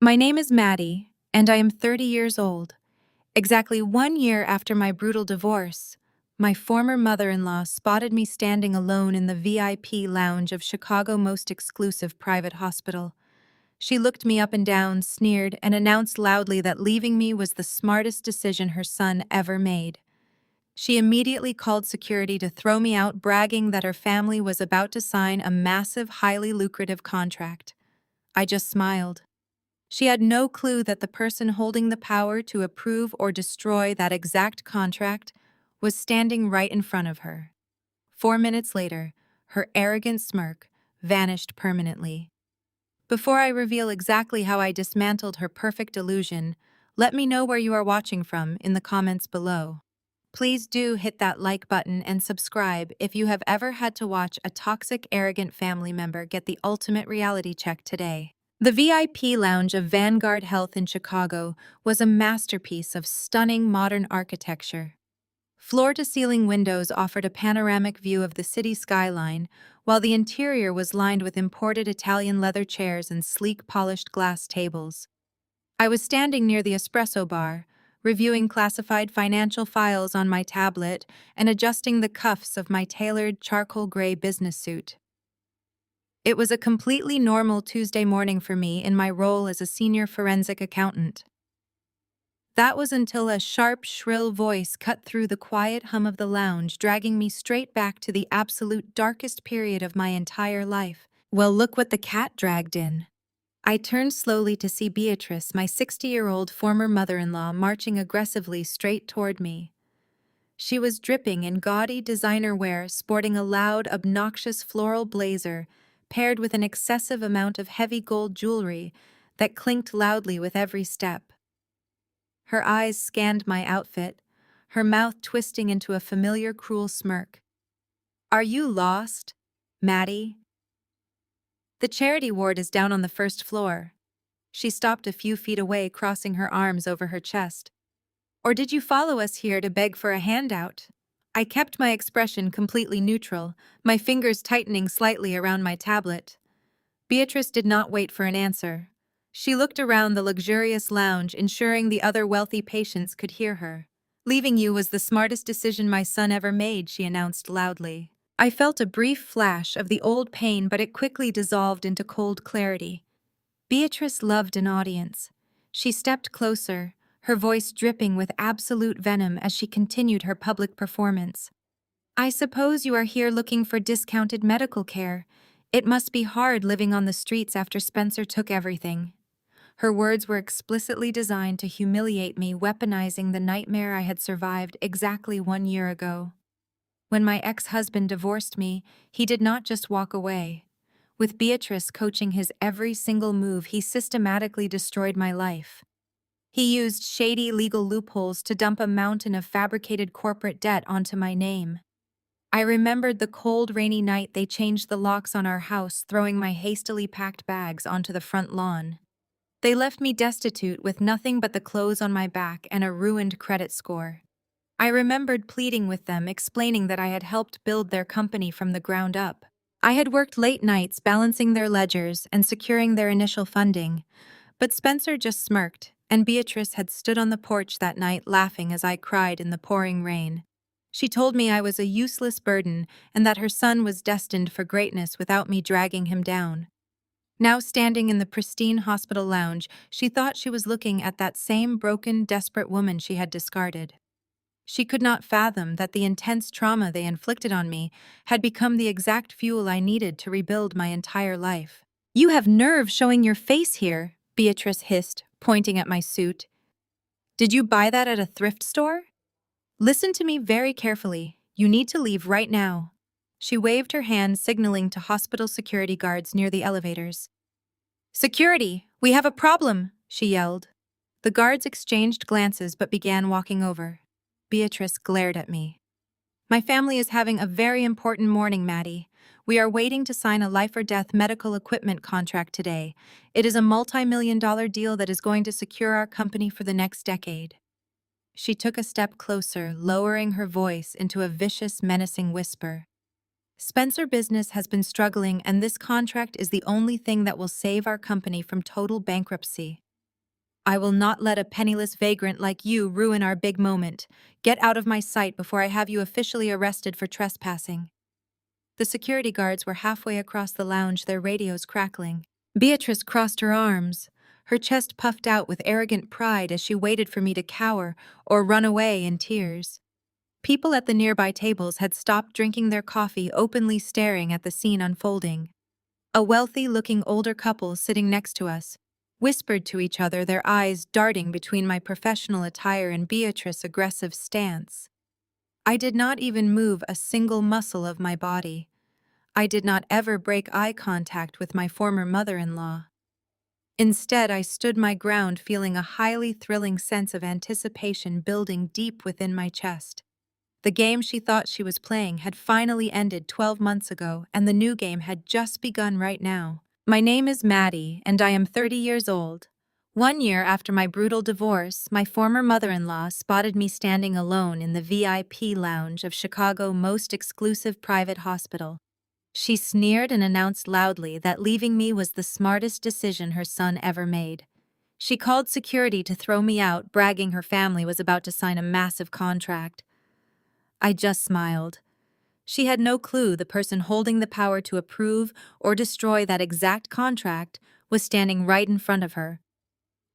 My name is Maddie, and I am 30 years old. Exactly 1 year after my brutal divorce, my former mother-in-law spotted me standing alone in the VIP lounge of Chicago's most exclusive private hospital. She looked me up and down, sneered, and announced loudly that leaving me was the smartest decision her son ever made. She immediately called security to throw me out, bragging that her family was about to sign a massive, highly lucrative contract. I just smiled. She had no clue that the person holding the power to approve or destroy that exact contract was standing right in front of her. 4 minutes later, her arrogant smirk vanished permanently. Before I reveal exactly how I dismantled her perfect illusion, let me know where you are watching from in the comments below. Please do hit that like button and subscribe if you have ever had to watch a toxic, arrogant family member get the ultimate reality check today. The VIP lounge of Vanguard Health in Chicago was a masterpiece of stunning modern architecture. Floor-to-ceiling windows offered a panoramic view of the city skyline, while the interior was lined with imported Italian leather chairs and sleek polished glass tables. I was standing near the espresso bar, reviewing classified financial files on my tablet and adjusting the cuffs of my tailored charcoal gray business suit. It was a completely normal Tuesday morning for me in my role as a senior forensic accountant. That was until a sharp, shrill voice cut through the quiet hum of the lounge, dragging me straight back to the absolute darkest period of my entire life. Well, look what the cat dragged in. I turned slowly to see Beatrice, my 60-year-old former mother-in-law, marching aggressively straight toward me. She was dripping in gaudy designer wear, sporting a loud, obnoxious floral blazer, paired with an excessive amount of heavy gold jewelry that clinked loudly with every step. Her eyes scanned my outfit, her mouth twisting into a familiar, cruel smirk. "Are you lost, Maddie? The charity ward is down on the first floor." She stopped a few feet away, crossing her arms over her chest. "Or did you follow us here to beg for a handout?" I kept my expression completely neutral, my fingers tightening slightly around my tablet. Beatrice did not wait for an answer. She looked around the luxurious lounge, ensuring the other wealthy patients could hear her. "Leaving you was the smartest decision my son ever made," she announced loudly. I felt a brief flash of the old pain, but it quickly dissolved into cold clarity. Beatrice loved an audience. She stepped closer, her voice dripping with absolute venom as she continued her public performance. "I suppose you are here looking for discounted medical care. It must be hard living on the streets after Spencer took everything." Her words were explicitly designed to humiliate me, weaponizing the nightmare I had survived exactly 1 year ago. When my ex-husband divorced me, he did not just walk away. With Beatrice coaching his every single move, he systematically destroyed my life. He used shady legal loopholes to dump a mountain of fabricated corporate debt onto my name. I remembered the cold, rainy night they changed the locks on our house, throwing my hastily packed bags onto the front lawn. They left me destitute with nothing but the clothes on my back and a ruined credit score. I remembered pleading with them, explaining that I had helped build their company from the ground up. I had worked late nights balancing their ledgers and securing their initial funding, but Spencer just smirked, and Beatrice had stood on the porch that night laughing as I cried in the pouring rain. She told me I was a useless burden and that her son was destined for greatness without me dragging him down. Now standing in the pristine hospital lounge, she thought she was looking at that same broken, desperate woman she had discarded. She could not fathom that the intense trauma they inflicted on me had become the exact fuel I needed to rebuild my entire life. "You have nerve showing your face here," Beatrice hissed, pointing at my suit. "Did you buy that at a thrift store? Listen to me very carefully. You need to leave right now." She waved her hand, signaling to hospital security guards near the elevators. "Security, we have a problem," she yelled. The guards exchanged glances but began walking over. Beatrice glared at me. "My family is having a very important morning, Maddie. We are waiting to sign a life-or-death medical equipment contract today. It is a multi-million-dollar deal that is going to secure our company for the next decade." She took a step closer, lowering her voice into a vicious, menacing whisper. "Spencer business has been struggling, and this contract is the only thing that will save our company from total bankruptcy. I will not let a penniless vagrant like you ruin our big moment. Get out of my sight before I have you officially arrested for trespassing. The security guards were halfway across the lounge, their radios crackling. Beatrice crossed her arms, her chest puffed out with arrogant pride as she waited for me to cower or run away in tears. People at the nearby tables had stopped drinking their coffee, openly staring at the scene unfolding. A wealthy-looking older couple sitting next to us whispered to each other, their eyes darting between my professional attire and Beatrice's aggressive stance. I did not even move a single muscle of my body. I did not ever break eye contact with my former mother-in-law. Instead, I stood my ground, feeling a highly thrilling sense of anticipation building deep within my chest. The game she thought she was playing had finally ended 12 months ago, and the new game had just begun right now. My name is Maddie, and I am 30 years old. 1 year after my brutal divorce, my former mother-in-law spotted me standing alone in the VIP lounge of Chicago's most exclusive private hospital. She sneered and announced loudly that leaving me was the smartest decision her son ever made. She called security to throw me out, bragging her family was about to sign a massive contract. I just smiled. She had no clue the person holding the power to approve or destroy that exact contract was standing right in front of her.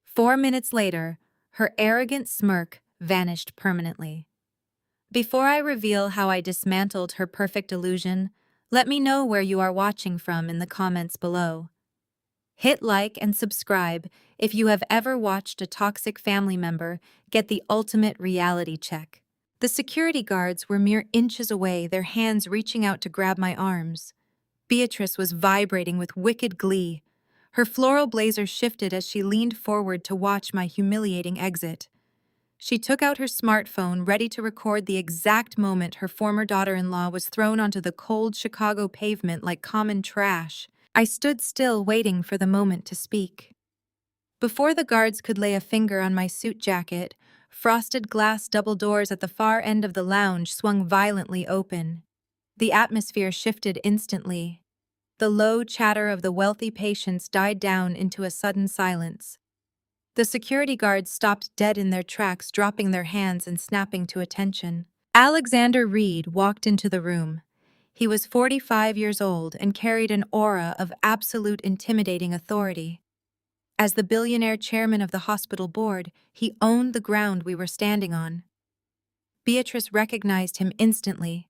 4 minutes later, her arrogant smirk vanished permanently. Before I reveal how I dismantled her perfect illusion, let me know where you are watching from in the comments below. Hit like and subscribe if you have ever watched a toxic family member get the ultimate reality check. The security guards were mere inches away, their hands reaching out to grab my arms. Beatrice was vibrating with wicked glee. Her floral blazer shifted as she leaned forward to watch my humiliating exit. She took out her smartphone, ready to record the exact moment her former daughter-in-law was thrown onto the cold Chicago pavement like common trash. I stood still, waiting for the moment to speak. Before the guards could lay a finger on my suit jacket, frosted glass double doors at the far end of the lounge swung violently open. The atmosphere shifted instantly. The low chatter of the wealthy patients died down into a sudden silence. The security guards stopped dead in their tracks, dropping their hands and snapping to attention. Alexander Reed walked into the room. He was 45 years old and carried an aura of absolute intimidating authority. As the billionaire chairman of the hospital board, he owned the ground we were standing on. Beatrice recognized him instantly.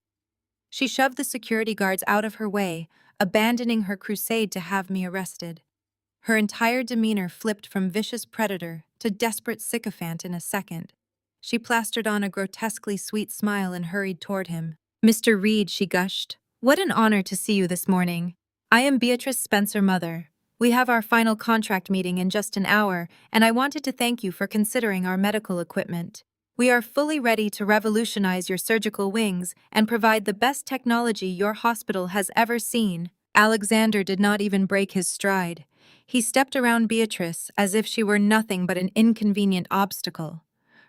She shoved the security guards out of her way, abandoning her crusade to have me arrested. Her entire demeanor flipped from vicious predator to desperate sycophant in a second. She plastered on a grotesquely sweet smile and hurried toward him. "Mr. Reed," she gushed, "what an honor to see you this morning. I am Beatrice Spencer, mother. We have our final contract meeting in just an hour, and I wanted to thank you for considering our medical equipment. We are fully ready to revolutionize your surgical wings and provide the best technology your hospital has ever seen." Alexander did not even break his stride. He stepped around Beatrice as if she were nothing but an inconvenient obstacle,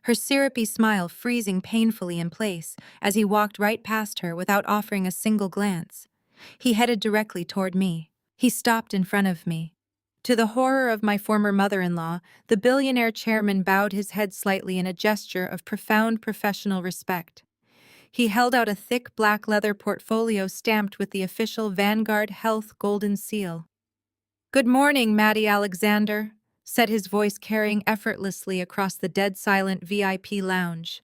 her syrupy smile freezing painfully in place as he walked right past her without offering a single glance. He headed directly toward me. He stopped in front of me. To the horror of my former mother-in-law, the billionaire chairman bowed his head slightly in a gesture of profound professional respect. He held out a thick black leather portfolio stamped with the official Vanguard Health Golden Seal. "Good morning, Maddie Alexander," said his voice carrying effortlessly across the dead-silent VIP lounge.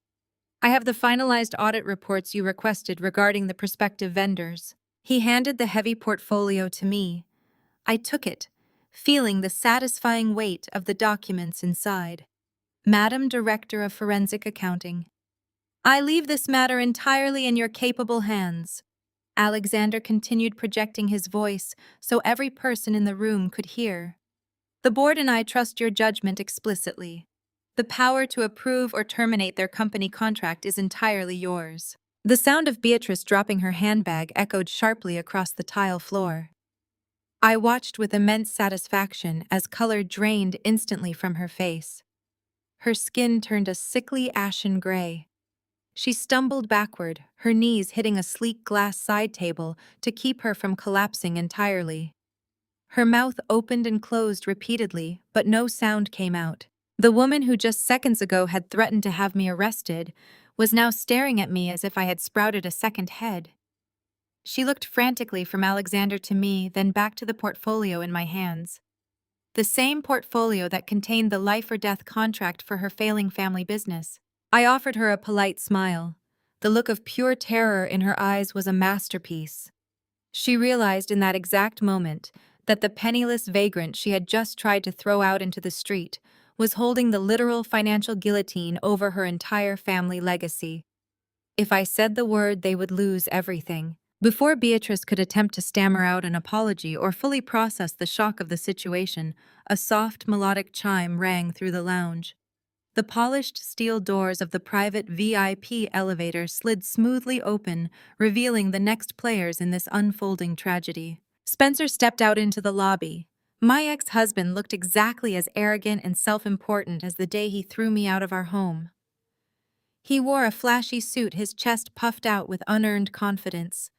"I have the finalized audit reports you requested regarding the prospective vendors." He handed the heavy portfolio to me. I took it, feeling the satisfying weight of the documents inside. "Madam Director of Forensic Accounting, I leave this matter entirely in your capable hands." Alexander continued, projecting his voice so every person in the room could hear. "The board and I trust your judgment explicitly. The power to approve or terminate their company contract is entirely yours." The sound of Beatrice dropping her handbag echoed sharply across the tile floor. I watched with immense satisfaction as color drained instantly from her face. Her skin turned a sickly ashen gray. She stumbled backward, her knees hitting a sleek glass side table to keep her from collapsing entirely. Her mouth opened and closed repeatedly, but no sound came out. The woman who just seconds ago had threatened to have me arrested was now staring at me as if I had sprouted a second head. She looked frantically from Alexander to me, then back to the portfolio in my hands. The same portfolio that contained the life or death contract for her failing family business. I offered her a polite smile. The look of pure terror in her eyes was a masterpiece. She realized in that exact moment that the penniless vagrant she had just tried to throw out into the street was holding the literal financial guillotine over her entire family legacy. If I said the word, they would lose everything. Before Beatrice could attempt to stammer out an apology or fully process the shock of the situation, a soft, melodic chime rang through the lounge. The polished steel doors of the private VIP elevator slid smoothly open, revealing the next players in this unfolding tragedy. Spencer stepped out into the lobby. My ex-husband looked exactly as arrogant and self-important as the day he threw me out of our home. He wore a flashy suit, his chest puffed out with unearned confidence.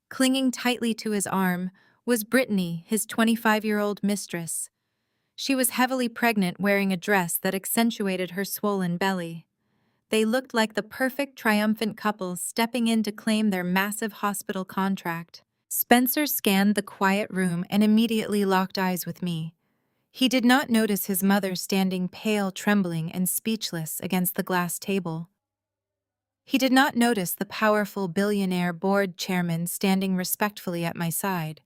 Clinging tightly to his arm was Brittany, his 25-year-old mistress. She was heavily pregnant, wearing a dress that accentuated her swollen belly. They looked like the perfect triumphant couple stepping in to claim their massive hospital contract. Spencer scanned the quiet room and immediately locked eyes with me. He did not notice his mother standing pale, trembling, and speechless against the glass table. He did not notice the powerful billionaire board chairman standing respectfully at my side.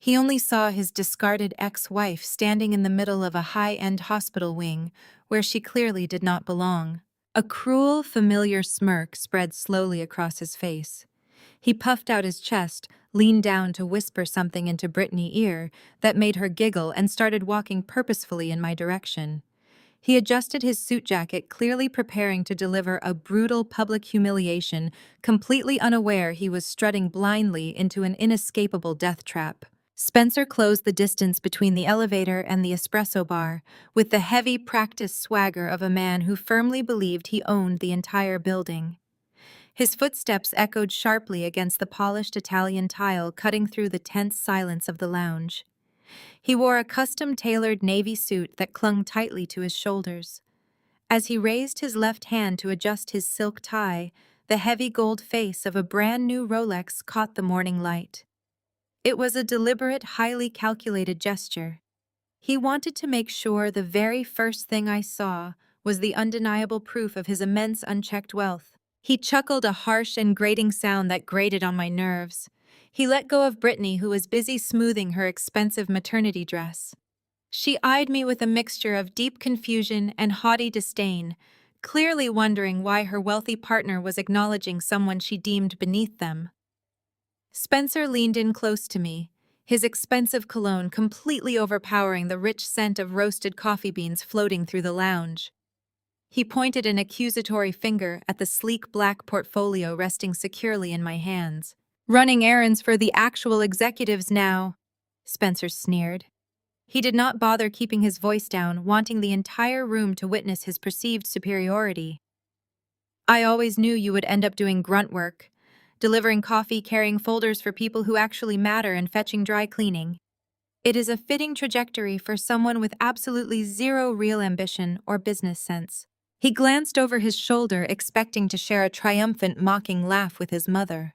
He only saw his discarded ex-wife standing in the middle of a high-end hospital wing where she clearly did not belong. A cruel, familiar smirk spread slowly across his face. He puffed out his chest, leaned down to whisper something into Brittany's ear that made her giggle, and started walking purposefully in my direction. He adjusted his suit jacket, clearly preparing to deliver a brutal public humiliation, completely unaware he was strutting blindly into an inescapable death trap. Spencer closed the distance between the elevator and the espresso bar with the heavy, practiced swagger of a man who firmly believed he owned the entire building. His footsteps echoed sharply against the polished Italian tile, cutting through the tense silence of the lounge. He wore a custom-tailored navy suit that clung tightly to his shoulders. As he raised his left hand to adjust his silk tie, the heavy gold face of a brand-new Rolex caught the morning light. It was a deliberate, highly calculated gesture. He wanted to make sure the very first thing I saw was the undeniable proof of his immense unchecked wealth. He chuckled, a harsh and grating sound that grated on my nerves. He let go of Brittany, who was busy smoothing her expensive maternity dress. She eyed me with a mixture of deep confusion and haughty disdain, clearly wondering why her wealthy partner was acknowledging someone she deemed beneath them. Spencer leaned in close to me, his expensive cologne completely overpowering the rich scent of roasted coffee beans floating through the lounge. He pointed an accusatory finger at the sleek black portfolio resting securely in my hands. "Running errands for the actual executives now," Spencer sneered. He did not bother keeping his voice down, wanting the entire room to witness his perceived superiority. "I always knew you would end up doing grunt work, delivering coffee, carrying folders for people who actually matter, and fetching dry cleaning. It is a fitting trajectory for someone with absolutely zero real ambition or business sense." He glanced over his shoulder, expecting to share a triumphant, mocking laugh with his mother.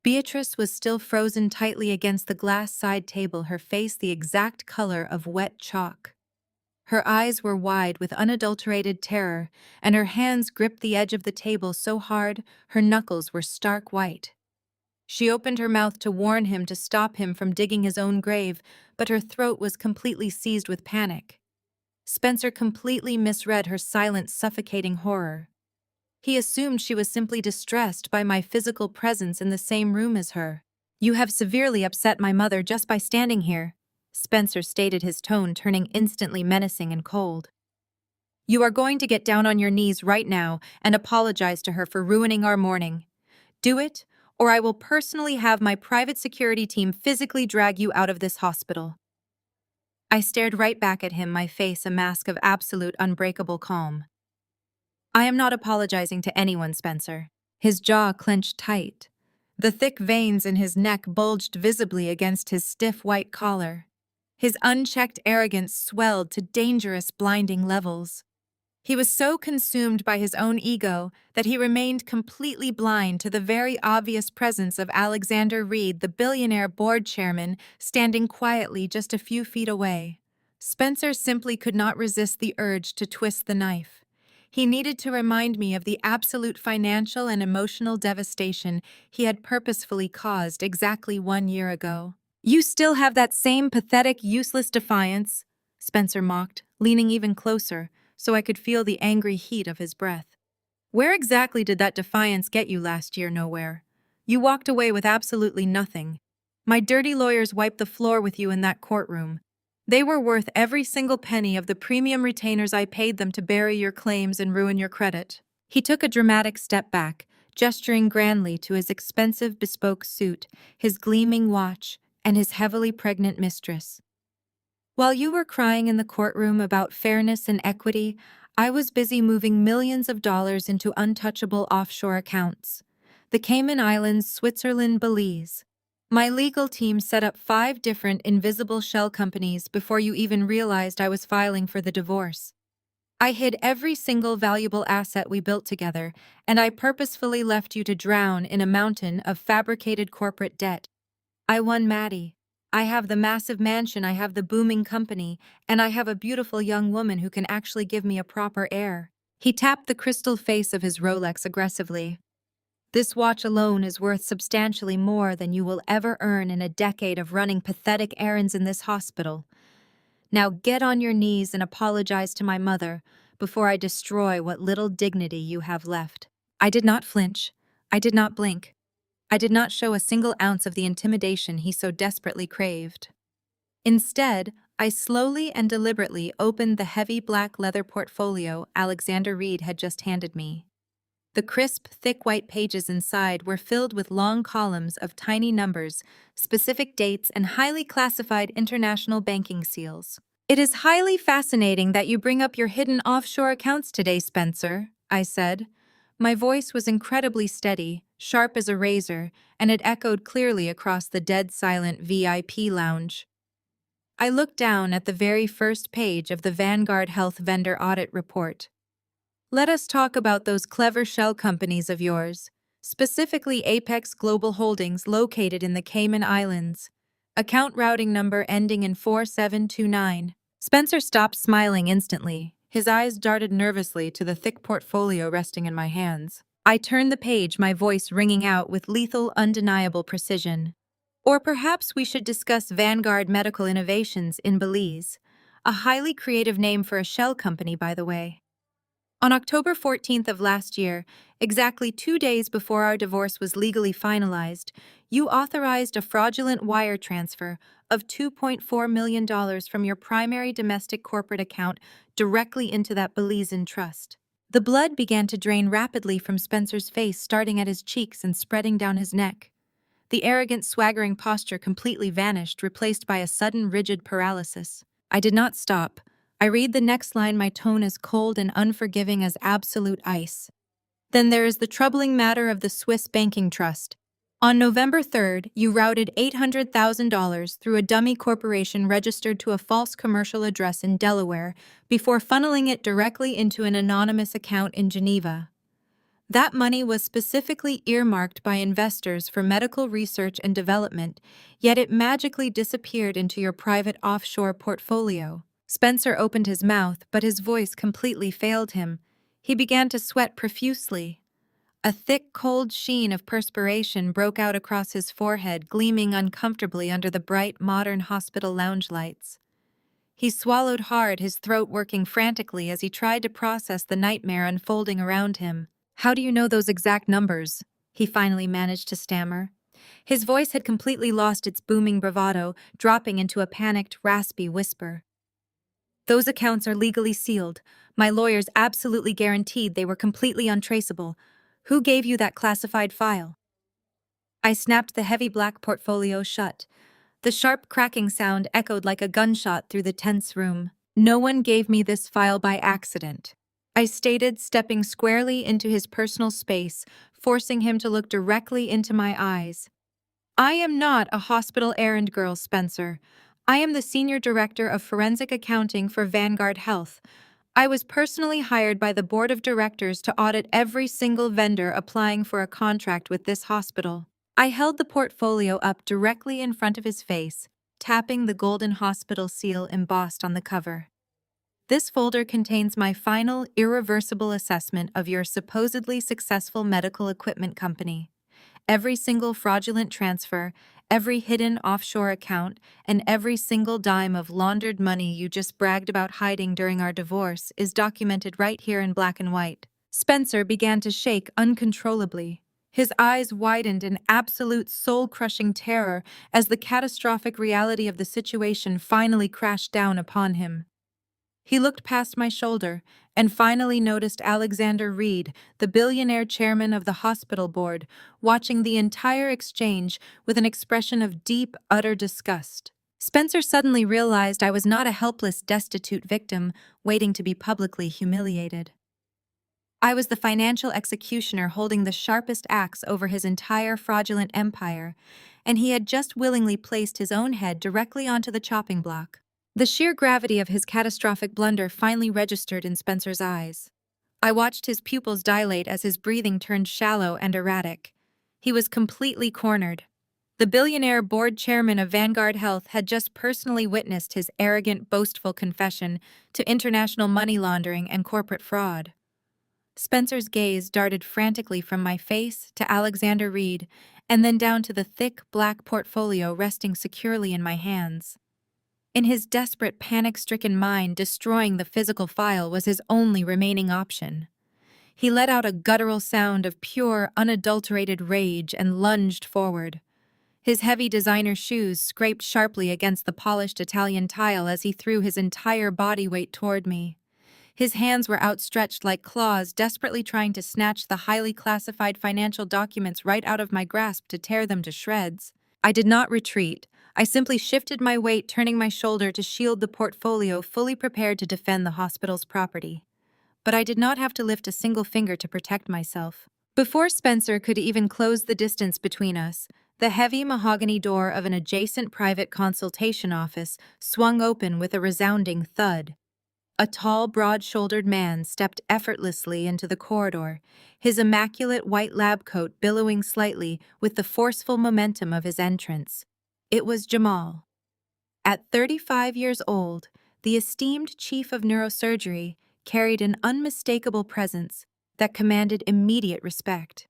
Beatrice was still frozen tightly against the glass side table, her face the exact color of wet chalk. Her eyes were wide with unadulterated terror, and her hands gripped the edge of the table so hard her knuckles were stark white. She opened her mouth to warn him to stop him from digging his own grave, but her throat was completely seized with panic. Spencer completely misread her silent, suffocating horror. He assumed she was simply distressed by my physical presence in the same room as her. "You have severely upset my mother just by standing here," Spencer stated, his tone turning instantly menacing and cold. "You are going to get down on your knees right now and apologize to her for ruining our morning. Do it, or I will personally have my private security team physically drag you out of this hospital." I stared right back at him, my face a mask of absolute unbreakable calm. "I am not apologizing to anyone, Spencer." His jaw clenched tight. The thick veins in his neck bulged visibly against his stiff white collar. His unchecked arrogance swelled to dangerous, blinding levels. He was so consumed by his own ego that he remained completely blind to the very obvious presence of Alexander Reed, the billionaire board chairman, standing quietly just a few feet away. Spencer simply could not resist the urge to twist the knife. He needed to remind me of the absolute financial and emotional devastation he had purposefully caused exactly 1 year ago. "You still have that same pathetic, useless defiance," Spencer mocked, leaning even closer so I could feel the angry heat of his breath. "Where exactly did that defiance get you last year? Nowhere. You walked away with absolutely nothing. My dirty lawyers wiped the floor with you in that courtroom. They were worth every single penny of the premium retainers I paid them to bury your claims and ruin your credit." He took a dramatic step back, gesturing grandly to his expensive bespoke suit, his gleaming watch, and his heavily pregnant mistress. "While you were crying in the courtroom about fairness and equity, I was busy moving millions of dollars into untouchable offshore accounts. The Cayman Islands, Switzerland, Belize. My legal team set up 5 different invisible shell companies before you even realized I was filing for the divorce. I hid every single valuable asset we built together, and I purposefully left you to drown in a mountain of fabricated corporate debt. I won Maddie. I have the massive mansion, I have the booming company, and I have a beautiful young woman who can actually give me a proper heir." He tapped the crystal face of his Rolex aggressively. "This watch alone is worth substantially more than you will ever earn in a decade of running pathetic errands in this hospital. Now get on your knees and apologize to my mother before I destroy what little dignity you have left." I did not flinch. I did not blink. I did not show a single ounce of the intimidation he so desperately craved. Instead, I slowly and deliberately opened the heavy black leather portfolio Alexander Reed had just handed me. The crisp, thick white pages inside were filled with long columns of tiny numbers, specific dates, and highly classified international banking seals. "It is highly fascinating that you bring up your hidden offshore accounts today, Spencer," I said. My voice was incredibly steady, sharp as a razor, and it echoed clearly across the dead-silent VIP lounge. I looked down at the very first page of the Vanguard Health Vendor Audit Report. "Let us talk about those clever shell companies of yours, specifically Apex Global Holdings located in the Cayman Islands. Account routing number ending in 4729. Spencer stopped smiling instantly. His eyes darted nervously to the thick portfolio resting in my hands. I turned the page, my voice ringing out with lethal, undeniable precision. "Or perhaps we should discuss Vanguard Medical Innovations in Belize, a highly creative name for a shell company, by the way. On October 14th of last year, exactly 2 days before our divorce was legally finalized, you authorized a fraudulent wire transfer of $2.4 million from your primary domestic corporate account directly into that Belizean trust." The blood began to drain rapidly from Spencer's face, starting at his cheeks and spreading down his neck. The arrogant, swaggering posture completely vanished, replaced by a sudden, rigid paralysis. I did not stop. I read the next line, my tone as cold and unforgiving as absolute ice. "Then there is the troubling matter of the Swiss banking trust. On November 3rd, you routed $800,000 through a dummy corporation registered to a false commercial address in Delaware before funneling it directly into an anonymous account in Geneva. That money was specifically earmarked by investors for medical research and development, yet it magically disappeared into your private offshore portfolio." Spencer opened his mouth, but his voice completely failed him. He began to sweat profusely. A thick, cold sheen of perspiration broke out across his forehead, gleaming uncomfortably under the bright, modern hospital lounge lights. He swallowed hard, his throat working frantically as he tried to process the nightmare unfolding around him. "How do you know those exact numbers?" he finally managed to stammer. His voice had completely lost its booming bravado, dropping into a panicked, raspy whisper. "Those accounts are legally sealed. My lawyers absolutely guaranteed they were completely untraceable. Who gave you that classified file?" I snapped the heavy black portfolio shut. The sharp cracking sound echoed like a gunshot through the tense room. "No one gave me this file by accident," I stated, stepping squarely into his personal space, forcing him to look directly into my eyes. "I am not a hospital errand girl, Spencer. I am the Senior Director of Forensic Accounting for Vanguard Health. I was personally hired by the Board of Directors to audit every single vendor applying for a contract with this hospital. I held the portfolio up directly in front of his face, tapping the golden hospital seal embossed on the cover. This folder contains my final, irreversible assessment of your supposedly successful medical equipment company. Every single fraudulent transfer, every hidden offshore account, and every single dime of laundered money you just bragged about hiding during our divorce is documented right here in black and white. Spencer began to shake uncontrollably. His eyes widened in absolute soul-crushing terror as the catastrophic reality of the situation finally crashed down upon him. He looked past my shoulder and finally noticed Alexander Reed, the billionaire chairman of the hospital board, watching the entire exchange with an expression of deep, utter disgust. Spencer suddenly realized I was not a helpless, destitute victim waiting to be publicly humiliated. I was the financial executioner holding the sharpest axe over his entire fraudulent empire, and he had just willingly placed his own head directly onto the chopping block. The sheer gravity of his catastrophic blunder finally registered in Spencer's eyes. I watched his pupils dilate as his breathing turned shallow and erratic. He was completely cornered. The billionaire board chairman of Vanguard Health had just personally witnessed his arrogant, boastful confession to international money laundering and corporate fraud. Spencer's gaze darted frantically from my face to Alexander Reed, and then down to the thick, black portfolio resting securely in my hands. In his desperate, panic-stricken mind, destroying the physical file was his only remaining option. He let out a guttural sound of pure, unadulterated rage and lunged forward. His heavy designer shoes scraped sharply against the polished Italian tile as he threw his entire body weight toward me. His hands were outstretched like claws, desperately trying to snatch the highly classified financial documents right out of my grasp to tear them to shreds. I did not retreat. I simply shifted my weight, turning my shoulder to shield the portfolio, fully prepared to defend the hospital's property. But I did not have to lift a single finger to protect myself. Before Spencer could even close the distance between us, the heavy mahogany door of an adjacent private consultation office swung open with a resounding thud. A tall, broad-shouldered man stepped effortlessly into the corridor, his immaculate white lab coat billowing slightly with the forceful momentum of his entrance. It was Jamal. At 35 years old, the esteemed chief of neurosurgery carried an unmistakable presence that commanded immediate respect.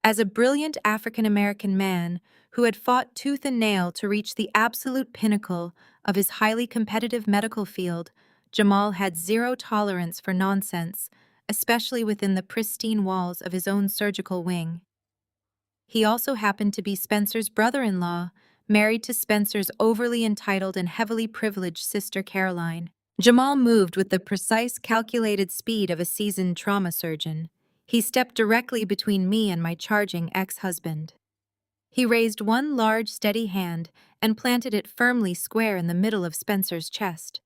As a brilliant African-American man who had fought tooth and nail to reach the absolute pinnacle of his highly competitive medical field, Jamal had zero tolerance for nonsense, especially within the pristine walls of his own surgical wing. He also happened to be Spencer's brother-in-law, married to Spencer's overly entitled and heavily privileged sister Caroline. Jamal moved with the precise, calculated speed of a seasoned trauma surgeon. He stepped directly between me and my charging ex-husband. He raised one large, steady hand and planted it firmly square in the middle of Spencer's chest.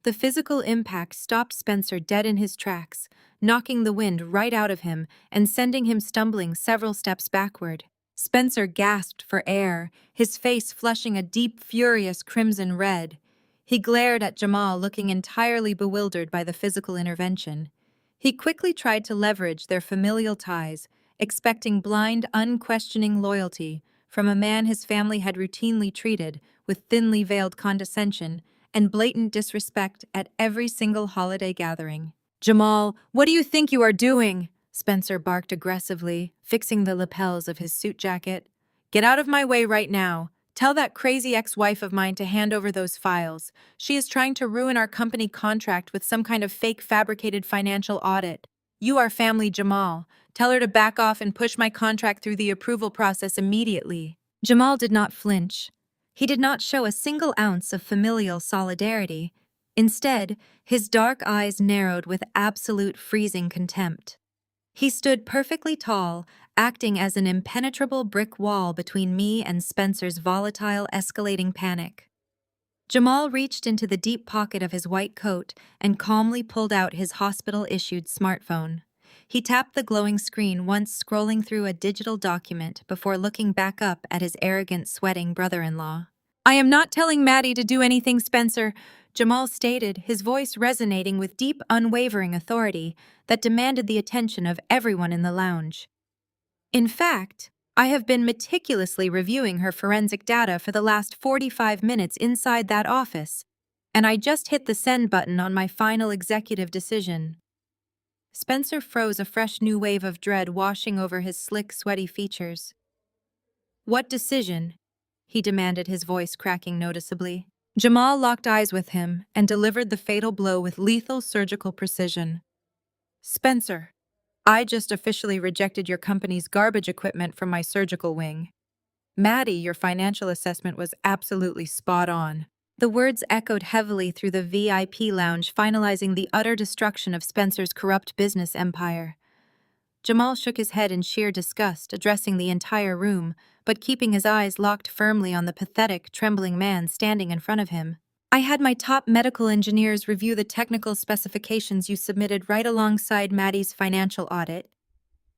The physical impact stopped Spencer dead in his tracks, knocking the wind right out of him and sending him stumbling several steps backward. Spencer gasped for air, his face flushing a deep, furious crimson red. He glared at Jamal, looking entirely bewildered by the physical intervention. He quickly tried to leverage their familial ties, expecting blind, unquestioning loyalty from a man his family had routinely treated with thinly veiled condescension and blatant disrespect at every single holiday gathering. "Jamal, what do you think you are doing?" Spencer barked aggressively, fixing the lapels of his suit jacket. "Get out of my way right now. Tell that crazy ex-wife of mine to hand over those files. She is trying to ruin our company contract with some kind of fake fabricated financial audit. You are family, Jamal. Tell her to back off and push my contract through the approval process immediately." Jamal did not flinch. He did not show a single ounce of familial solidarity. Instead, his dark eyes narrowed with absolute freezing contempt. He stood perfectly tall, acting as an impenetrable brick wall between me and Spencer's volatile, escalating panic. Jamal reached into the deep pocket of his white coat and calmly pulled out his hospital-issued smartphone. He tapped the glowing screen once, scrolling through a digital document before looking back up at his arrogant, sweating brother-in-law. I am not telling Maddie to do anything, Spencer, Jamal stated, his voice resonating with deep, unwavering authority that demanded the attention of everyone in the lounge. In fact, I have been meticulously reviewing her forensic data for the last 45 minutes inside that office, and I just hit the send button on my final executive decision. Spencer froze, a fresh new wave of dread washing over his slick, sweaty features. What decision? He demanded, his voice cracking noticeably. Jamal locked eyes with him and delivered the fatal blow with lethal surgical precision. Spencer, I just officially rejected your company's garbage equipment from my surgical wing. Maddie, your financial assessment was absolutely spot on. The words echoed heavily through the VIP lounge, finalizing the utter destruction of Spencer's corrupt business empire. Jamal shook his head in sheer disgust, addressing the entire room, but keeping his eyes locked firmly on the pathetic, trembling man standing in front of him. I had my top medical engineers review the technical specifications you submitted right alongside Maddie's financial audit.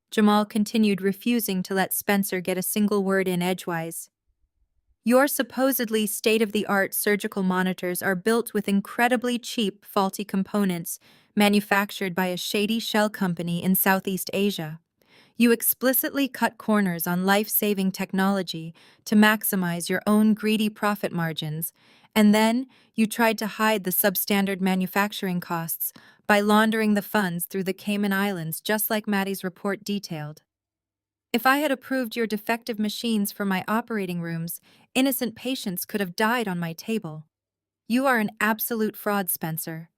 Jamal continued, refusing to let Spencer get a single word in edgewise. Your supposedly state-of-the-art surgical monitors are built with incredibly cheap, faulty components manufactured by a shady shell company in Southeast Asia. You explicitly cut corners on life-saving technology to maximize your own greedy profit margins, and then you tried to hide the substandard manufacturing costs by laundering the funds through the Cayman Islands, just like Maddie's report detailed. If I had approved your defective machines for my operating rooms, innocent patients could have died on my table. You are an absolute fraud, Spencer.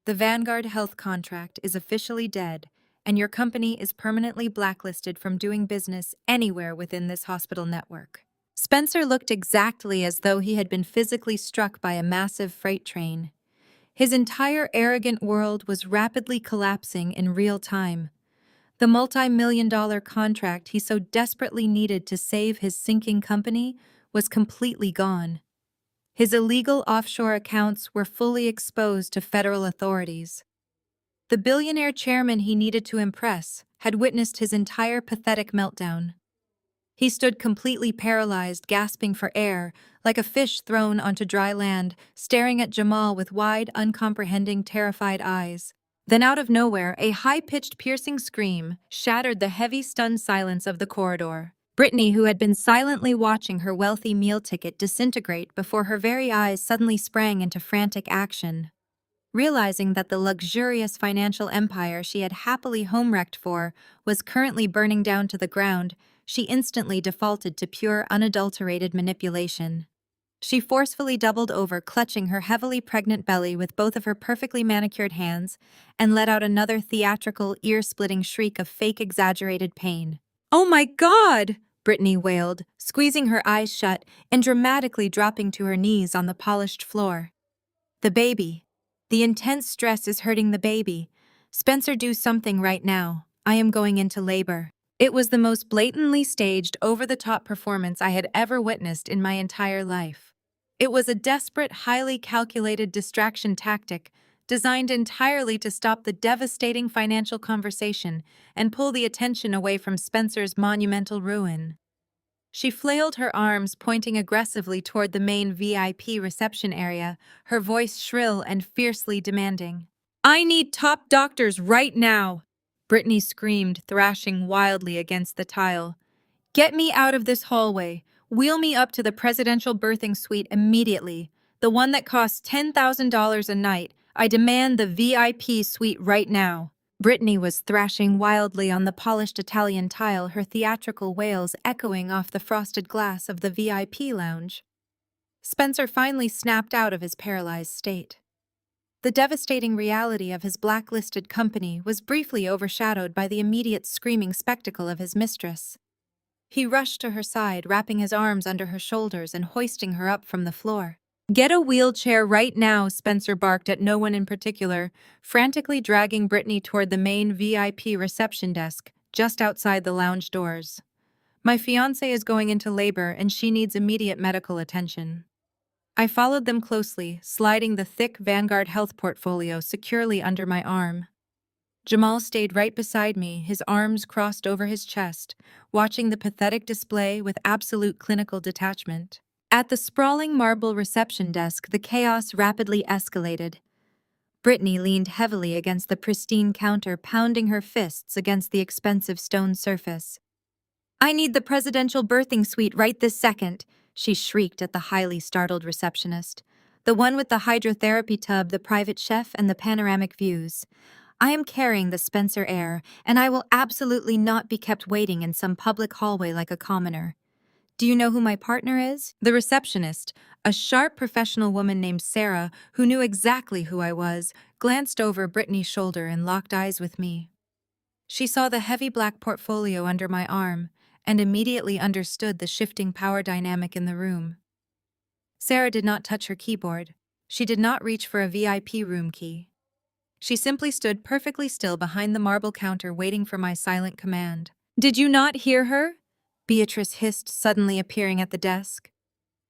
The Vanguard Health contract is officially dead, and your company is permanently blacklisted from doing business anywhere within this hospital network. Spencer looked exactly as though he had been physically struck by a massive freight train. His entire arrogant world was rapidly collapsing in real time. The multi-million-dollar contract he so desperately needed to save his sinking company was completely gone. His illegal offshore accounts were fully exposed to federal authorities. The billionaire chairman he needed to impress had witnessed his entire pathetic meltdown. He stood completely paralyzed, gasping for air, like a fish thrown onto dry land, staring at Jamal with wide, uncomprehending, terrified eyes. Then out of nowhere, a high-pitched, piercing scream shattered the heavy, stunned silence of the corridor. Brittany, who had been silently watching her wealthy meal ticket disintegrate before her very eyes, suddenly sprang into frantic action. Realizing that the luxurious financial empire she had happily home-wrecked for was currently burning down to the ground, she instantly defaulted to pure, unadulterated manipulation. She forcefully doubled over, clutching her heavily pregnant belly with both of her perfectly manicured hands, and let out another theatrical, ear-splitting shriek of fake exaggerated pain. "Oh my God!" Brittany wailed, squeezing her eyes shut and dramatically dropping to her knees on the polished floor. The baby. The intense stress is hurting the baby. Spencer, do something right now. I am going into labor. It was the most blatantly staged, over-the-top performance I had ever witnessed in my entire life. It was a desperate, highly calculated distraction tactic designed entirely to stop the devastating financial conversation and pull the attention away from Spencer's monumental ruin. She flailed her arms, pointing aggressively toward the main VIP reception area, her voice shrill and fiercely demanding. "I need top doctors right now!" Brittany screamed, thrashing wildly against the tile. "Get me out of this hallway. Wheel me up to the presidential birthing suite immediately. The one that costs $10,000 a night. I demand the VIP suite right now." Brittany was thrashing wildly on the polished Italian tile, her theatrical wails echoing off the frosted glass of the VIP lounge. Spencer finally snapped out of his paralyzed state. The devastating reality of his blacklisted company was briefly overshadowed by the immediate screaming spectacle of his mistress. He rushed to her side, wrapping his arms under her shoulders and hoisting her up from the floor. "Get a wheelchair right now," Spencer barked at no one in particular, frantically dragging Brittany toward the main VIP reception desk, just outside the lounge doors. "My fiancé is going into labor and she needs immediate medical attention." I followed them closely, sliding the thick Vanguard Health portfolio securely under my arm. Jamal stayed right beside me, his arms crossed over his chest, watching the pathetic display with absolute clinical detachment. At the sprawling marble reception desk, the chaos rapidly escalated. Brittany leaned heavily against the pristine counter, pounding her fists against the expensive stone surface. "I need the presidential birthing suite right this second," she shrieked at the highly startled receptionist. "The one with the hydrotherapy tub, the private chef, and the panoramic views. I am carrying the Spencer heir, and I will absolutely not be kept waiting in some public hallway like a commoner. Do you know who my partner is?" The receptionist, a sharp professional woman named Sarah, who knew exactly who I was, glanced over Brittany's shoulder and locked eyes with me. She saw the heavy black portfolio under my arm and immediately understood the shifting power dynamic in the room. Sarah did not touch her keyboard. She did not reach for a VIP room key. She simply stood perfectly still behind the marble counter waiting for my silent command. "Did you not hear her?" Beatrice hissed, suddenly appearing at the desk.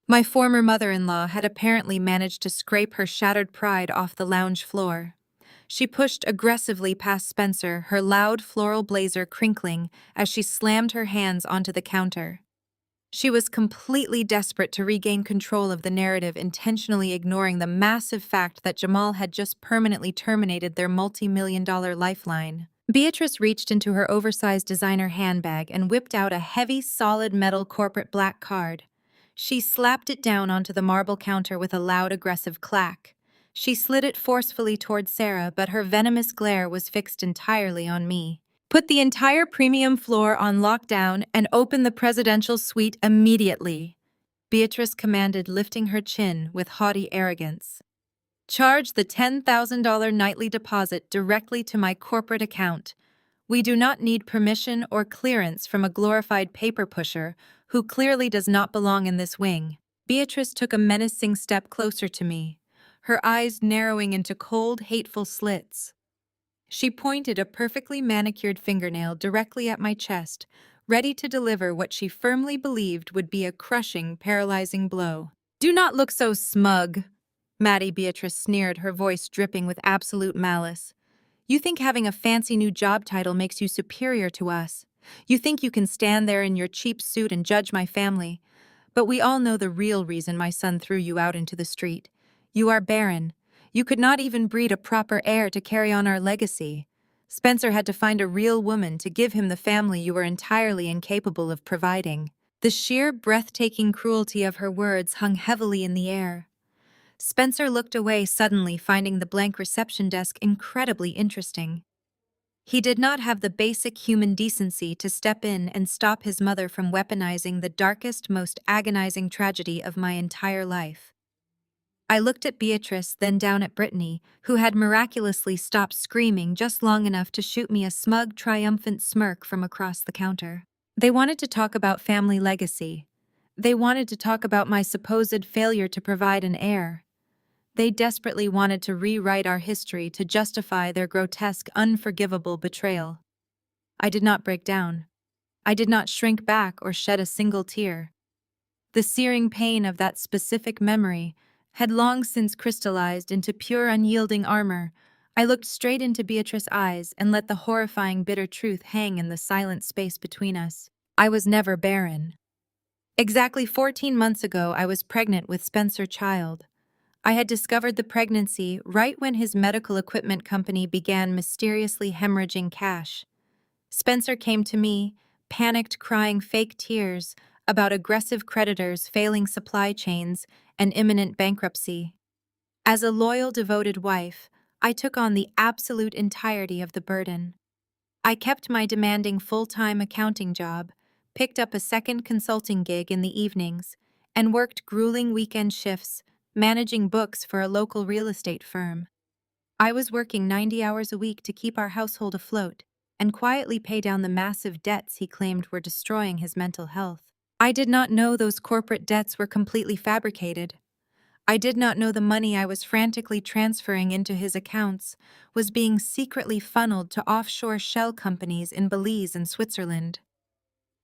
My former mother-in-law had apparently managed to scrape her shattered pride off the lounge floor. She pushed aggressively past Spencer, her loud floral blazer crinkling as she slammed her hands onto the counter. She was completely desperate to regain control of the narrative, intentionally ignoring the massive fact that Jamal had just permanently terminated their multi-million-dollar lifeline. Beatrice reached into her oversized designer handbag and whipped out a heavy, solid metal corporate black card. She slapped it down onto the marble counter with a loud, aggressive clack. She slid it forcefully toward Sarah, but her venomous glare was fixed entirely on me. "Put the entire premium floor on lockdown and open the presidential suite immediately," Beatrice commanded, lifting her chin with haughty arrogance. "Charge the $10,000 nightly deposit directly to my corporate account. We do not need permission or clearance from a glorified paper pusher who clearly does not belong in this wing." Beatrice took a menacing step closer to me, her eyes narrowing into cold, hateful slits. She pointed a perfectly manicured fingernail directly at my chest, ready to deliver what she firmly believed would be a crushing, paralyzing blow. "Do not look so smug," Maddie Beatrice sneered, her voice dripping with absolute malice. "You think having a fancy new job title makes you superior to us. You think you can stand there in your cheap suit and judge my family. But we all know the real reason my son threw you out into the street. You are barren. You could not even breed a proper heir to carry on our legacy. Spencer had to find a real woman to give him the family you were entirely incapable of providing." The sheer, breathtaking cruelty of her words hung heavily in the air. Spencer looked away suddenly, finding the blank reception desk incredibly interesting. He did not have the basic human decency to step in and stop his mother from weaponizing the darkest, most agonizing tragedy of my entire life. I looked at Beatrice, then down at Brittany, who had miraculously stopped screaming just long enough to shoot me a smug, triumphant smirk from across the counter. They wanted to talk about family legacy. They wanted to talk about my supposed failure to provide an heir. They desperately wanted to rewrite our history to justify their grotesque, unforgivable betrayal. I did not break down. I did not shrink back or shed a single tear. The searing pain of that specific memory had long since crystallized into pure, unyielding armor. I looked straight into Beatrice's eyes and let the horrifying, bitter truth hang in the silent space between us. I was never barren. Exactly 14 months ago, I was pregnant with Spencer Child. I had discovered the pregnancy right when his medical equipment company began mysteriously hemorrhaging cash. Spencer came to me, panicked, crying fake tears about aggressive creditors, failing supply chains, and imminent bankruptcy. As a loyal, devoted wife, I took on the absolute entirety of the burden. I kept my demanding full-time accounting job, picked up a second consulting gig in the evenings, and worked grueling weekend shifts, managing books for a local real estate firm. I was working 90 hours a week to keep our household afloat and quietly pay down the massive debts he claimed were destroying his mental health. I did not know those corporate debts were completely fabricated. I did not know the money I was frantically transferring into his accounts was being secretly funneled to offshore shell companies in Belize and Switzerland.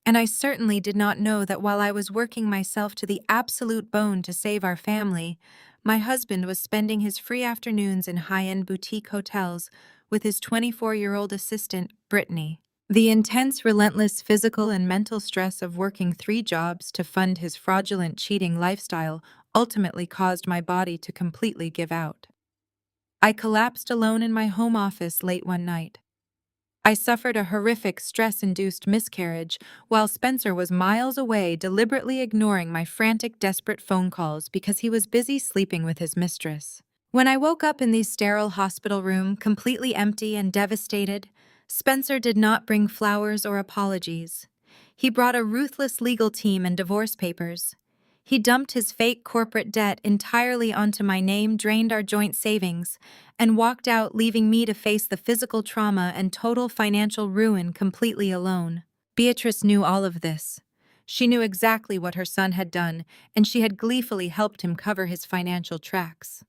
And I certainly did not know that while I was working myself to the absolute bone to save our family, my husband was spending his free afternoons in high-end boutique hotels with his 24-year-old assistant, Brittany. The intense, relentless physical and mental stress of working 3 jobs to fund his fraudulent, cheating lifestyle ultimately caused my body to completely give out. I collapsed alone in my home office late one night. I suffered a horrific stress-induced miscarriage while Spencer was miles away deliberately ignoring my frantic, desperate phone calls because he was busy sleeping with his mistress. When I woke up in the sterile hospital room, completely empty and devastated, Spencer did not bring flowers or apologies. He brought a ruthless legal team and divorce papers. He dumped his fake corporate debt entirely onto my name, drained our joint savings, and walked out, leaving me to face the physical trauma and total financial ruin completely alone. Beatrice knew all of this. She knew exactly what her son had done, and she had gleefully helped him cover his financial tracks.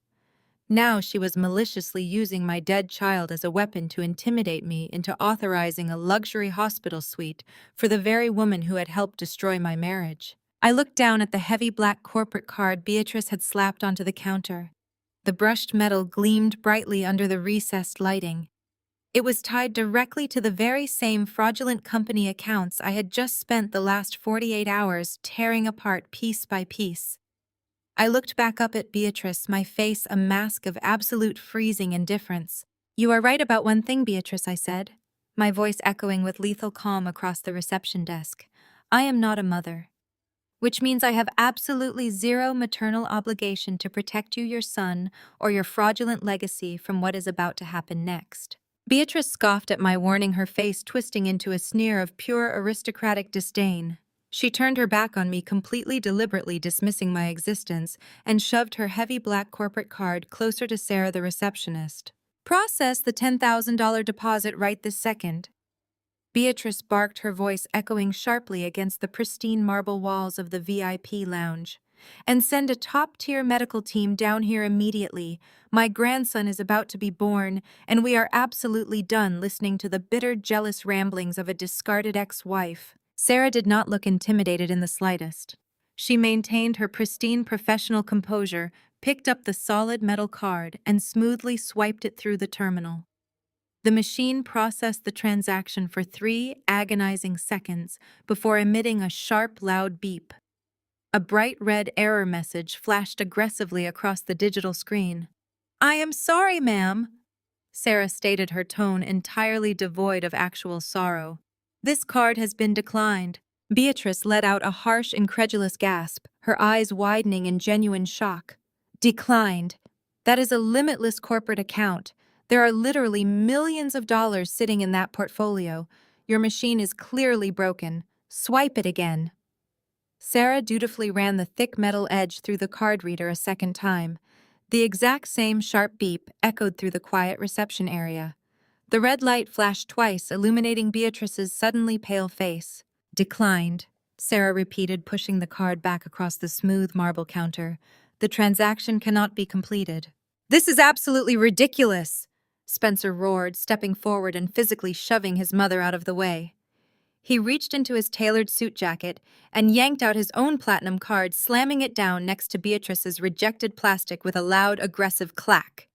Now she was maliciously using my dead child as a weapon to intimidate me into authorizing a luxury hospital suite for the very woman who had helped destroy my marriage. I looked down at the heavy black corporate card Beatrice had slapped onto the counter. The brushed metal gleamed brightly under the recessed lighting. It was tied directly to the very same fraudulent company accounts I had just spent the last 48 hours tearing apart piece by piece. I looked back up at Beatrice, my face a mask of absolute freezing indifference. "You are right about one thing, Beatrice," I said, my voice echoing with lethal calm across the reception desk. "I am not a mother. Which means I have absolutely zero maternal obligation to protect you, your son, or your fraudulent legacy from what is about to happen next." Beatrice scoffed at my warning, her face twisting into a sneer of pure aristocratic disdain. She turned her back on me, completely deliberately dismissing my existence, and shoved her heavy black corporate card closer to Sarah, the receptionist. "Process the $10,000 deposit right this second." Beatrice barked, her voice echoing sharply against the pristine marble walls of the VIP lounge. "And send a top-tier medical team down here immediately. My grandson is about to be born, and we are absolutely done listening to the bitter, jealous ramblings of a discarded ex-wife." Sarah did not look intimidated in the slightest. She maintained her pristine professional composure, picked up the solid metal card, and smoothly swiped it through the terminal. The machine processed the transaction for 3 agonizing seconds before emitting a sharp, loud beep. A bright red error message flashed aggressively across the digital screen. "I am sorry, ma'am," Sarah stated, her tone entirely devoid of actual sorrow. "This card has been declined." Beatrice let out a harsh, incredulous gasp, her eyes widening in genuine shock. "Declined? That is a limitless corporate account. There are literally millions of dollars sitting in that portfolio. Your machine is clearly broken. Swipe it again." Sarah dutifully ran the thick metal edge through the card reader a second time. The exact same sharp beep echoed through the quiet reception area. The red light flashed twice, illuminating Beatrice's suddenly pale face. "Declined," Sarah repeated, pushing the card back across the smooth marble counter. "The transaction cannot be completed." "This is absolutely ridiculous," Spencer roared, stepping forward and physically shoving his mother out of the way. He reached into his tailored suit jacket and yanked out his own platinum card, slamming it down next to Beatrice's rejected plastic with a loud, aggressive clack.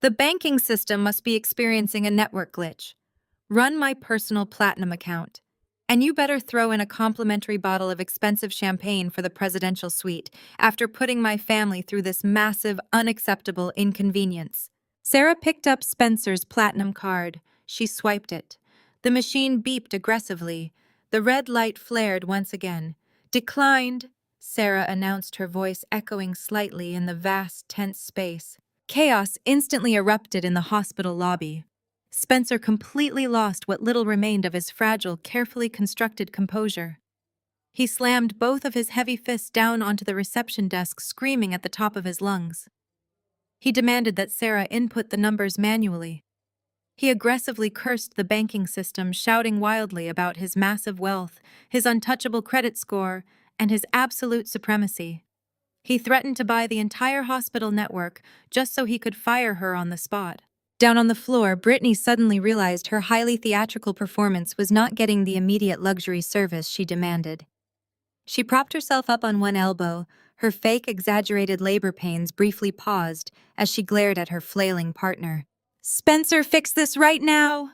"The banking system must be experiencing a network glitch. Run my personal platinum account. And you better throw in a complimentary bottle of expensive champagne for the presidential suite after putting my family through this massive, unacceptable inconvenience." Sarah picked up Spencer's platinum card. She swiped it. The machine beeped aggressively. The red light flared once again. "Declined," Sarah announced, her voice echoing slightly in the vast, tense space. Chaos instantly erupted in the hospital lobby. Spencer completely lost what little remained of his fragile, carefully constructed composure. He slammed both of his heavy fists down onto the reception desk, screaming at the top of his lungs. He demanded that Sarah input the numbers manually. He aggressively cursed the banking system, shouting wildly about his massive wealth, his untouchable credit score, and his absolute supremacy. He threatened to buy the entire hospital network just so he could fire her on the spot. Down on the floor, Brittany suddenly realized her highly theatrical performance was not getting the immediate luxury service she demanded. She propped herself up on one elbow, her fake exaggerated labor pains briefly paused as she glared at her flailing partner. "Spencer, fix this right now!"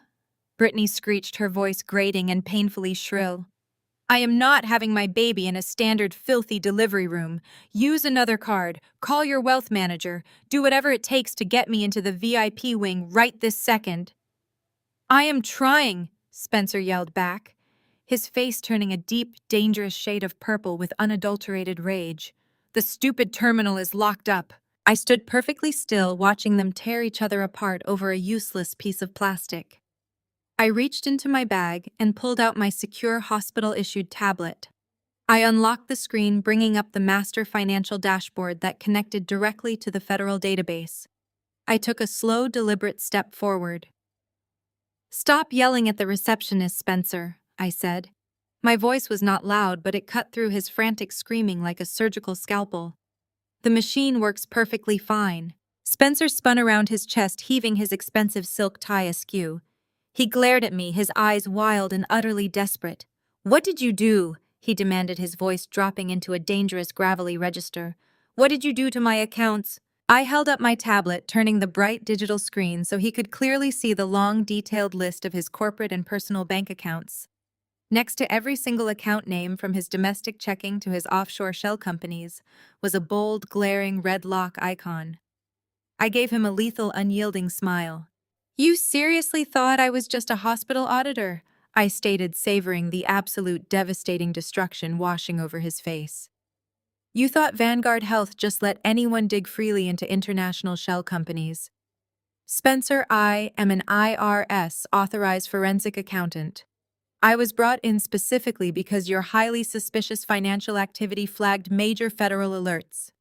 Brittany screeched, her voice grating and painfully shrill. I am not having my baby in a standard filthy delivery room. Use another card, call your wealth manager, do whatever it takes to get me into the VIP wing right this second. I am trying, Spencer yelled back, his face turning a deep, dangerous shade of purple with unadulterated rage. The stupid terminal is locked up. I stood perfectly still, watching them tear each other apart over a useless piece of plastic. I reached into my bag and pulled out my secure hospital-issued tablet. I unlocked the screen, bringing up the master financial dashboard that connected directly to the federal database. I took a slow, deliberate step forward. Stop yelling at the receptionist, Spencer, I said. My voice was not loud, but it cut through his frantic screaming like a surgical scalpel. The machine works perfectly fine. Spencer spun around his chest, heaving his expensive silk tie askew. He glared at me, his eyes wild and utterly desperate. What did you do? He demanded, his voice dropping into a dangerous gravelly register. What did you do to my accounts? I held up my tablet, turning the bright digital screen so he could clearly see the long, detailed list of his corporate and personal bank accounts. Next to every single account name, from his domestic checking to his offshore shell companies, was a bold, glaring red lock icon. I gave him a lethal, unyielding smile. You seriously thought I was just a hospital auditor? I stated, savoring the absolute devastating destruction washing over his face. You thought Vanguard Health just let anyone dig freely into international shell companies. Spencer, I am an IRS authorized forensic accountant. I was brought in specifically because your highly suspicious financial activity flagged major federal alerts.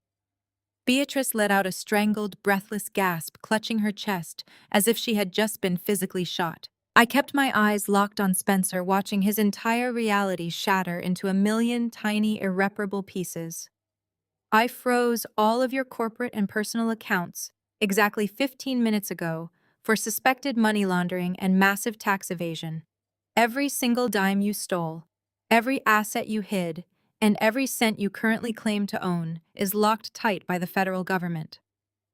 Beatrice let out a strangled, breathless gasp, clutching her chest as if she had just been physically shot. I kept my eyes locked on Spencer, watching his entire reality shatter into a million tiny, irreparable pieces. I froze all of your corporate and personal accounts exactly 15 minutes ago for suspected money laundering and massive tax evasion. Every single dime you stole, every asset you hid, and every cent you currently claim to own is locked tight by the federal government.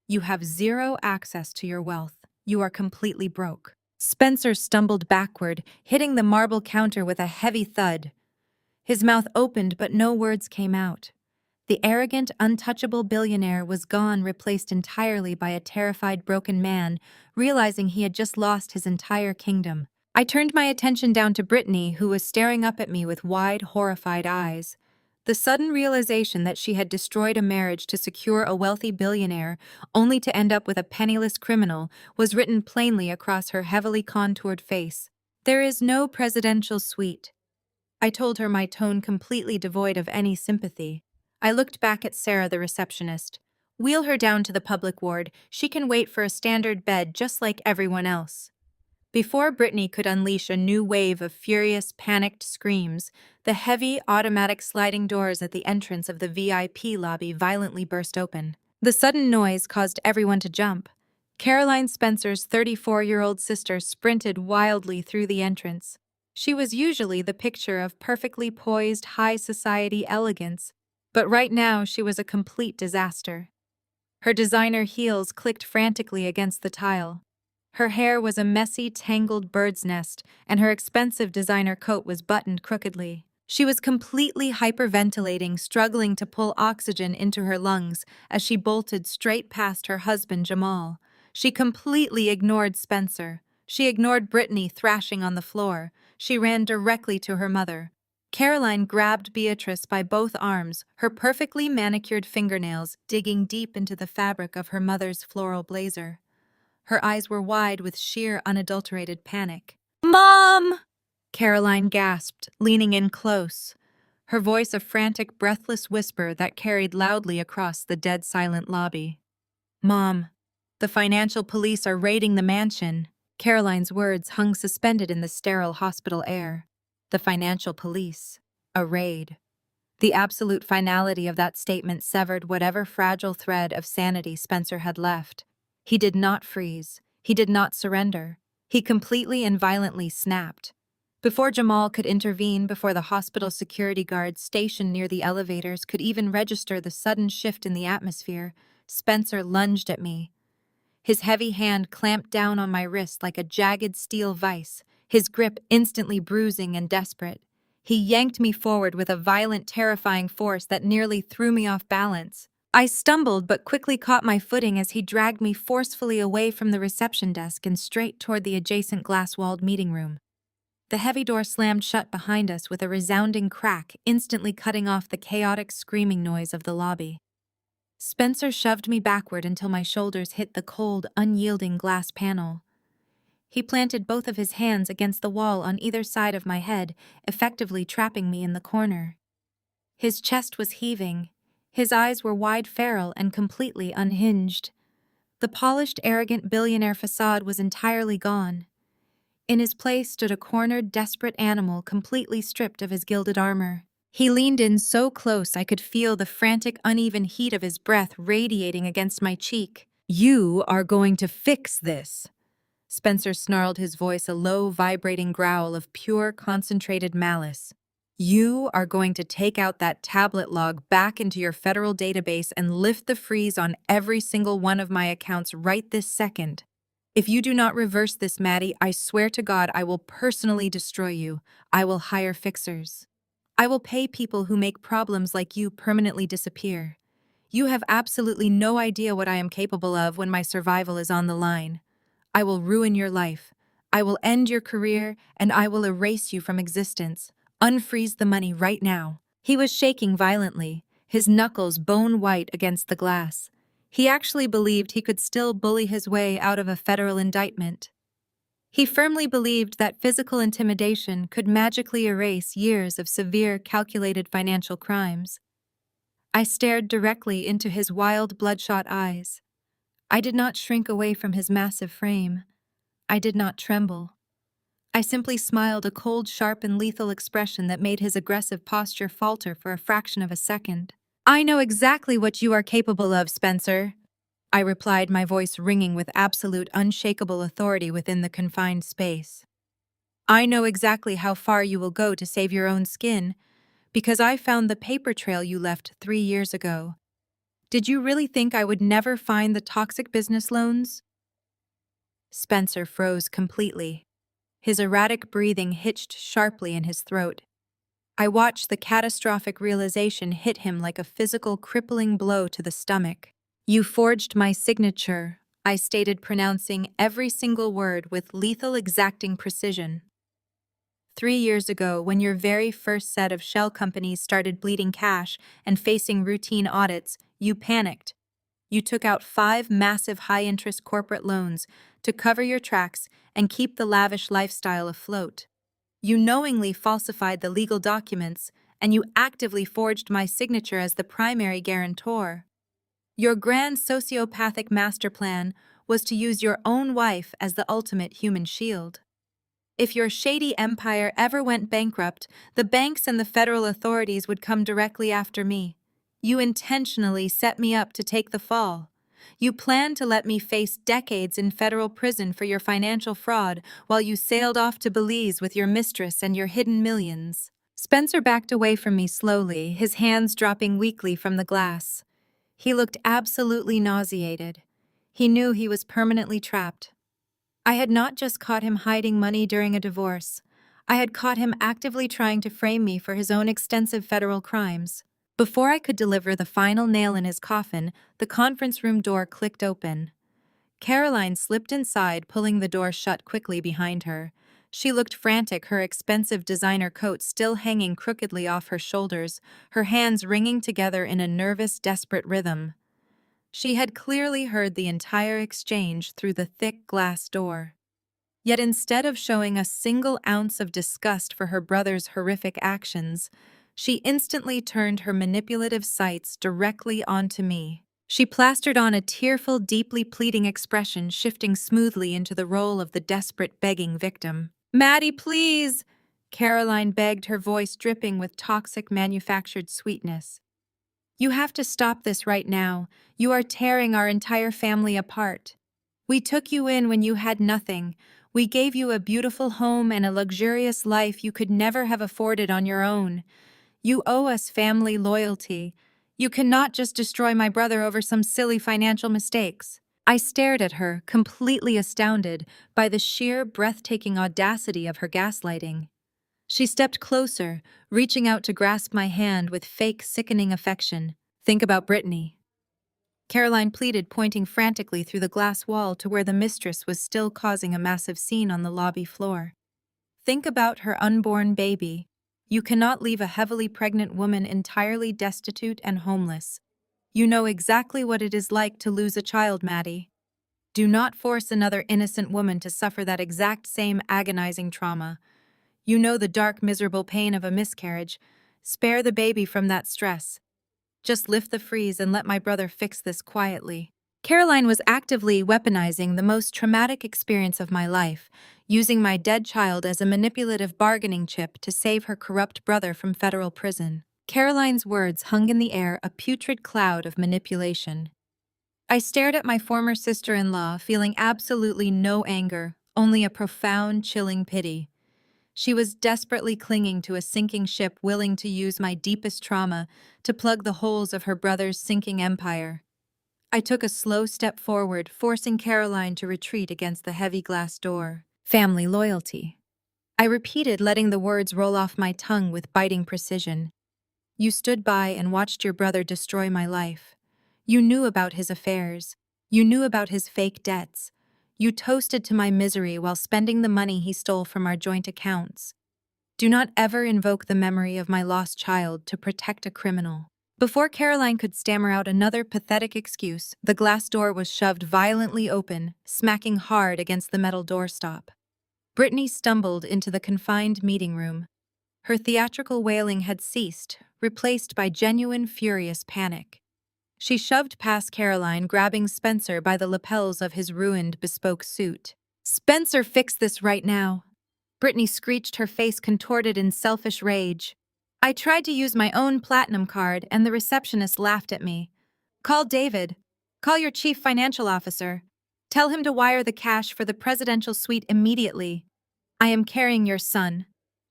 You have zero access to your wealth. You are completely broke. Spencer stumbled backward, hitting the marble counter with a heavy thud. His mouth opened, but no words came out. The arrogant, untouchable billionaire was gone, replaced entirely by a terrified, broken man, realizing he had just lost his entire kingdom. I turned my attention down to Brittany, who was staring up at me with wide, horrified eyes. The sudden realization that she had destroyed a marriage to secure a wealthy billionaire, only to end up with a penniless criminal, was written plainly across her heavily contoured face. There is no presidential suite. I told her, my tone completely devoid of any sympathy. I looked back at Sarah, the receptionist. Wheel her down to the public ward. She can wait for a standard bed just like everyone else. Before Brittany could unleash a new wave of furious, panicked screams, the heavy, automatic sliding doors at the entrance of the VIP lobby violently burst open. The sudden noise caused everyone to jump. Caroline Spencer's 34-year-old sister sprinted wildly through the entrance. She was usually the picture of perfectly poised, high society elegance, but right now she was a complete disaster. Her designer heels clicked frantically against the tile. Her hair was a messy, tangled bird's nest, and her expensive designer coat was buttoned crookedly. She was completely hyperventilating, struggling to pull oxygen into her lungs as she bolted straight past her husband, Jamal. She completely ignored Spencer. She ignored Brittany thrashing on the floor. She ran directly to her mother. Caroline grabbed Beatrice by both arms, her perfectly manicured fingernails digging deep into the fabric of her mother's floral blazer. Her eyes were wide with sheer, unadulterated panic. "Mom!" Caroline gasped, leaning in close, her voice a frantic, breathless whisper that carried loudly across the dead-silent lobby. "Mom, the financial police are raiding the mansion." Caroline's words hung suspended in the sterile hospital air. The financial police. A raid. The absolute finality of that statement severed whatever fragile thread of sanity Spencer had left. He did not freeze. He did not surrender. He completely and violently snapped. Before Jamal could intervene, before the hospital security guards stationed near the elevators could even register the sudden shift in the atmosphere, Spencer lunged at me. His heavy hand clamped down on my wrist like a jagged steel vice, his grip instantly bruising and desperate. He yanked me forward with a violent, terrifying force that nearly threw me off balance. I stumbled but quickly caught my footing as he dragged me forcefully away from the reception desk and straight toward the adjacent glass-walled meeting room. The heavy door slammed shut behind us with a resounding crack, instantly cutting off the chaotic screaming noise of the lobby. Spencer shoved me backward until my shoulders hit the cold, unyielding glass panel. He planted both of his hands against the wall on either side of my head, effectively trapping me in the corner. His chest was heaving. His eyes were wide, feral, and completely unhinged. The polished, arrogant billionaire facade was entirely gone. In his place stood a cornered, desperate animal completely stripped of his gilded armor. He leaned in so close I could feel the frantic, uneven heat of his breath radiating against my cheek. "You are going to fix this," Spencer snarled, his voice a low, vibrating growl of pure, concentrated malice. "You are going to take out that tablet log back into your federal database and lift the freeze on every single one of my accounts right this second. If you do not reverse this, Maddie, I swear to God I will personally destroy you. I will hire fixers. I will pay people who make problems like you permanently disappear. You have absolutely no idea what I am capable of when my survival is on the line. I will ruin your life. I will end your career, and I will erase you from existence. Unfreeze the money right now." He was shaking violently, his knuckles bone white against the glass. He actually believed he could still bully his way out of a federal indictment. He firmly believed that physical intimidation could magically erase years of severe, calculated financial crimes. I stared directly into his wild, bloodshot eyes. I did not shrink away from his massive frame. I did not tremble. I simply smiled, a cold, sharp, and lethal expression that made his aggressive posture falter for a fraction of a second. "I know exactly what you are capable of, Spencer," I replied, my voice ringing with absolute, unshakable authority within the confined space. "I know exactly how far you will go to save your own skin, because I found the paper trail you left 3 years ago. Did you really think I would never find the toxic business loans?" Spencer froze completely. His erratic breathing hitched sharply in his throat. I watched the catastrophic realization hit him like a physical, crippling blow to the stomach. "You forged my signature," I stated, pronouncing every single word with lethal, exacting precision. "3 years ago, when your very first set of shell companies started bleeding cash and facing routine audits, you panicked. You took out 5 massive high-interest corporate loans to cover your tracks and keep the lavish lifestyle afloat. You knowingly falsified the legal documents, and you actively forged my signature as the primary guarantor. Your grand sociopathic master plan was to use your own wife as the ultimate human shield. If your shady empire ever went bankrupt, the banks and the federal authorities would come directly after me. You intentionally set me up to take the fall. You planned to let me face decades in federal prison for your financial fraud while you sailed off to Belize with your mistress and your hidden millions." Spencer backed away from me slowly, his hands dropping weakly from the glass. He looked absolutely nauseated. He knew he was permanently trapped. I had not just caught him hiding money during a divorce. I had caught him actively trying to frame me for his own extensive federal crimes. Before I could deliver the final nail in his coffin, the conference room door clicked open. Caroline slipped inside, pulling the door shut quickly behind her. She looked frantic, her expensive designer coat still hanging crookedly off her shoulders, her hands wringing together in a nervous, desperate rhythm. She had clearly heard the entire exchange through the thick glass door. Yet instead of showing a single ounce of disgust for her brother's horrific actions, she instantly turned her manipulative sights directly onto me. She plastered on a tearful, deeply pleading expression, shifting smoothly into the role of the desperate, begging victim. "Maddie, please!" Caroline begged, her voice dripping with toxic, manufactured sweetness. "You have to stop this right now. You are tearing our entire family apart. We took you in when you had nothing. We gave you a beautiful home and a luxurious life you could never have afforded on your own. You owe us family loyalty. You cannot just destroy my brother over some silly financial mistakes." I stared at her, completely astounded by the sheer, breathtaking audacity of her gaslighting. She stepped closer, reaching out to grasp my hand with fake, sickening affection. "Think about Brittany," Caroline pleaded, pointing frantically through the glass wall to where the mistress was still causing a massive scene on the lobby floor. "Think about her unborn baby. You cannot leave a heavily pregnant woman entirely destitute and homeless. You know exactly what it is like to lose a child, Maddie. Do not force another innocent woman to suffer that exact same agonizing trauma. You know the dark, miserable pain of a miscarriage. Spare the baby from that stress. Just lift the freeze and let my brother fix this quietly." Caroline was actively weaponizing the most traumatic experience of my life, using my dead child as a manipulative bargaining chip to save her corrupt brother from federal prison. Caroline's words hung in the air, a putrid cloud of manipulation. I stared at my former sister-in-law, feeling absolutely no anger, only a profound, chilling pity. She was desperately clinging to a sinking ship, willing to use my deepest trauma to plug the holes of her brother's sinking empire. I took a slow step forward, forcing Caroline to retreat against the heavy glass door. "Family loyalty," I repeated, letting the words roll off my tongue with biting precision. "You stood by and watched your brother destroy my life. You knew about his affairs. You knew about his fake debts. You toasted to my misery while spending the money he stole from our joint accounts. Do not ever invoke the memory of my lost child to protect a criminal." Before Caroline could stammer out another pathetic excuse, the glass door was shoved violently open, smacking hard against the metal doorstop. Brittany stumbled into the confined meeting room. Her theatrical wailing had ceased, replaced by genuine, furious panic. She shoved past Caroline, grabbing Spencer by the lapels of his ruined, bespoke suit. "Spencer, fix this right now!" Brittany screeched, her face contorted in selfish rage. I tried to use my own platinum card, and the receptionist laughed at me. "Call David. Call your chief financial officer. Tell him to wire the cash for the presidential suite immediately. I am carrying your son.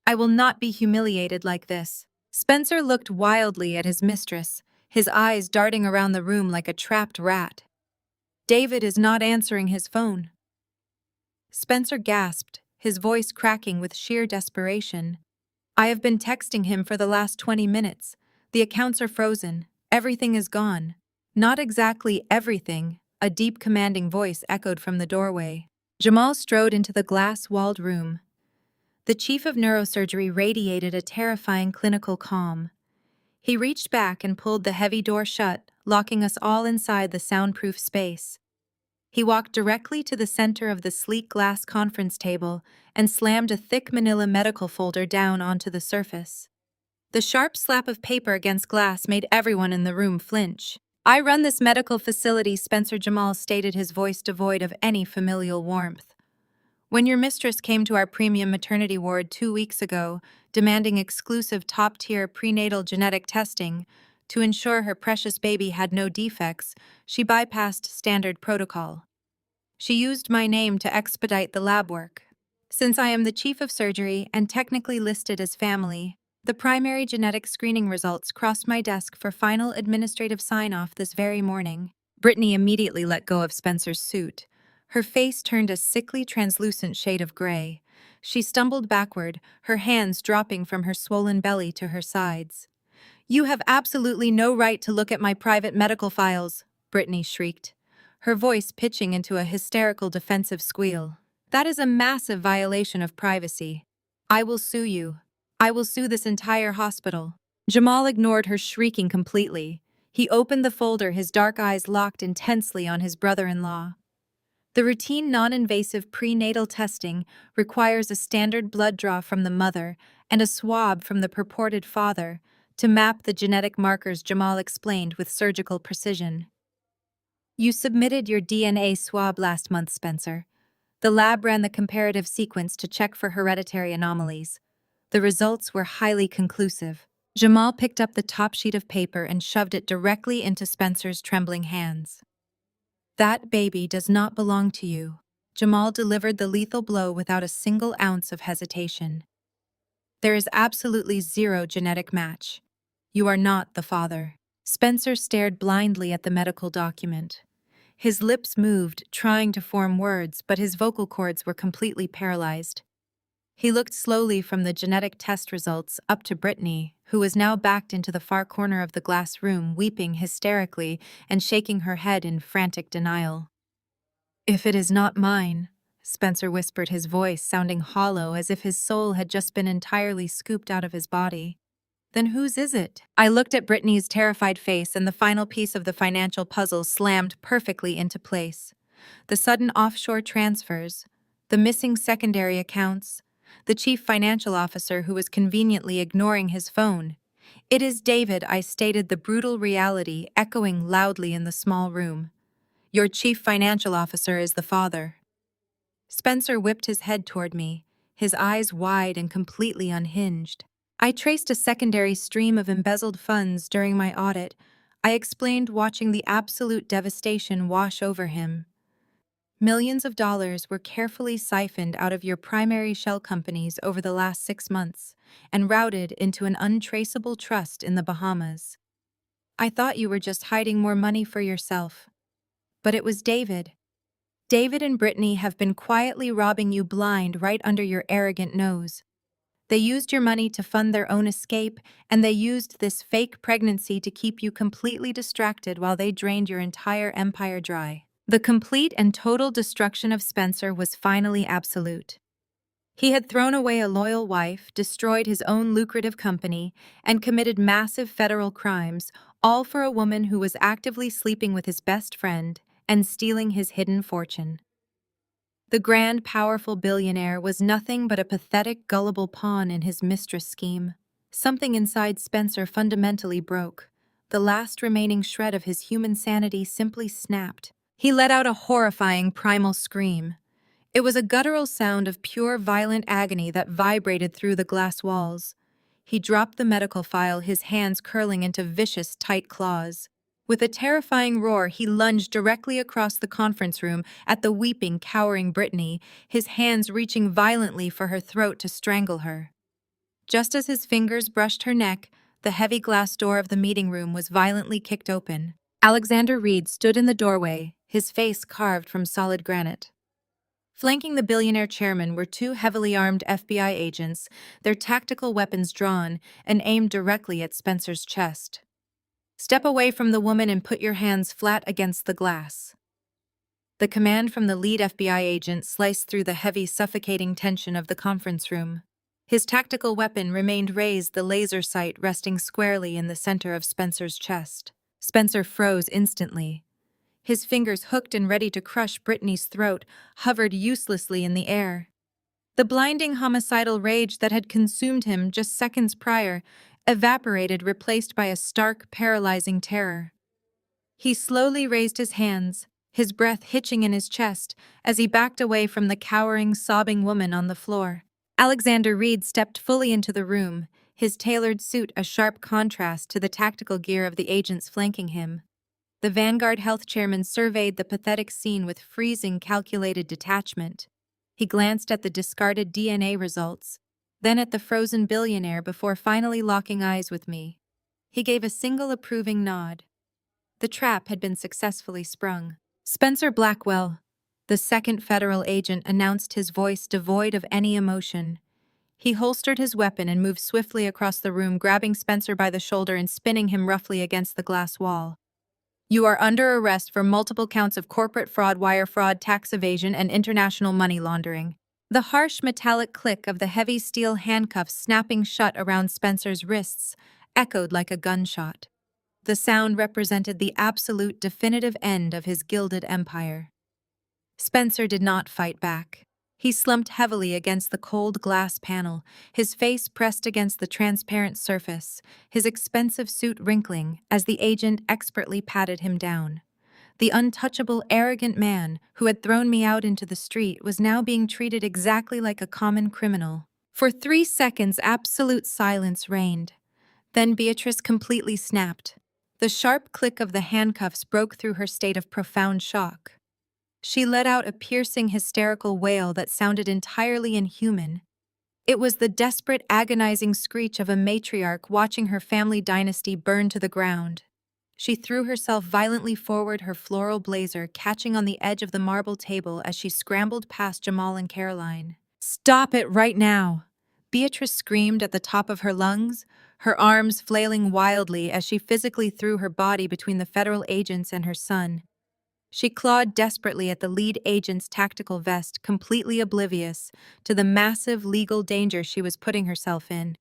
I will not be humiliated like this." Spencer looked wildly at his mistress, his eyes darting around the room like a trapped rat. "David is not answering his phone." Spencer gasped, his voice cracking with sheer desperation. "I have been texting him for the last 20 minutes. The accounts are frozen. Everything is gone." "Not exactly everything," a deep, commanding voice echoed from the doorway. Jamal strode into the glass-walled room. The chief of neurosurgery radiated a terrifying clinical calm. He reached back and pulled the heavy door shut, locking us all inside the soundproof space. He walked directly to the center of the sleek glass conference table and slammed a thick manila medical folder down onto the surface. The sharp slap of paper against glass made everyone in the room flinch. "I run this medical facility," Spencer Jamal stated, his voice devoid of any familial warmth. "When your mistress came to our premium maternity ward 2 weeks ago, demanding exclusive top-tier prenatal genetic testing to ensure her precious baby had no defects, she bypassed standard protocol. She used my name to expedite the lab work. Since I am the chief of surgery and technically listed as family, the primary genetic screening results crossed my desk for final administrative sign-off this very morning." Brittany immediately let go of Spencer's suit. Her face turned a sickly, translucent shade of gray. She stumbled backward, her hands dropping from her swollen belly to her sides. "You have absolutely no right to look at my private medical files," Brittany shrieked, her voice pitching into a hysterical defensive squeal. "That is a massive violation of privacy. I will sue you. I will sue this entire hospital." Jamal ignored her shrieking completely. He opened the folder, his dark eyes locked intensely on his brother-in-law. "The routine non-invasive prenatal testing requires a standard blood draw from the mother and a swab from the purported father to map the genetic markers," Jamal explained with surgical precision. "You submitted your DNA swab last month, Spencer. The lab ran the comparative sequence to check for hereditary anomalies. The results were highly conclusive." Jamal picked up the top sheet of paper and shoved it directly into Spencer's trembling hands. "That baby does not belong to you." Jamal delivered the lethal blow without a single ounce of hesitation. "There is absolutely zero genetic match. You are not the father." Spencer stared blindly at the medical document. His lips moved, trying to form words, but his vocal cords were completely paralyzed. He looked slowly from the genetic test results up to Brittany, who was now backed into the far corner of the glass room, weeping hysterically and shaking her head in frantic denial. "If it is not mine," Spencer whispered, his voice sounding hollow as if his soul had just been entirely scooped out of his body. "Then whose is it?" I looked at Brittany's terrified face, and the final piece of the financial puzzle slammed perfectly into place. The sudden offshore transfers, the missing secondary accounts, the chief financial officer who was conveniently ignoring his phone. "It is David," I stated, the brutal reality echoing loudly in the small room. "Your chief financial officer is the father." Spencer whipped his head toward me, his eyes wide and completely unhinged. "I traced a secondary stream of embezzled funds during my audit," I explained, watching the absolute devastation wash over him. "Millions of dollars were carefully siphoned out of your primary shell companies over the last 6 months and routed into an untraceable trust in the Bahamas. I thought you were just hiding more money for yourself. But it was David. David and Brittany have been quietly robbing you blind right under your arrogant nose. They used your money to fund their own escape, and they used this fake pregnancy to keep you completely distracted while they drained your entire empire dry." The complete and total destruction of Spencer was finally absolute. He had thrown away a loyal wife, destroyed his own lucrative company, and committed massive federal crimes, all for a woman who was actively sleeping with his best friend and stealing his hidden fortune. The grand, powerful billionaire was nothing but a pathetic, gullible pawn in his mistress' scheme. Something inside Spencer fundamentally broke. The last remaining shred of his human sanity simply snapped. He let out a horrifying primal scream. It was a guttural sound of pure violent agony that vibrated through the glass walls. He dropped the medical file, his hands curling into vicious, tight claws. With a terrifying roar, he lunged directly across the conference room at the weeping, cowering Brittany, his hands reaching violently for her throat to strangle her. Just as his fingers brushed her neck, the heavy glass door of the meeting room was violently kicked open. Alexander Reed stood in the doorway, his face carved from solid granite. Flanking the billionaire chairman were 2 heavily armed FBI agents, their tactical weapons drawn and aimed directly at Spencer's chest. "Step away from the woman and put your hands flat against the glass." The command from the lead FBI agent sliced through the heavy, suffocating tension of the conference room. His tactical weapon remained raised, the laser sight resting squarely in the center of Spencer's chest. Spencer froze instantly. His fingers, hooked and ready to crush Brittany's throat, hovered uselessly in the air. The blinding homicidal rage that had consumed him just seconds prior evaporated, replaced by a stark, paralyzing terror. He slowly raised his hands, his breath hitching in his chest as he backed away from the cowering, sobbing woman on the floor. Alexander Reed stepped fully into the room, his tailored suit a sharp contrast to the tactical gear of the agents flanking him. The Vanguard Health chairman surveyed the pathetic scene with freezing, calculated detachment. He glanced at the discarded DNA results, then at the frozen billionaire before finally locking eyes with me. He gave a single approving nod. The trap had been successfully sprung. "Spencer Blackwell," the second federal agent announced, his voice devoid of any emotion. He holstered his weapon and moved swiftly across the room, grabbing Spencer by the shoulder and spinning him roughly against the glass wall. "You are under arrest for multiple counts of corporate fraud, wire fraud, tax evasion, and international money laundering." The harsh metallic click of the heavy steel handcuffs snapping shut around Spencer's wrists echoed like a gunshot. The sound represented the absolute, definitive end of his gilded empire. Spencer did not fight back. He slumped heavily against the cold glass panel, his face pressed against the transparent surface, his expensive suit wrinkling as the agent expertly patted him down. The untouchable, arrogant man who had thrown me out into the street was now being treated exactly like a common criminal. For 3 seconds, absolute silence reigned. Then Beatrice completely snapped. The sharp click of the handcuffs broke through her state of profound shock. She let out a piercing, hysterical wail that sounded entirely inhuman. It was the desperate, agonizing screech of a matriarch watching her family dynasty burn to the ground. She threw herself violently forward, her floral blazer catching on the edge of the marble table as she scrambled past Jamal and Caroline. "Stop it right now!" Beatrice screamed at the top of her lungs, her arms flailing wildly as she physically threw her body between the federal agents and her son. She clawed desperately at the lead agent's tactical vest, completely oblivious to the massive legal danger she was putting herself in.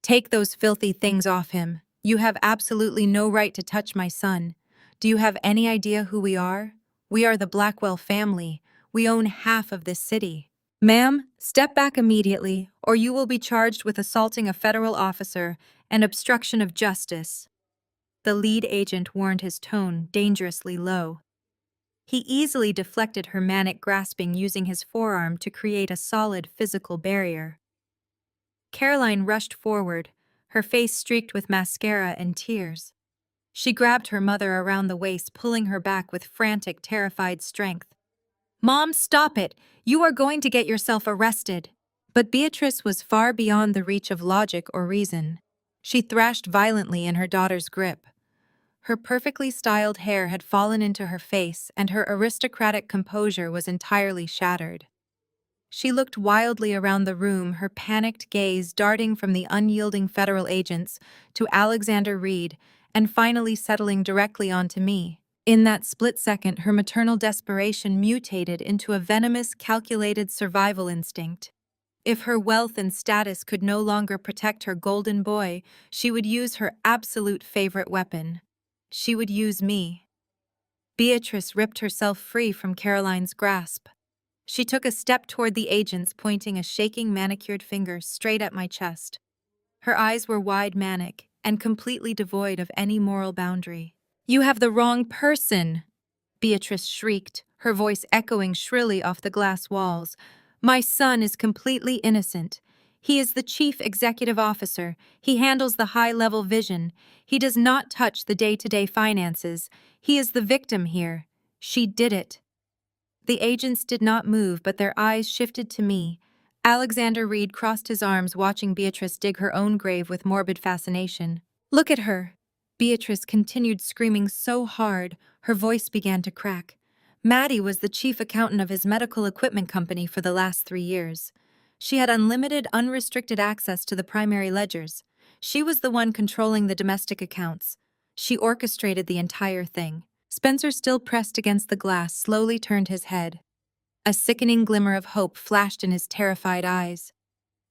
"Take those filthy things off him. You have absolutely no right to touch my son. Do you have any idea who we are? We are the Blackwell family. We own half of this city." "Ma'am, step back immediately, or you will be charged with assaulting a federal officer and obstruction of justice." The lead agent warned, his tone dangerously low. He easily deflected her manic grasping, using his forearm to create a solid physical barrier. Caroline rushed forward, her face streaked with mascara and tears. She grabbed her mother around the waist, pulling her back with frantic, terrified strength. "Mom, stop it! You are going to get yourself arrested!" But Beatrice was far beyond the reach of logic or reason. She thrashed violently in her daughter's grip. Her perfectly styled hair had fallen into her face, and her aristocratic composure was entirely shattered. She looked wildly around the room, her panicked gaze darting from the unyielding federal agents to Alexander Reed and finally settling directly onto me. In that split second, her maternal desperation mutated into a venomous, calculated survival instinct. If her wealth and status could no longer protect her golden boy, she would use her absolute favorite weapon. She would use me. Beatrice ripped herself free from Caroline's grasp. She took a step toward the agents, pointing a shaking manicured finger straight at my chest. Her eyes were wide, manic, and completely devoid of any moral boundary. "You have the wrong person!" Beatrice shrieked, her voice echoing shrilly off the glass walls. "My son is completely innocent. He is the chief executive officer. He handles the high-level vision. He does not touch the day-to-day finances. He is the victim here. She did it." The agents did not move, but their eyes shifted to me. Alexander Reed crossed his arms, watching Beatrice dig her own grave with morbid fascination. "Look at her!" Beatrice continued screaming so hard, her voice began to crack. Maddie was the chief accountant of his medical equipment company for the last 3 years. She had unlimited, unrestricted access to the primary ledgers. She was the one controlling the domestic accounts. She orchestrated the entire thing. Spencer, still pressed against the glass, slowly turned his head. A sickening glimmer of hope flashed in his terrified eyes.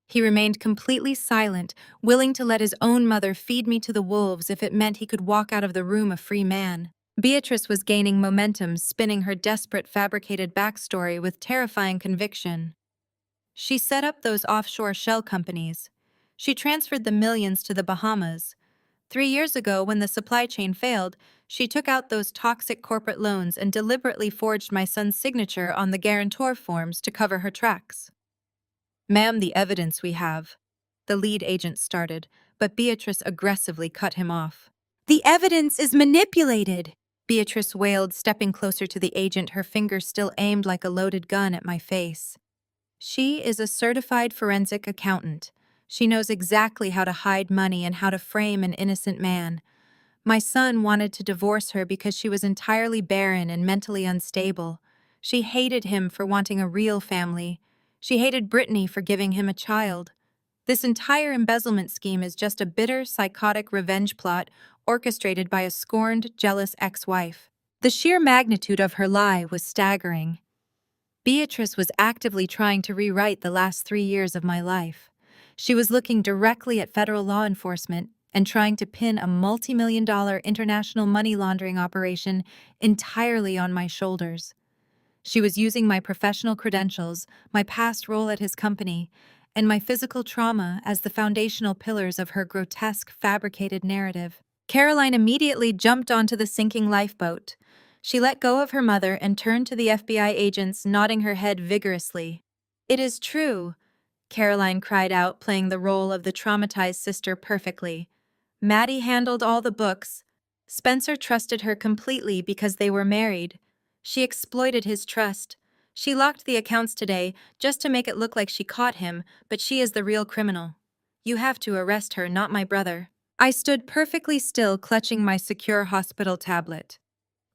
He remained completely silent, willing to let his own mother feed me to the wolves if it meant he could walk out of the room a free man. Beatrice was gaining momentum, spinning her desperate, fabricated backstory with terrifying conviction. She set up those offshore shell companies. She transferred the millions to the Bahamas. 3 years ago, when the supply chain failed, she took out those toxic corporate loans and deliberately forged my son's signature on the guarantor forms to cover her tracks. "Ma'am, the evidence we have," the lead agent started, but Beatrice aggressively cut him off. "The evidence is manipulated!" Beatrice wailed, stepping closer to the agent, her fingers still aimed like a loaded gun at my face. "She is a certified forensic accountant. She knows exactly how to hide money and how to frame an innocent man. My son wanted to divorce her because she was entirely barren and mentally unstable. She hated him for wanting a real family. She hated Brittany for giving him a child. This entire embezzlement scheme is just a bitter, psychotic revenge plot orchestrated by a scorned, jealous ex-wife." The sheer magnitude of her lie was staggering. Beatrice was actively trying to rewrite the last 3 years of my life. She was looking directly at federal law enforcement and trying to pin a multi-million-dollar international money laundering operation entirely on my shoulders. She was using my professional credentials, my past role at his company, and my physical trauma as the foundational pillars of her grotesque, fabricated narrative. Caroline immediately jumped onto the sinking lifeboat. She let go of her mother and turned to the FBI agents, nodding her head vigorously. "It is true," Caroline cried out, playing the role of the traumatized sister perfectly. "Maddie handled all the books. Spencer trusted her completely because they were married. She exploited his trust. She locked the accounts today just to make it look like she caught him, but she is the real criminal. You have to arrest her, not my brother." I stood perfectly still, clutching my secure hospital tablet.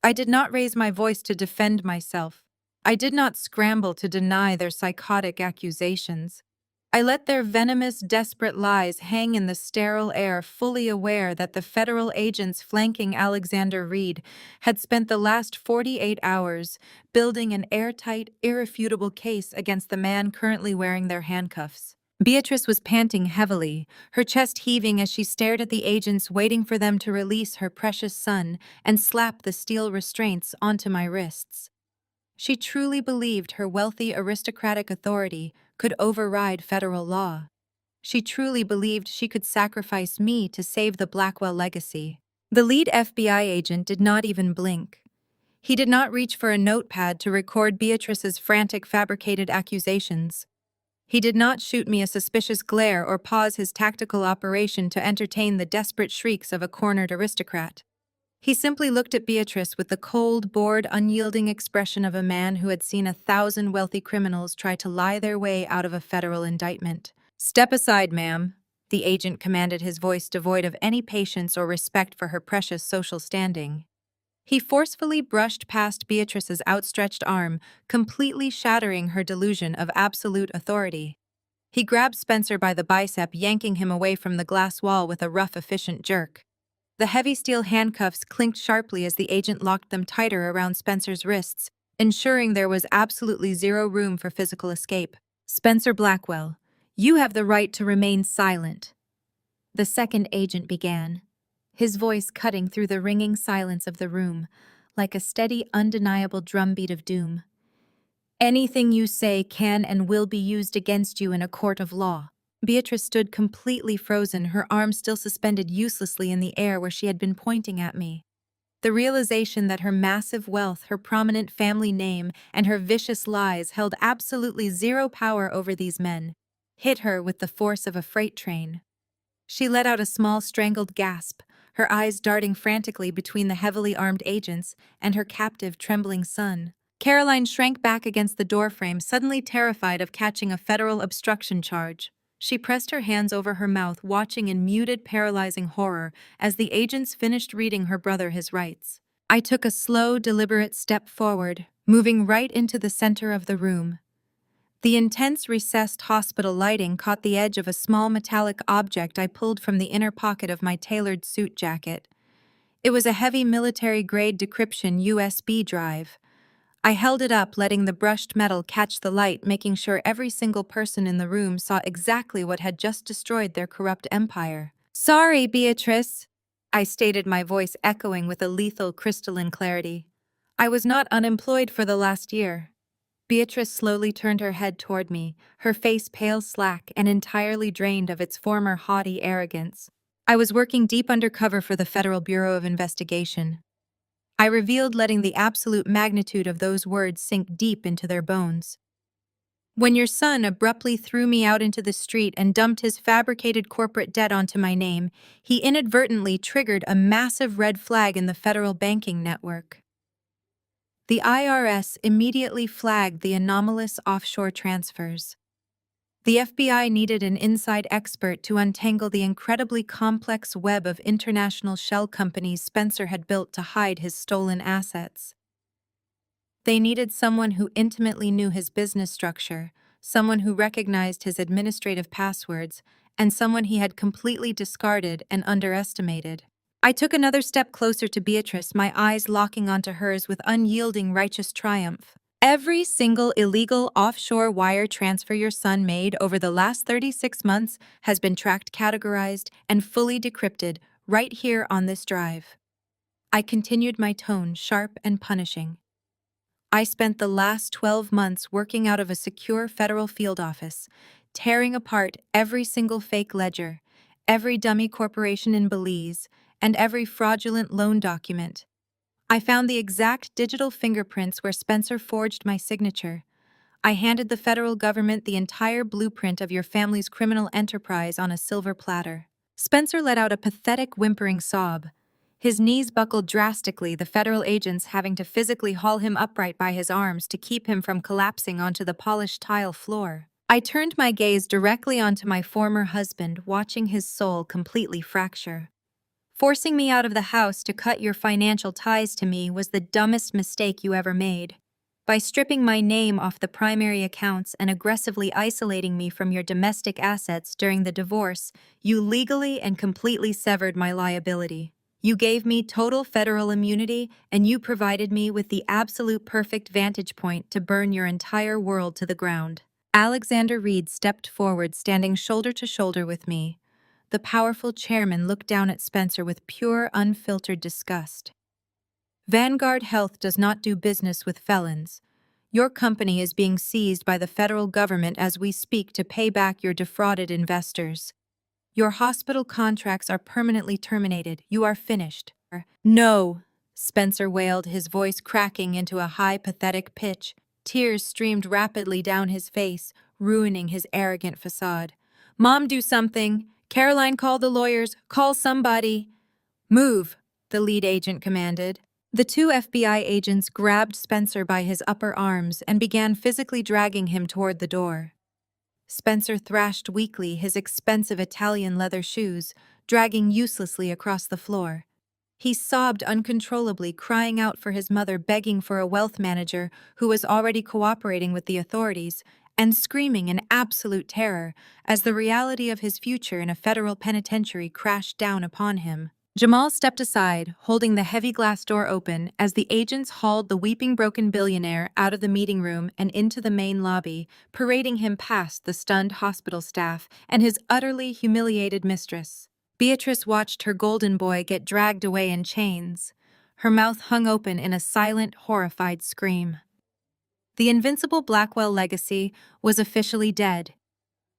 I did not raise my voice to defend myself. I did not scramble to deny their psychotic accusations. I let their venomous, desperate lies hang in the sterile air, fully aware that the federal agents flanking Alexander Reed had spent the last 48 hours building an airtight, irrefutable case against the man currently wearing their handcuffs. Beatrice was panting heavily, her chest heaving as she stared at the agents, waiting for them to release her precious son and slap the steel restraints onto my wrists. She truly believed her wealthy aristocratic authority could override federal law. She truly believed she could sacrifice me to save the Blackwell legacy. The lead FBI agent did not even blink. He did not reach for a notepad to record Beatrice's frantic, fabricated accusations. He did not shoot me a suspicious glare or pause his tactical operation to entertain the desperate shrieks of a cornered aristocrat. He simply looked at Beatrice with the cold, bored, unyielding expression of a man who had seen 1,000 wealthy criminals try to lie their way out of a federal indictment. "Step aside, ma'am," the agent commanded, his voice devoid of any patience or respect for her precious social standing. He forcefully brushed past Beatrice's outstretched arm, completely shattering her delusion of absolute authority. He grabbed Spencer by the bicep, yanking him away from the glass wall with a rough, efficient jerk. The heavy steel handcuffs clinked sharply as the agent locked them tighter around Spencer's wrists, ensuring there was absolutely zero room for physical escape. "Spencer Blackwell, you have the right to remain silent," the second agent began, his voice cutting through the ringing silence of the room, like a steady, undeniable drumbeat of doom. "Anything you say can and will be used against you in a court of law." Beatrice stood completely frozen, her arms still suspended uselessly in the air where she had been pointing at me. The realization that her massive wealth, her prominent family name, and her vicious lies held absolutely zero power over these men hit her with the force of a freight train. She let out a small, strangled gasp, her eyes darting frantically between the heavily armed agents and her captive, trembling son. Caroline shrank back against the doorframe, suddenly terrified of catching a federal obstruction charge. She pressed her hands over her mouth, watching in muted, paralyzing horror as the agents finished reading her brother his rights. I took a slow, deliberate step forward, moving right into the center of the room. The intense, recessed hospital lighting caught the edge of a small metallic object I pulled from the inner pocket of my tailored suit jacket. It was a heavy military-grade decryption USB drive. I held it up, letting the brushed metal catch the light, making sure every single person in the room saw exactly what had just destroyed their corrupt empire. "Sorry, Beatrice," I stated, my voice echoing with a lethal, crystalline clarity. "I was not unemployed for the last year." Beatrice slowly turned her head toward me, her face pale, slack, and entirely drained of its former haughty arrogance. "I was working deep undercover for the Federal Bureau of Investigation," I revealed, letting the absolute magnitude of those words sink deep into their bones. "When your son abruptly threw me out into the street and dumped his fabricated corporate debt onto my name, he inadvertently triggered a massive red flag in the federal banking network. The IRS immediately flagged the anomalous offshore transfers. The FBI needed an inside expert to untangle the incredibly complex web of international shell companies Spencer had built to hide his stolen assets. They needed someone who intimately knew his business structure, someone who recognized his administrative passwords, and someone he had completely discarded and underestimated. I took another step closer to Beatrice, my eyes locking onto hers with unyielding, righteous triumph. "Every single illegal offshore wire transfer your son made over the last 36 months has been tracked, categorized, and fully decrypted right here on this drive." I continued, my tone sharp and punishing. "I spent the last 12 months working out of a secure federal field office, tearing apart every single fake ledger, every dummy corporation in Belize, and every fraudulent loan document. I found the exact digital fingerprints where Spencer forged my signature. I handed the federal government the entire blueprint of your family's criminal enterprise on a silver platter." Spencer let out a pathetic, whimpering sob. His knees buckled drastically, the federal agents having to physically haul him upright by his arms to keep him from collapsing onto the polished tile floor. I turned my gaze directly onto my former husband, watching his soul completely fracture. Forcing me out of the house to cut your financial ties to me was the dumbest mistake you ever made. By stripping my name off the primary accounts and aggressively isolating me from your domestic assets during the divorce, you legally and completely severed my liability. You gave me total federal immunity, and you provided me with the absolute perfect vantage point to burn your entire world to the ground. Alexander Reed stepped forward, standing shoulder to shoulder with me. The powerful chairman looked down at Spencer with pure, unfiltered disgust. Vanguard Health does not do business with felons. Your company is being seized by the federal government as we speak to pay back your defrauded investors. Your hospital contracts are permanently terminated. You are finished. No, Spencer wailed, his voice cracking into a high, pathetic pitch. Tears streamed rapidly down his face, ruining his arrogant facade. Mom, do something. Caroline, call the lawyers. Call somebody. Move, the lead agent commanded. The two FBI agents grabbed Spencer by his upper arms and began physically dragging him toward the door. Spencer thrashed weakly, his expensive Italian leather shoes dragging uselessly across the floor. He sobbed uncontrollably, crying out for his mother, begging for a wealth manager who was already cooperating with the authorities, and screaming in absolute terror as the reality of his future in a federal penitentiary crashed down upon him. Jamal stepped aside, holding the heavy glass door open as the agents hauled the weeping broken billionaire out of the meeting room and into the main lobby, parading him past the stunned hospital staff and his utterly humiliated mistress. Beatrice watched her golden boy get dragged away in chains. Her mouth hung open in a silent, horrified scream. The invincible Blackwell legacy was officially dead.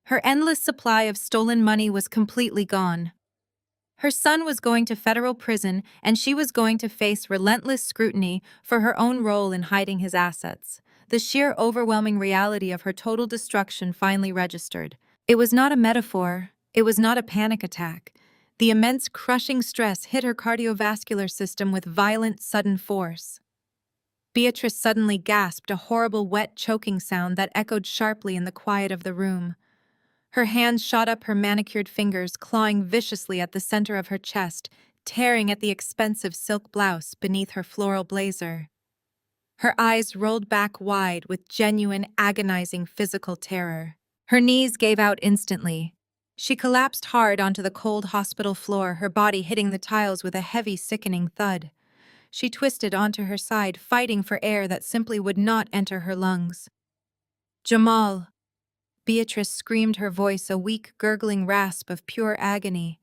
Her endless supply of stolen money was completely gone. Her son was going to federal prison, and she was going to face relentless scrutiny for her own role in hiding his assets. The sheer overwhelming reality of her total destruction finally registered. It was not a metaphor. It was not a panic attack. The immense crushing stress hit her cardiovascular system with violent, sudden force. Beatrice suddenly gasped, a horrible, wet, choking sound that echoed sharply in the quiet of the room. Her hands shot up her manicured fingers, clawing viciously at the center of her chest, tearing at the expensive silk blouse beneath her floral blazer. Her eyes rolled back wide with genuine, agonizing physical terror. Her knees gave out instantly. She collapsed hard onto the cold hospital floor, her body hitting the tiles with a heavy, sickening thud. She twisted onto her side, fighting for air that simply would not enter her lungs. Jamal! Beatrice screamed, her voice a weak, gurgling rasp of pure agony.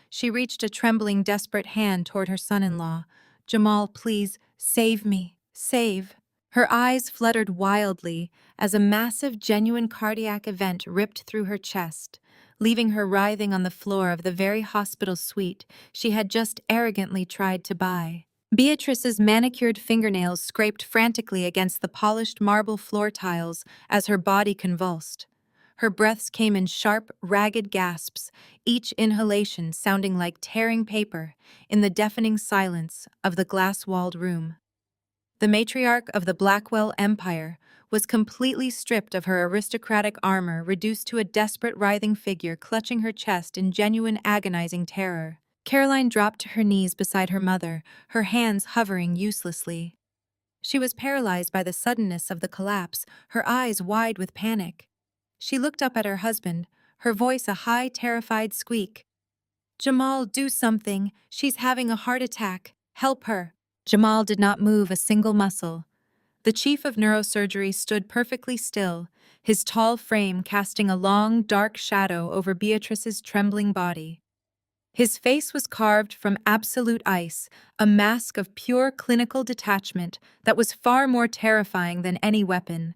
She reached a trembling, desperate hand toward her son-in-law. Jamal, please, save me, save. Her eyes fluttered wildly as a massive, genuine cardiac event ripped through her chest, leaving her writhing on the floor of the very hospital suite she had just arrogantly tried to buy. Beatrice's manicured fingernails scraped frantically against the polished marble floor tiles as her body convulsed. Her breaths came in sharp, ragged gasps, each inhalation sounding like tearing paper in the deafening silence of the glass-walled room. The matriarch of the Blackwell Empire was completely stripped of her aristocratic armor, reduced to a desperate, writhing figure clutching her chest in genuine, agonizing terror. Caroline dropped to her knees beside her mother, her hands hovering uselessly. She was paralyzed by the suddenness of the collapse, her eyes wide with panic. She looked up at her husband, her voice a high, terrified squeak. Jamal, do something. She's having a heart attack. Help her. Jamal did not move a single muscle. The chief of neurosurgery stood perfectly still, his tall frame casting a long, dark shadow over Beatrice's trembling body. His face was carved from absolute ice, a mask of pure clinical detachment that was far more terrifying than any weapon.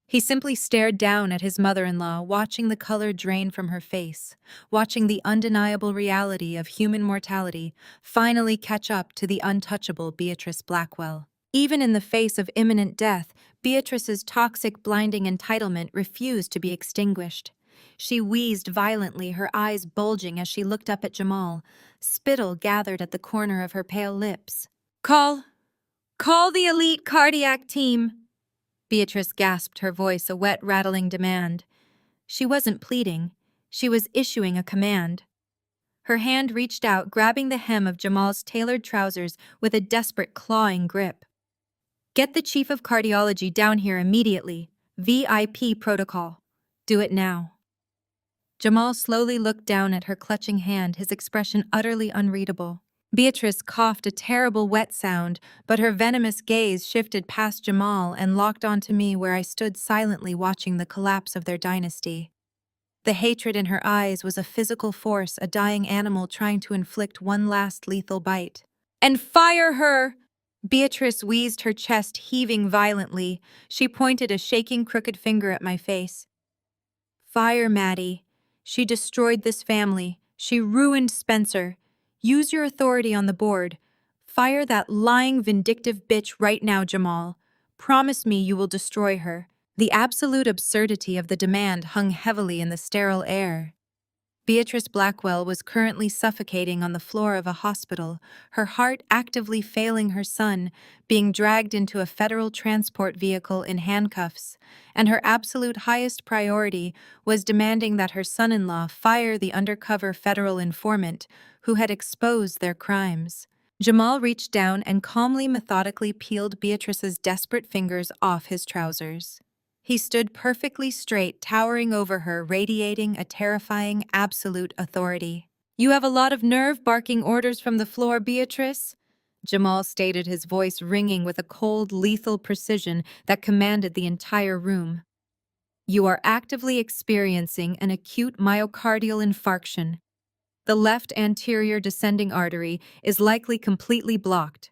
He simply stared down at his mother-in-law, watching the color drain from her face, watching the undeniable reality of human mortality finally catch up to the untouchable Beatrice Blackwell. Even in the face of imminent death, Beatrice's toxic, blinding entitlement refused to be extinguished. She wheezed violently, her eyes bulging as she looked up at Jamal. Spittle gathered at the corner of her pale lips. Call the elite cardiac team!" Beatrice gasped, her voice a wet, rattling demand. She wasn't pleading. She was issuing a command. Her hand reached out, grabbing the hem of Jamal's tailored trousers with a desperate clawing grip. "Get the chief of cardiology down here immediately. VIP protocol. Do it now." Jamal slowly looked down at her clutching hand, his expression utterly unreadable. Beatrice coughed a terrible wet sound, but her venomous gaze shifted past Jamal and locked onto me where I stood silently watching the collapse of their dynasty. The hatred in her eyes was a physical force, a dying animal trying to inflict one last lethal bite. "And fire her!" Beatrice wheezed, her chest heaving violently. She pointed a shaking, crooked finger at my face. "Fire Maddie. She destroyed this family. She ruined Spencer. Use your authority on the board. Fire that lying, vindictive bitch right now, Jamal. Promise me you will destroy her." The absolute absurdity of the demand hung heavily in the sterile air. Beatrice Blackwell was currently suffocating on the floor of a hospital, her heart actively failing her son, being dragged into a federal transport vehicle in handcuffs, and her absolute highest priority was demanding that her son-in-law fire the undercover federal informant who had exposed their crimes. Jamal reached down and calmly, methodically peeled Beatrice's desperate fingers off his trousers. He stood perfectly straight, towering over her, radiating a terrifying, absolute authority. "You have a lot of nerve barking orders from the floor, Beatrice," Jamal stated, his voice ringing with a cold, lethal precision that commanded the entire room. "You are actively experiencing an acute myocardial infarction. The left anterior descending artery is likely completely blocked.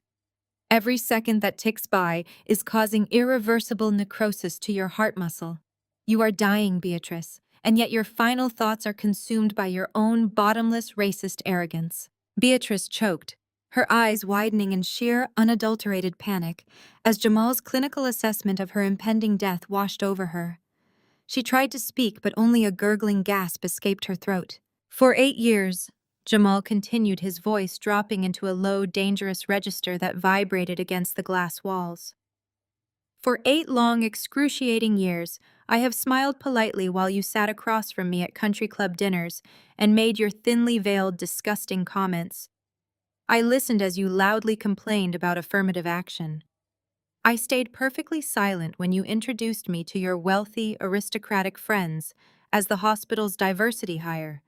Every second that ticks by is causing irreversible necrosis to your heart muscle. You are dying, Beatrice, and yet your final thoughts are consumed by your own bottomless, racist arrogance." Beatrice choked, her eyes widening in sheer, unadulterated panic as Jamal's clinical assessment of her impending death washed over her. She tried to speak, but only a gurgling gasp escaped her throat. "For 8 years, Jamal continued, his voice dropping into a low, dangerous register that vibrated against the glass walls. "For 8 long, excruciating years, I have smiled politely while you sat across from me at country club dinners and made your thinly veiled, disgusting comments. I listened as you loudly complained about affirmative action. I stayed perfectly silent when you introduced me to your wealthy, aristocratic friends as the hospital's diversity hire,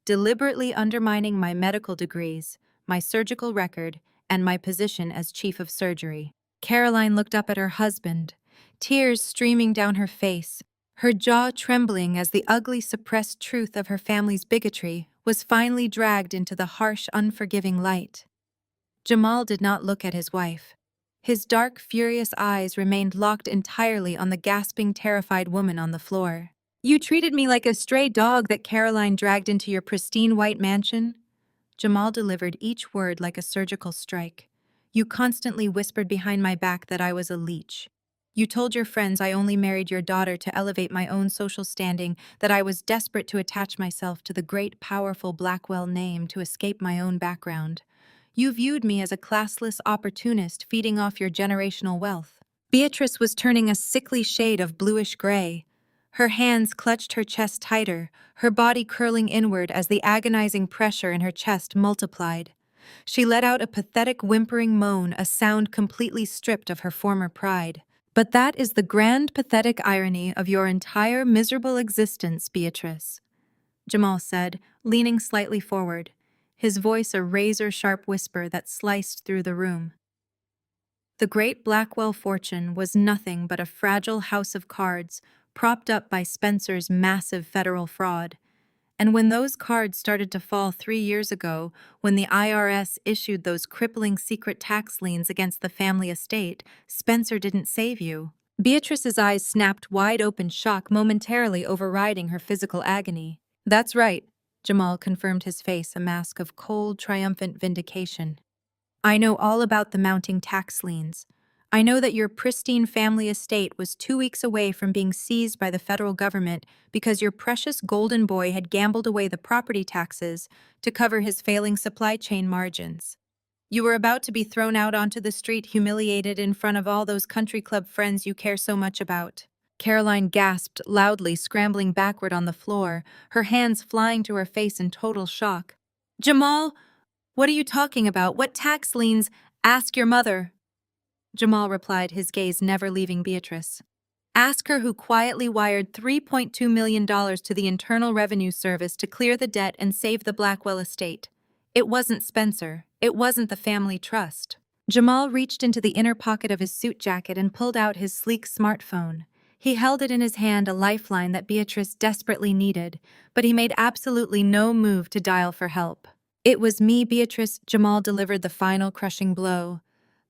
deliberately undermining my medical degrees, my surgical record, and my position as chief of surgery." Caroline looked up at her husband, tears streaming down her face, her jaw trembling as the ugly, suppressed truth of her family's bigotry was finally dragged into the harsh, unforgiving light. Jamal did not look at his wife. His dark, furious eyes remained locked entirely on the gasping, terrified woman on the floor. "You treated me like a stray dog that Caroline dragged into your pristine white mansion." Jamal delivered each word like a surgical strike. "You constantly whispered behind my back that I was a leech. You told your friends I only married your daughter to elevate my own social standing, that I was desperate to attach myself to the great, powerful Blackwell name to escape my own background. You viewed me as a classless opportunist feeding off your generational wealth." Beatrice was turning a sickly shade of bluish-gray. Her hands clutched her chest tighter, her body curling inward as the agonizing pressure in her chest multiplied. She let out a pathetic whimpering moan, a sound completely stripped of her former pride. "But that is the grand, pathetic irony of your entire miserable existence, Beatrice," Jamal said, leaning slightly forward, his voice a razor-sharp whisper that sliced through the room. "The great Blackwell fortune was nothing but a fragile house of cards propped up by Spencer's massive federal fraud. And when those cards started to fall 3 years ago, when the IRS issued those crippling secret tax liens against the family estate, Spencer didn't save you." Beatrice's eyes snapped wide open, shock momentarily overriding her physical agony. "That's right," Jamal confirmed, his face a mask of cold, triumphant vindication. "I know all about the mounting tax liens. I know that your pristine family estate was 2 weeks away from being seized by the federal government because your precious golden boy had gambled away the property taxes to cover his failing supply chain margins. You were about to be thrown out onto the street, humiliated in front of all those country club friends you care so much about." Caroline gasped loudly, scrambling backward on the floor, her hands flying to her face in total shock. Jamal, what are you talking about? What tax liens? Ask your mother. Jamal replied, his gaze never leaving Beatrice. Ask her who quietly wired $3.2 million to the Internal Revenue Service to clear the debt and save the Blackwell estate. It wasn't Spencer. It wasn't the family trust. Jamal reached into the inner pocket of his suit jacket and pulled out his sleek smartphone. He held it in his hand, a lifeline that Beatrice desperately needed, but he made absolutely no move to dial for help. It was me, Beatrice. Jamal delivered the final crushing blow.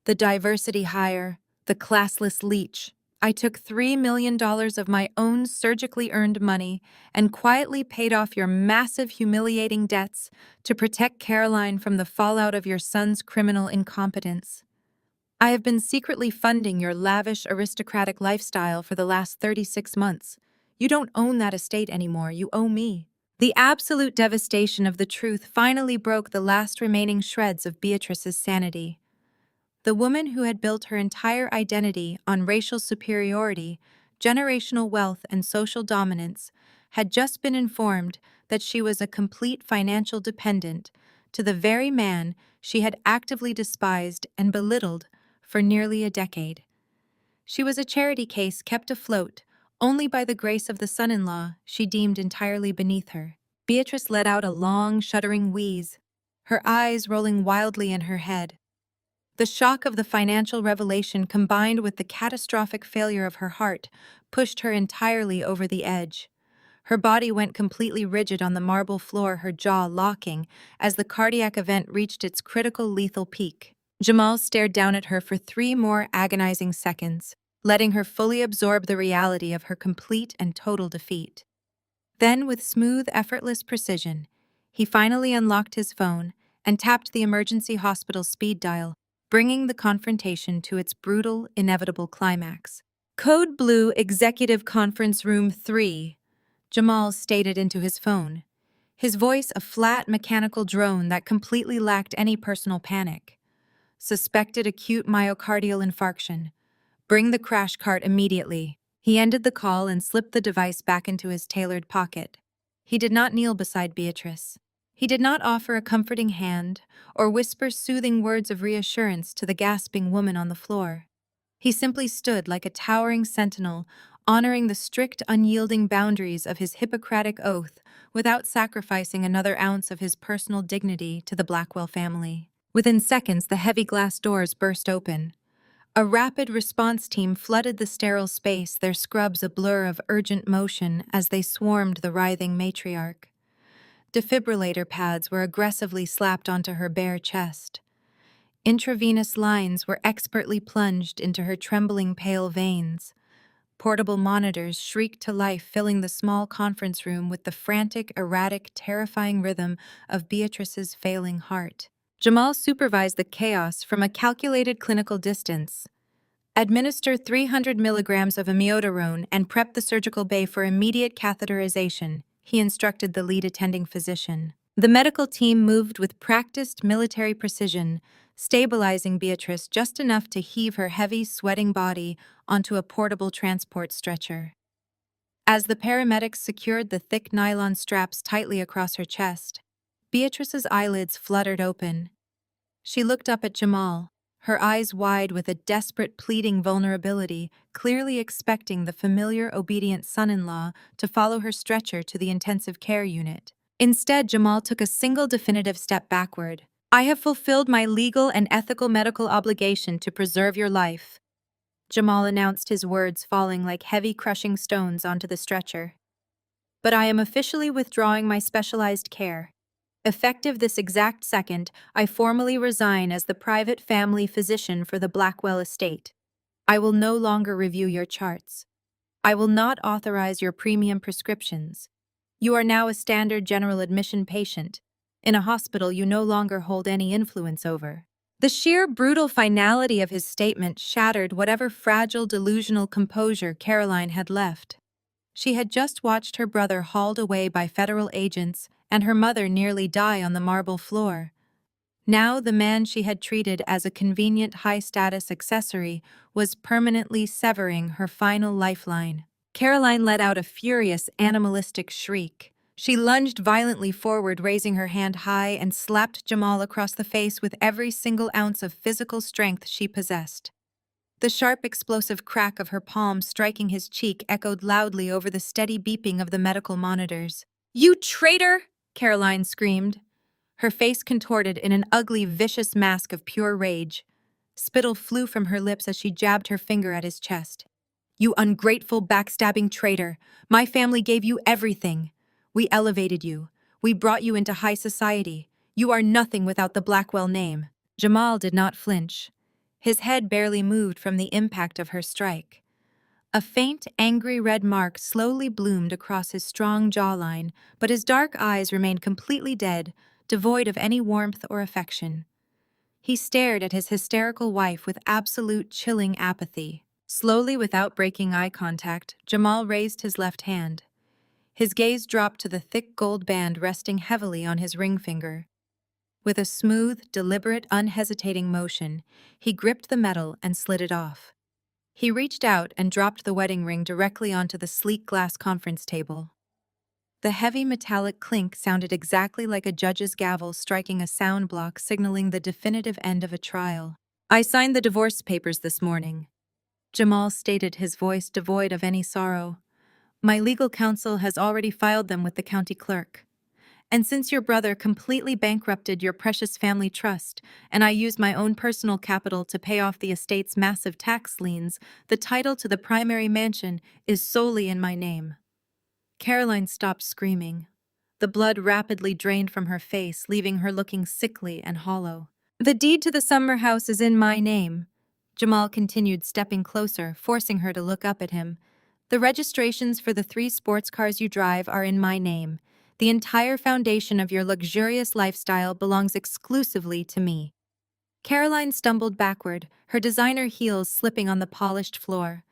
The diversity hire, the classless leech. I took $3 million of my own surgically earned money and quietly paid off your massive, humiliating debts to protect Caroline from the fallout of your son's criminal incompetence. I have been secretly funding your lavish, aristocratic lifestyle for the last 36 months. You don't own that estate anymore, you owe me. The absolute devastation of the truth finally broke the last remaining shreds of Beatrice's sanity. The woman who had built her entire identity on racial superiority, generational wealth, and social dominance had just been informed that she was a complete financial dependent to the very man she had actively despised and belittled for nearly a decade. She was a charity case kept afloat only by the grace of the son-in-law she deemed entirely beneath her. Beatrice let out a long, shuddering wheeze, her eyes rolling wildly in her head. The shock of the financial revelation combined with the catastrophic failure of her heart pushed her entirely over the edge. Her body went completely rigid on the marble floor, her jaw locking as the cardiac event reached its critical lethal peak. Jamal stared down at her for 3 more agonizing seconds, letting her fully absorb the reality of her complete and total defeat. Then, with smooth, effortless precision, he finally unlocked his phone and tapped the emergency hospital speed dial, bringing the confrontation to its brutal, inevitable climax. Code Blue Executive Conference Room 3, Jamal stated into his phone, his voice a flat, mechanical drone that completely lacked any personal panic. Suspected acute myocardial infarction. Bring the crash cart immediately. He ended the call and slipped the device back into his tailored pocket. He did not kneel beside Beatrice. He did not offer a comforting hand or whisper soothing words of reassurance to the gasping woman on the floor. He simply stood like a towering sentinel, honoring the strict, unyielding boundaries of his Hippocratic oath without sacrificing another ounce of his personal dignity to the Blackwell family. Within seconds, the heavy glass doors burst open. A rapid response team flooded the sterile space, their scrubs a blur of urgent motion as they swarmed the writhing matriarch. Defibrillator pads were aggressively slapped onto her bare chest. Intravenous lines were expertly plunged into her trembling pale veins. Portable monitors shrieked to life, filling the small conference room with the frantic, erratic, terrifying rhythm of Beatrice's failing heart. Jamal supervised the chaos from a calculated clinical distance. Administer 300 milligrams of amiodarone and prep the surgical bay for immediate catheterization, he instructed the lead attending physician. The medical team moved with practiced military precision, stabilizing Beatrice just enough to heave her heavy, sweating body onto a portable transport stretcher. As the paramedics secured the thick nylon straps tightly across her chest, Beatrice's eyelids fluttered open. She looked up at Jamal, her eyes wide with a desperate, pleading vulnerability, clearly expecting the familiar, obedient son-in-law to follow her stretcher to the intensive care unit. Instead, Jamal took a single definitive step backward. I have fulfilled my legal and ethical medical obligation to preserve your life, Jamal announced, his words falling like heavy, crushing stones onto the stretcher. But I am officially withdrawing my specialized care. Effective this exact second, I formally resign as the private family physician for the Blackwell estate. I will no longer review your charts. I will not authorize your premium prescriptions. You are now a standard general admission patient, in a hospital you no longer hold any influence over. The sheer brutal finality of his statement shattered whatever fragile, delusional composure Caroline had left. She had just watched her brother hauled away by federal agents and her mother nearly die on the marble floor. Now the man she had treated as a convenient high-status accessory was permanently severing her final lifeline. Caroline let out a furious, animalistic shriek, She lunged violently forward, raising her hand high, and slapped Jamal across the face with every single ounce of physical strength she possessed. The sharp, explosive crack of her palm striking his cheek echoed loudly over the steady beeping of the medical monitors. "You traitor!" Caroline screamed. Her face contorted in an ugly, vicious mask of pure rage. Spittle flew from her lips as she jabbed her finger at his chest. "You ungrateful, backstabbing traitor! My family gave you everything. We elevated you. We brought you into high society. You are nothing without the Blackwell name." Jamal did not flinch. His head barely moved from the impact of her strike. A faint, angry red mark slowly bloomed across his strong jawline, but his dark eyes remained completely dead, devoid of any warmth or affection. He stared at his hysterical wife with absolute chilling apathy. Slowly, without breaking eye contact, Jamal raised his left hand. His gaze dropped to the thick gold band resting heavily on his ring finger. With a smooth, deliberate, unhesitating motion, he gripped the metal and slid it off. He reached out and dropped the wedding ring directly onto the sleek glass conference table. The heavy metallic clink sounded exactly like a judge's gavel striking a sound block signaling the definitive end of a trial. "I signed the divorce papers this morning," Jamal stated, his voice devoid of any sorrow. "My legal counsel has already filed them with the county clerk. And since your brother completely bankrupted your precious family trust, and I used my own personal capital to pay off the estate's massive tax liens, the title to the primary mansion is solely in my name." Caroline stopped screaming. The blood rapidly drained from her face, leaving her looking sickly and hollow. "The deed to the summer house is in my name," Jamal continued, stepping closer, forcing her to look up at him. "The registrations for the 3 sports cars you drive are in my name. The entire foundation of your luxurious lifestyle belongs exclusively to me." Caroline stumbled backward, her designer heels slipping on the polished floor.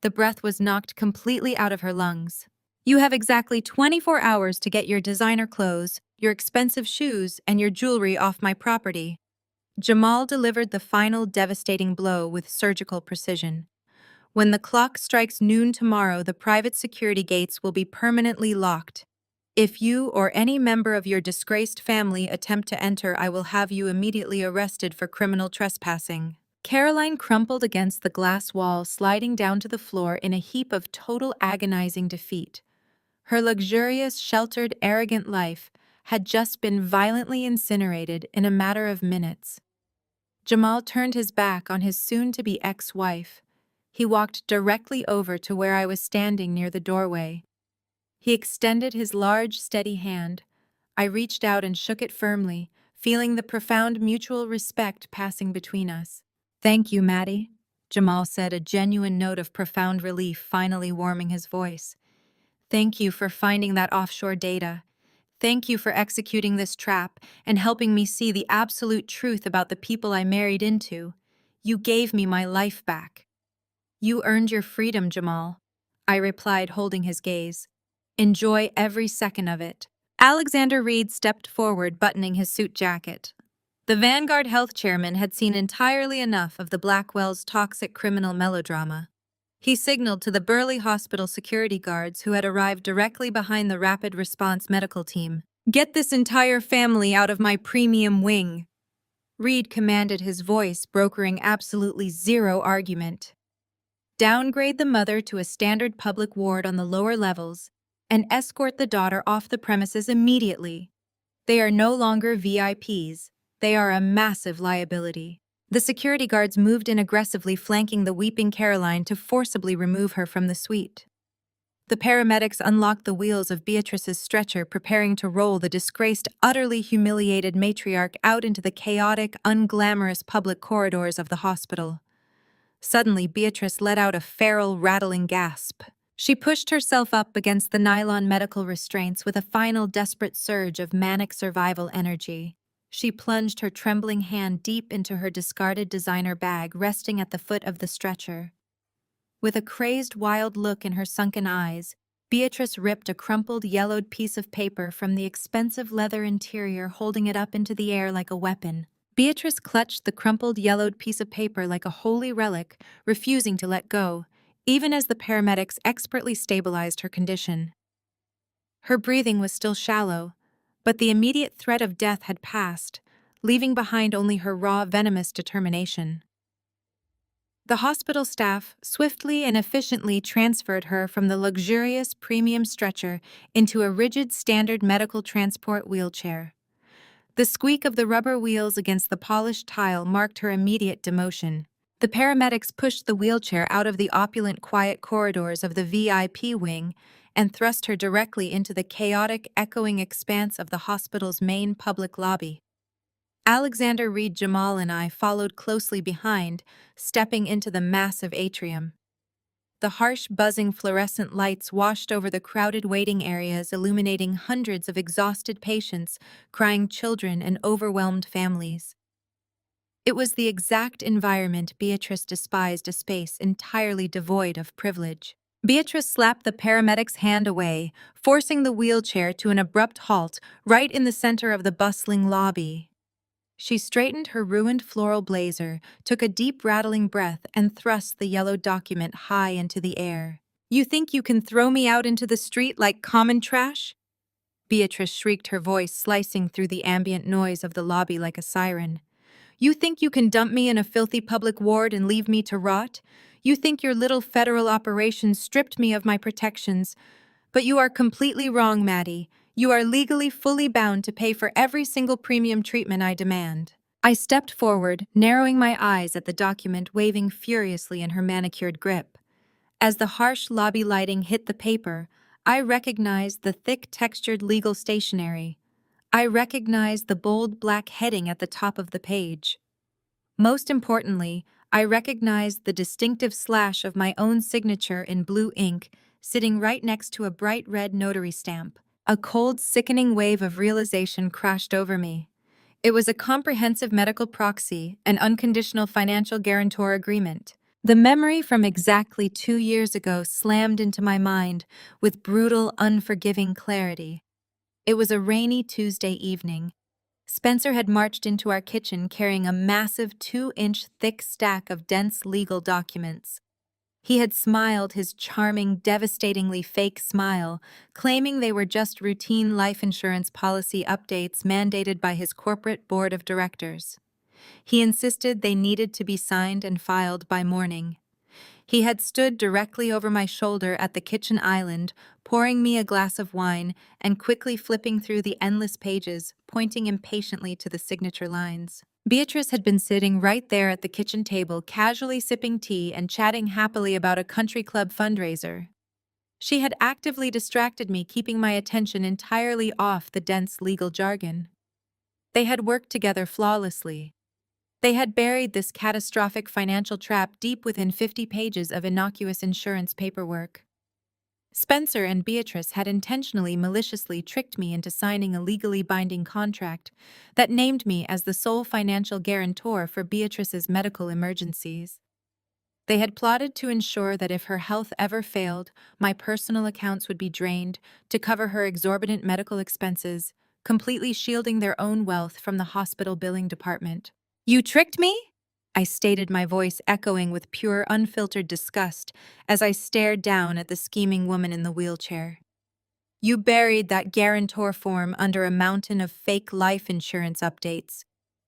The breath was knocked completely out of her lungs. "You have exactly 24 hours to get your designer clothes, your expensive shoes, and your jewelry off my property." Jamal delivered the final devastating blow with surgical precision. "When the clock strikes noon tomorrow, the private security gates will be permanently locked. If you or any member of your disgraced family attempt to enter, I will have you immediately arrested for criminal trespassing." Caroline crumpled against the glass wall, sliding down to the floor in a heap of total agonizing defeat. Her luxurious, sheltered, arrogant life had just been violently incinerated in a matter of minutes. Jamal turned his back on his soon-to-be ex-wife. He walked directly over to where I was standing near the doorway. He extended his large, steady hand. I reached out and shook it firmly, feeling the profound mutual respect passing between us. "Thank you, Maddie," Jamal said, a genuine note of profound relief finally warming his voice. "Thank you for finding that offshore data. Thank you for executing this trap and helping me see the absolute truth about the people I married into. You gave me my life back." "You earned your freedom, Jamal," I replied, holding his gaze. "Enjoy every second of it." Alexander Reed stepped forward, buttoning his suit jacket. The Vanguard Health chairman had seen entirely enough of the Blackwell's toxic criminal melodrama. He signaled to the burly hospital security guards who had arrived directly behind the rapid response medical team. "Get this entire family out of my premium wing," Reed commanded, his voice brokering absolutely zero argument. "Downgrade the mother to a standard public ward on the lower levels and escort the daughter off the premises immediately. They are no longer VIPs. They are a massive liability." The security guards moved in aggressively, flanking the weeping Caroline to forcibly remove her from the suite. The paramedics unlocked the wheels of Beatrice's stretcher, preparing to roll the disgraced, utterly humiliated matriarch out into the chaotic, unglamorous public corridors of the hospital. Suddenly, Beatrice let out a feral, rattling gasp. She pushed herself up against the nylon medical restraints with a final desperate surge of manic survival energy. She plunged her trembling hand deep into her discarded designer bag resting at the foot of the stretcher. With a crazed, wild look in her sunken eyes, Beatrice ripped a crumpled, yellowed piece of paper from the expensive leather interior, holding it up into the air like a weapon. Beatrice clutched the crumpled, yellowed piece of paper like a holy relic, refusing to let go, even as the paramedics expertly stabilized her condition. Her breathing was still shallow, but the immediate threat of death had passed, leaving behind only her raw, venomous determination. The hospital staff swiftly and efficiently transferred her from the luxurious premium stretcher into a rigid standard medical transport wheelchair. The squeak of the rubber wheels against the polished tile marked her immediate demotion. The paramedics pushed the wheelchair out of the opulent, quiet corridors of the VIP wing and thrust her directly into the chaotic, echoing expanse of the hospital's main public lobby. Alexander Reed Jamal and I followed closely behind, stepping into the massive atrium. The harsh, buzzing fluorescent lights washed over the crowded waiting areas, illuminating hundreds of exhausted patients, crying children, and overwhelmed families. It was the exact environment Beatrice despised, a space entirely devoid of privilege. Beatrice slapped the paramedic's hand away, forcing the wheelchair to an abrupt halt right in the center of the bustling lobby. She straightened her ruined floral blazer, took a deep rattling breath, and thrust the yellow document high into the air. "You think you can throw me out into the street like common trash?" Beatrice shrieked, her voice slicing through the ambient noise of the lobby like a siren. "You think you can dump me in a filthy public ward and leave me to rot? You think your little federal operation stripped me of my protections? But you are completely wrong, Maddie. You are legally fully bound to pay for every single premium treatment I demand." I stepped forward, narrowing my eyes at the document waving furiously in her manicured grip. As the harsh lobby lighting hit the paper, I recognized the thick, textured legal stationery. I recognized the bold black heading at the top of the page. Most importantly, I recognized the distinctive slash of my own signature in blue ink sitting right next to a bright red notary stamp. A cold, sickening wave of realization crashed over me. It was a comprehensive medical proxy, an unconditional financial guarantor agreement. The memory from exactly 2 years ago slammed into my mind with brutal, unforgiving clarity. It was a rainy Tuesday evening. Spencer had marched into our kitchen carrying a massive 2-inch thick stack of dense legal documents. He had smiled his charming, devastatingly fake smile, claiming they were just routine life insurance policy updates mandated by his corporate board of directors. He insisted they needed to be signed and filed by morning. He had stood directly over my shoulder at the kitchen island, pouring me a glass of wine and quickly flipping through the endless pages, pointing impatiently to the signature lines. Beatrice had been sitting right there at the kitchen table, casually sipping tea and chatting happily about a country club fundraiser. She had actively distracted me, keeping my attention entirely off the dense legal jargon. They had worked together flawlessly. They had buried this catastrophic financial trap deep within 50 pages of innocuous insurance paperwork. Spencer and Beatrice had intentionally, maliciously tricked me into signing a legally binding contract that named me as the sole financial guarantor for Beatrice's medical emergencies. They had plotted to ensure that if her health ever failed, my personal accounts would be drained to cover her exorbitant medical expenses, completely shielding their own wealth from the hospital billing department. "You tricked me?" I stated, my voice echoing with pure, unfiltered disgust as I stared down at the scheming woman in the wheelchair. "You buried that guarantor form under a mountain of fake life insurance updates.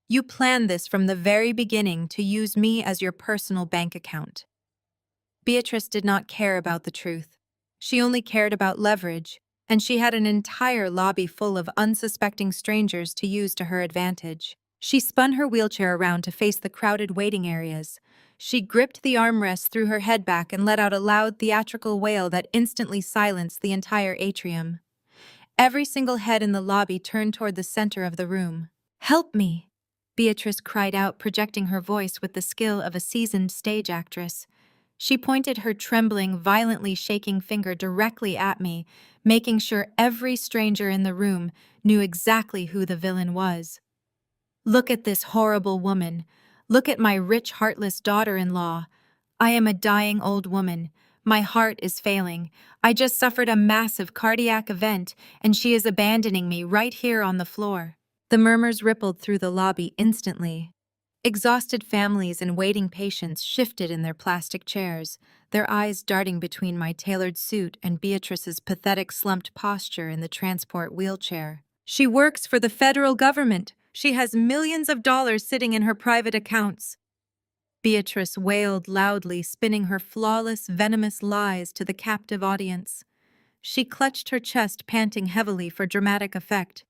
You planned this from the very beginning to use me as your personal bank account." Beatrice did not care about the truth. She only cared about leverage, and she had an entire lobby full of unsuspecting strangers to use to her advantage. She spun her wheelchair around to face the crowded waiting areas. She gripped the armrest, threw her head back, and let out a loud, theatrical wail that instantly silenced the entire atrium. Every single head in the lobby turned toward the center of the room. "Help me!" Beatrice cried out, projecting her voice with the skill of a seasoned stage actress. She pointed her trembling, violently shaking finger directly at me, making sure every stranger in the room knew exactly who the villain was. "Look at this horrible woman. Look at my rich, heartless daughter-in-law. I am a dying old woman. My heart is failing. I just suffered a massive cardiac event, and she is abandoning me right here on the floor." The murmurs rippled through the lobby instantly. Exhausted families and waiting patients shifted in their plastic chairs, their eyes darting between my tailored suit and Beatrice's pathetic slumped posture in the transport wheelchair. She works for the federal government. She has millions of dollars sitting in her private accounts. Beatrice wailed loudly, spinning her flawless, venomous lies to the captive audience. She clutched her chest, panting heavily for dramatic effect.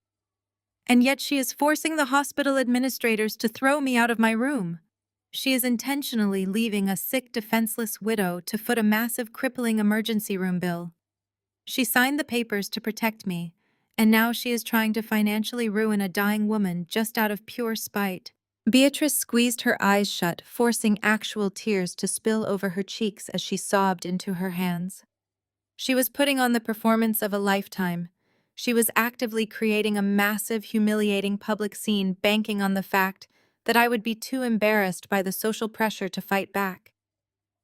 And yet she is forcing the hospital administrators to throw me out of my room. She is intentionally leaving a sick, defenseless widow to foot a massive, crippling emergency room bill. She signed the papers to protect me, and now she is trying to financially ruin a dying woman just out of pure spite. Beatrice squeezed her eyes shut, forcing actual tears to spill over her cheeks as she sobbed into her hands. She was putting on the performance of a lifetime. She was actively creating a massive, humiliating public scene, banking on the fact that I would be too embarrassed by the social pressure to fight back.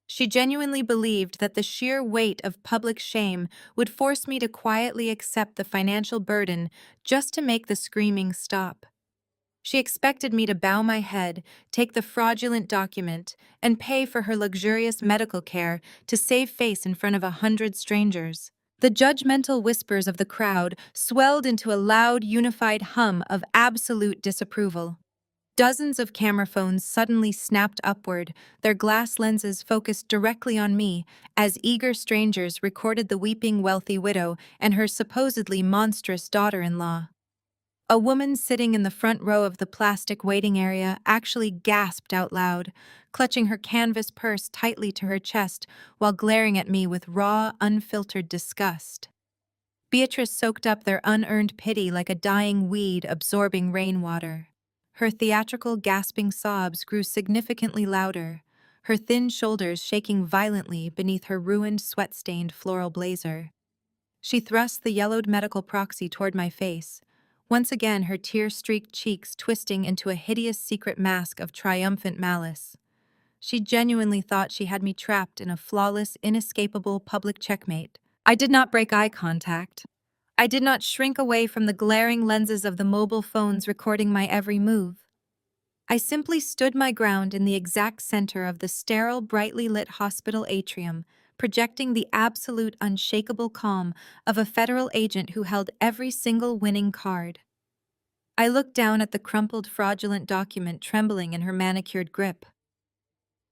She genuinely believed that the sheer weight of public shame would force me to quietly accept the financial burden just to make the screaming stop. She expected me to bow my head, take the fraudulent document, and pay for her luxurious medical care to save face in front of 100 strangers. The judgmental whispers of the crowd swelled into a loud, unified hum of absolute disapproval. Dozens of camera phones suddenly snapped upward, their glass lenses focused directly on me, as eager strangers recorded the weeping wealthy widow and her supposedly monstrous daughter-in-law. A woman sitting in the front row of the plastic waiting area actually gasped out loud, clutching her canvas purse tightly to her chest while glaring at me with raw, unfiltered disgust. Beatrice soaked up their unearned pity like a dying weed absorbing rainwater. Her theatrical, gasping sobs grew significantly louder, her thin shoulders shaking violently beneath her ruined, sweat-stained floral blazer. She thrust the yellowed medical proxy toward my face, once again her tear-streaked cheeks twisting into a hideous secret mask of triumphant malice. She genuinely thought she had me trapped in a flawless, inescapable public checkmate. I did not break eye contact. I did not shrink away from the glaring lenses of the mobile phones recording my every move. I simply stood my ground in the exact center of the sterile, brightly lit hospital atrium, projecting the absolute, unshakable calm of a federal agent who held every single winning card. I looked down at the crumpled, fraudulent document trembling in her manicured grip.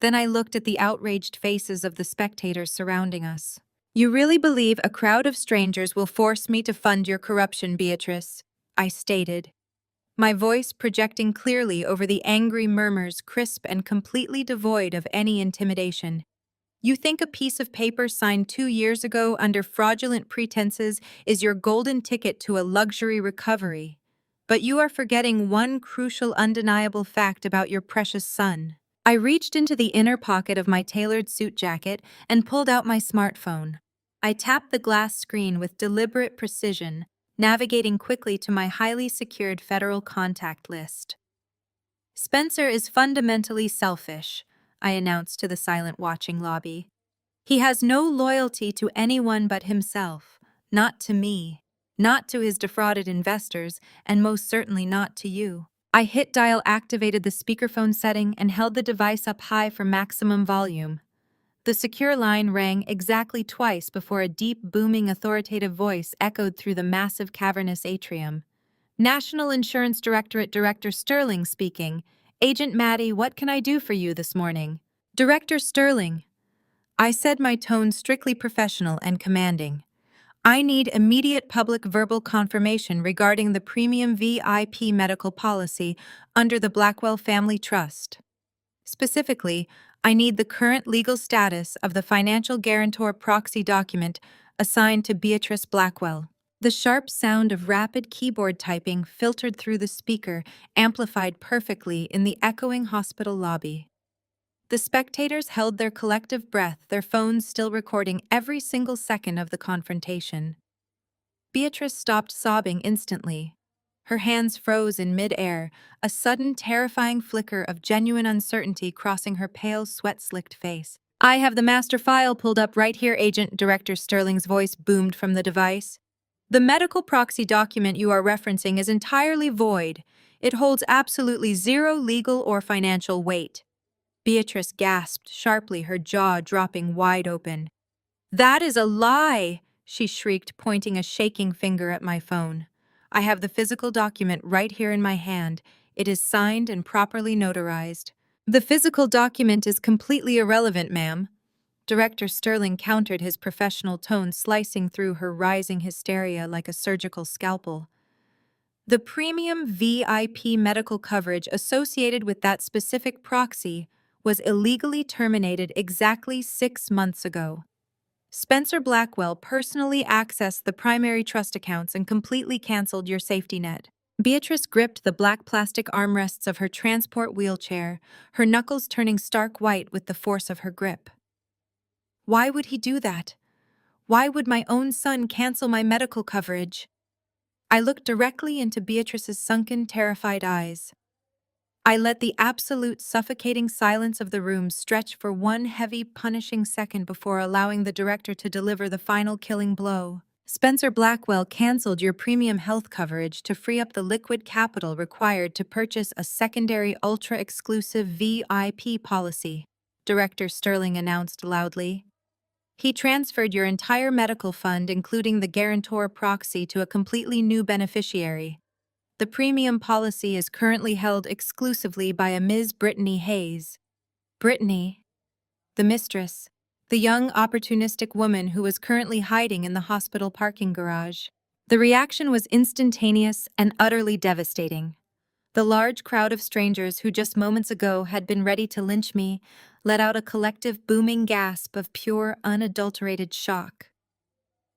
Then I looked at the outraged faces of the spectators surrounding us. "You really believe a crowd of strangers will force me to fund your corruption, Beatrice?" I stated, my voice projecting clearly over the angry murmurs, crisp and completely devoid of any intimidation. "You think a piece of paper signed 2 years ago under fraudulent pretenses is your golden ticket to a luxury recovery. But you are forgetting one crucial, undeniable fact about your precious son." I reached into the inner pocket of my tailored suit jacket and pulled out my smartphone. I tapped the glass screen with deliberate precision, navigating quickly to my highly secured federal contact list. "Spencer is fundamentally selfish," I announced to the silent watching lobby. "He has no loyalty to anyone but himself, not to me, not to his defrauded investors, and most certainly not to you." I hit dial, activated the speakerphone setting, and held the device up high for maximum volume. The secure line rang exactly twice before a deep, booming, authoritative voice echoed through the massive, cavernous atrium. "National Insurance Directorate Director Sterling speaking. Agent Maddie, what can I do for you this morning?" "Director Sterling," I said, my tone strictly professional and commanding. "I need immediate public verbal confirmation regarding the premium VIP medical policy under the Blackwell Family Trust. Specifically, I need the current legal status of the financial guarantor proxy document assigned to Beatrice Blackwell." The sharp sound of rapid keyboard typing filtered through the speaker, amplified perfectly in the echoing hospital lobby. The spectators held their collective breath, their phones still recording every single second of the confrontation. Beatrice stopped sobbing instantly. Her hands froze in mid-air, a sudden terrifying flicker of genuine uncertainty crossing her pale, sweat-slicked face. "I have the master file pulled up right here, Agent," Director Sterling's voice boomed from the device. "The medical proxy document you are referencing is entirely void. It holds absolutely zero legal or financial weight." Beatrice gasped sharply, her jaw dropping wide open. "That is a lie!" she shrieked, pointing a shaking finger at my phone. "I have the physical document right here in my hand. It is signed and properly notarized." "The physical document is completely irrelevant, ma'am." Director Sterling countered, his professional tone slicing through her rising hysteria like a surgical scalpel. "The premium VIP medical coverage associated with that specific proxy was illegally terminated exactly 6 months ago. Spencer Blackwell personally accessed the primary trust accounts and completely canceled your safety net." Beatrice gripped the black plastic armrests of her transport wheelchair, her knuckles turning stark white with the force of her grip. "Why would he do that? Why would my own son cancel my medical coverage?" I looked directly into Beatrice's sunken, terrified eyes. I let the absolute suffocating silence of the room stretch for one heavy, punishing second before allowing the director to deliver the final killing blow. "Spencer Blackwell canceled your premium health coverage to free up the liquid capital required to purchase a secondary ultra-exclusive VIP policy," Director Sterling announced loudly. "He transferred your entire medical fund, including the guarantor proxy, to a completely new beneficiary. The premium policy is currently held exclusively by a Ms. Brittany Hayes." Brittany, the mistress, the young opportunistic woman who was currently hiding in the hospital parking garage. The reaction was instantaneous and utterly devastating. The large crowd of strangers who just moments ago had been ready to lynch me let out a collective booming gasp of pure, unadulterated shock.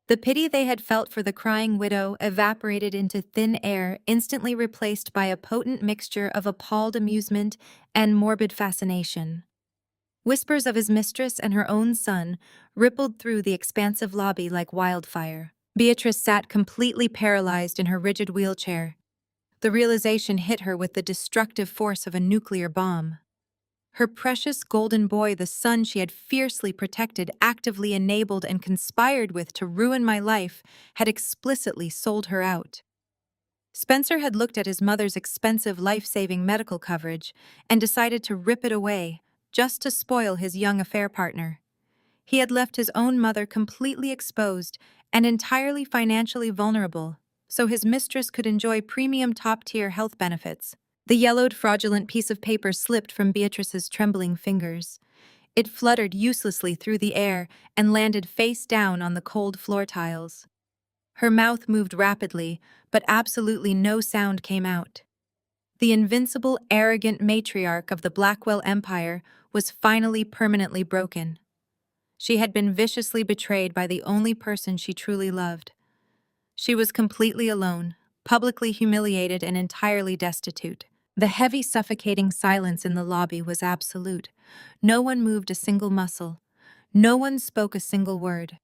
The pity they had felt for the crying widow evaporated into thin air, instantly replaced by a potent mixture of appalled amusement and morbid fascination. Whispers of his mistress and her own son rippled through the expansive lobby like wildfire. Beatrice sat completely paralyzed in her rigid wheelchair. The realization hit her with the destructive force of a nuclear bomb. Her precious golden boy, the son she had fiercely protected, actively enabled and conspired with to ruin my life, had explicitly sold her out. Spencer had looked at his mother's expensive life-saving medical coverage and decided to rip it away, just to spoil his young affair partner. He had left his own mother completely exposed and entirely financially vulnerable, so his mistress could enjoy premium top-tier health benefits. The yellowed, fraudulent piece of paper slipped from Beatrice's trembling fingers. It fluttered uselessly through the air and landed face down on the cold floor tiles. Her mouth moved rapidly, but absolutely no sound came out. The invincible, arrogant matriarch of the Blackwell Empire was finally permanently broken. She had been viciously betrayed by the only person she truly loved. She was completely alone, publicly humiliated and entirely destitute. The heavy, suffocating silence in the lobby was absolute. No one moved a single muscle. No one spoke a single word.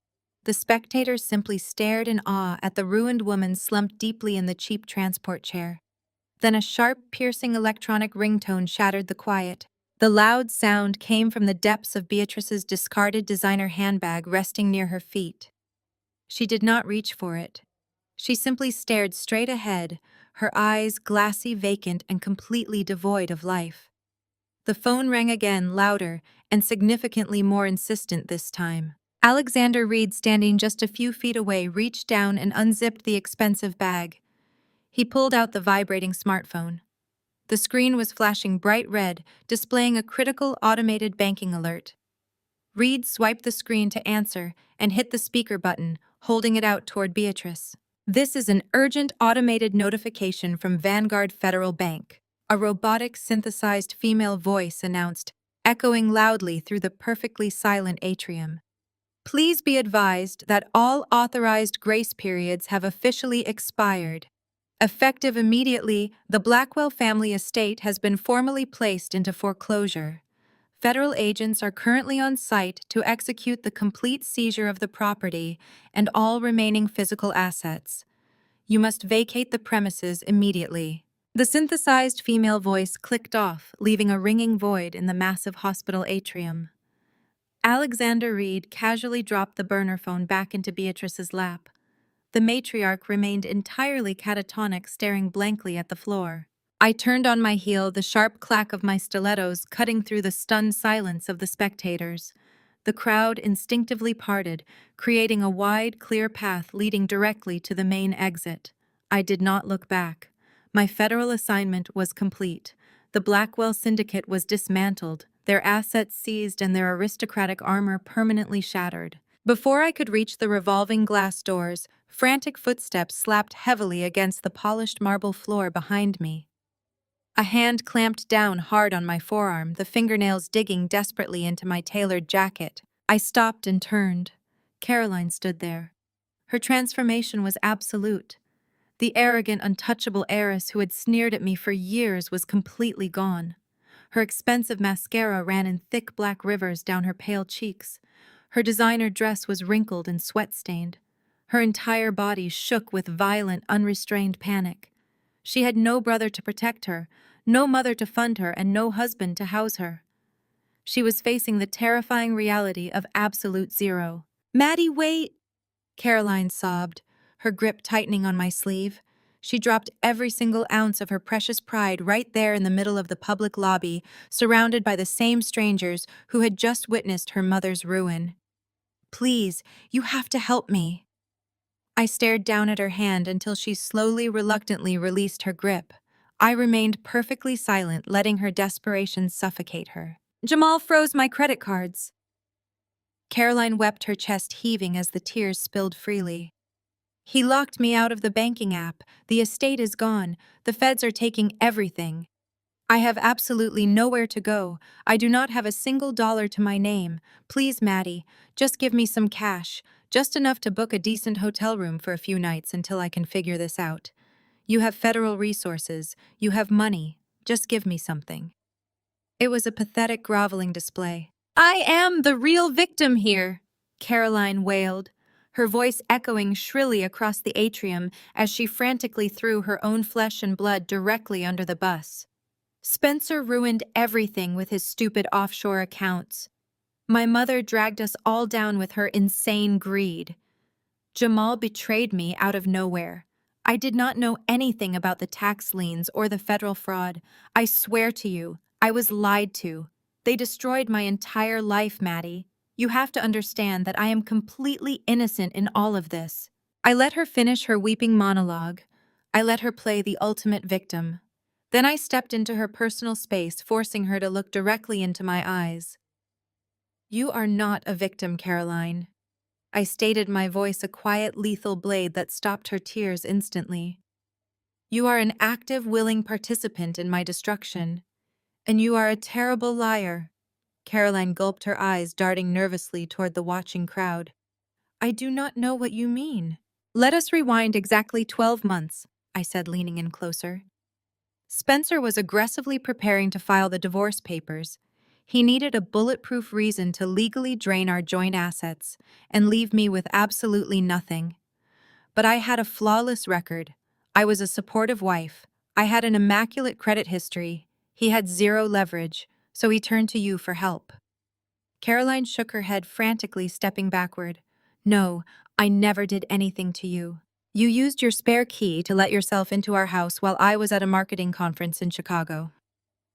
The spectators simply stared in awe at the ruined woman slumped deeply in the cheap transport chair. Then a sharp, piercing electronic ringtone shattered the quiet. The loud sound came from the depths of Beatrice's discarded designer handbag resting near her feet. She did not reach for it. She simply stared straight ahead, her eyes glassy, vacant, and completely devoid of life. The phone rang again, louder and significantly more insistent this time. Alexander Reed, standing just a few feet away, reached down and unzipped the expensive bag. He pulled out the vibrating smartphone. The screen was flashing bright red, displaying a critical automated banking alert. Reed swiped the screen to answer and hit the speaker button, holding it out toward Beatrice. "This is an urgent automated notification from Vanguard Federal Bank," a robotic synthesized female voice announced, echoing loudly through the perfectly silent atrium. "Please be advised that all authorized grace periods have officially expired. Effective immediately, the Blackwell family estate has been formally placed into foreclosure. Federal agents are currently on site to execute the complete seizure of the property and all remaining physical assets. You must vacate the premises immediately." The synthesized female voice clicked off, leaving a ringing void in the massive hospital atrium. Alexander Reed casually dropped the burner phone back into Beatrice's lap. The matriarch remained entirely catatonic, staring blankly at the floor. I turned on my heel, the sharp clack of my stilettos cutting through the stunned silence of the spectators. The crowd instinctively parted, creating a wide, clear path leading directly to the main exit. I did not look back. My federal assignment was complete. The Blackwell Syndicate was dismantled, their assets seized and their aristocratic armor permanently shattered. Before I could reach the revolving glass doors, frantic footsteps slapped heavily against the polished marble floor behind me. A hand clamped down hard on my forearm, the fingernails digging desperately into my tailored jacket. I stopped and turned. Caroline stood there. Her transformation was absolute. The arrogant, untouchable heiress who had sneered at me for years was completely gone. Her expensive mascara ran in thick black rivers down her pale cheeks. Her designer dress was wrinkled and sweat-stained. Her entire body shook with violent, unrestrained panic. She had no brother to protect her, no mother to fund her, and no husband to house her. She was facing the terrifying reality of absolute zero. "Maddie, wait!" Caroline sobbed, her grip tightening on my sleeve. She dropped every single ounce of her precious pride right there in the middle of the public lobby, surrounded by the same strangers who had just witnessed her mother's ruin. "Please, you have to help me." I stared down at her hand until she slowly, reluctantly released her grip. I remained perfectly silent, letting her desperation suffocate her. "Jamal froze my credit cards." Caroline wept, her chest heaving as the tears spilled freely. "He locked me out of the banking app. The estate is gone. The feds are taking everything. I have absolutely nowhere to go. I do not have a single dollar to my name. Please, Maddie, just give me some cash, just enough to book a decent hotel room for a few nights until I can figure this out. You have federal resources. You have money. Just give me something." It was a pathetic, groveling display. "I am the real victim here," Caroline wailed, her voice echoing shrilly across the atrium as she frantically threw her own flesh and blood directly under the bus. "Spencer ruined everything with his stupid offshore accounts. My mother dragged us all down with her insane greed. Jamal betrayed me out of nowhere. I did not know anything about the tax liens or the federal fraud. I swear to you, I was lied to. They destroyed my entire life, Maddie. You have to understand that I am completely innocent in all of this." I let her finish her weeping monologue. I let her play the ultimate victim. Then I stepped into her personal space, forcing her to look directly into my eyes. "You are not a victim, Caroline." I stated, my voice a quiet, lethal blade that stopped her tears instantly. "You are an active, willing participant in my destruction. And you are a terrible liar." Caroline gulped, her eyes darting nervously toward the watching crowd. "I do not know what you mean." "Let us rewind exactly 12 months, I said, leaning in closer. Spencer was aggressively preparing to file the divorce papers. He needed a bulletproof reason to legally drain our joint assets and leave me with absolutely nothing. But I had a flawless record. I was a supportive wife. I had an immaculate credit history. He had zero leverage, so he turned to you for help. Caroline shook her head frantically, stepping backward. "No, I never did anything to you. You used your spare key to let yourself into our house while I was at a marketing conference in Chicago."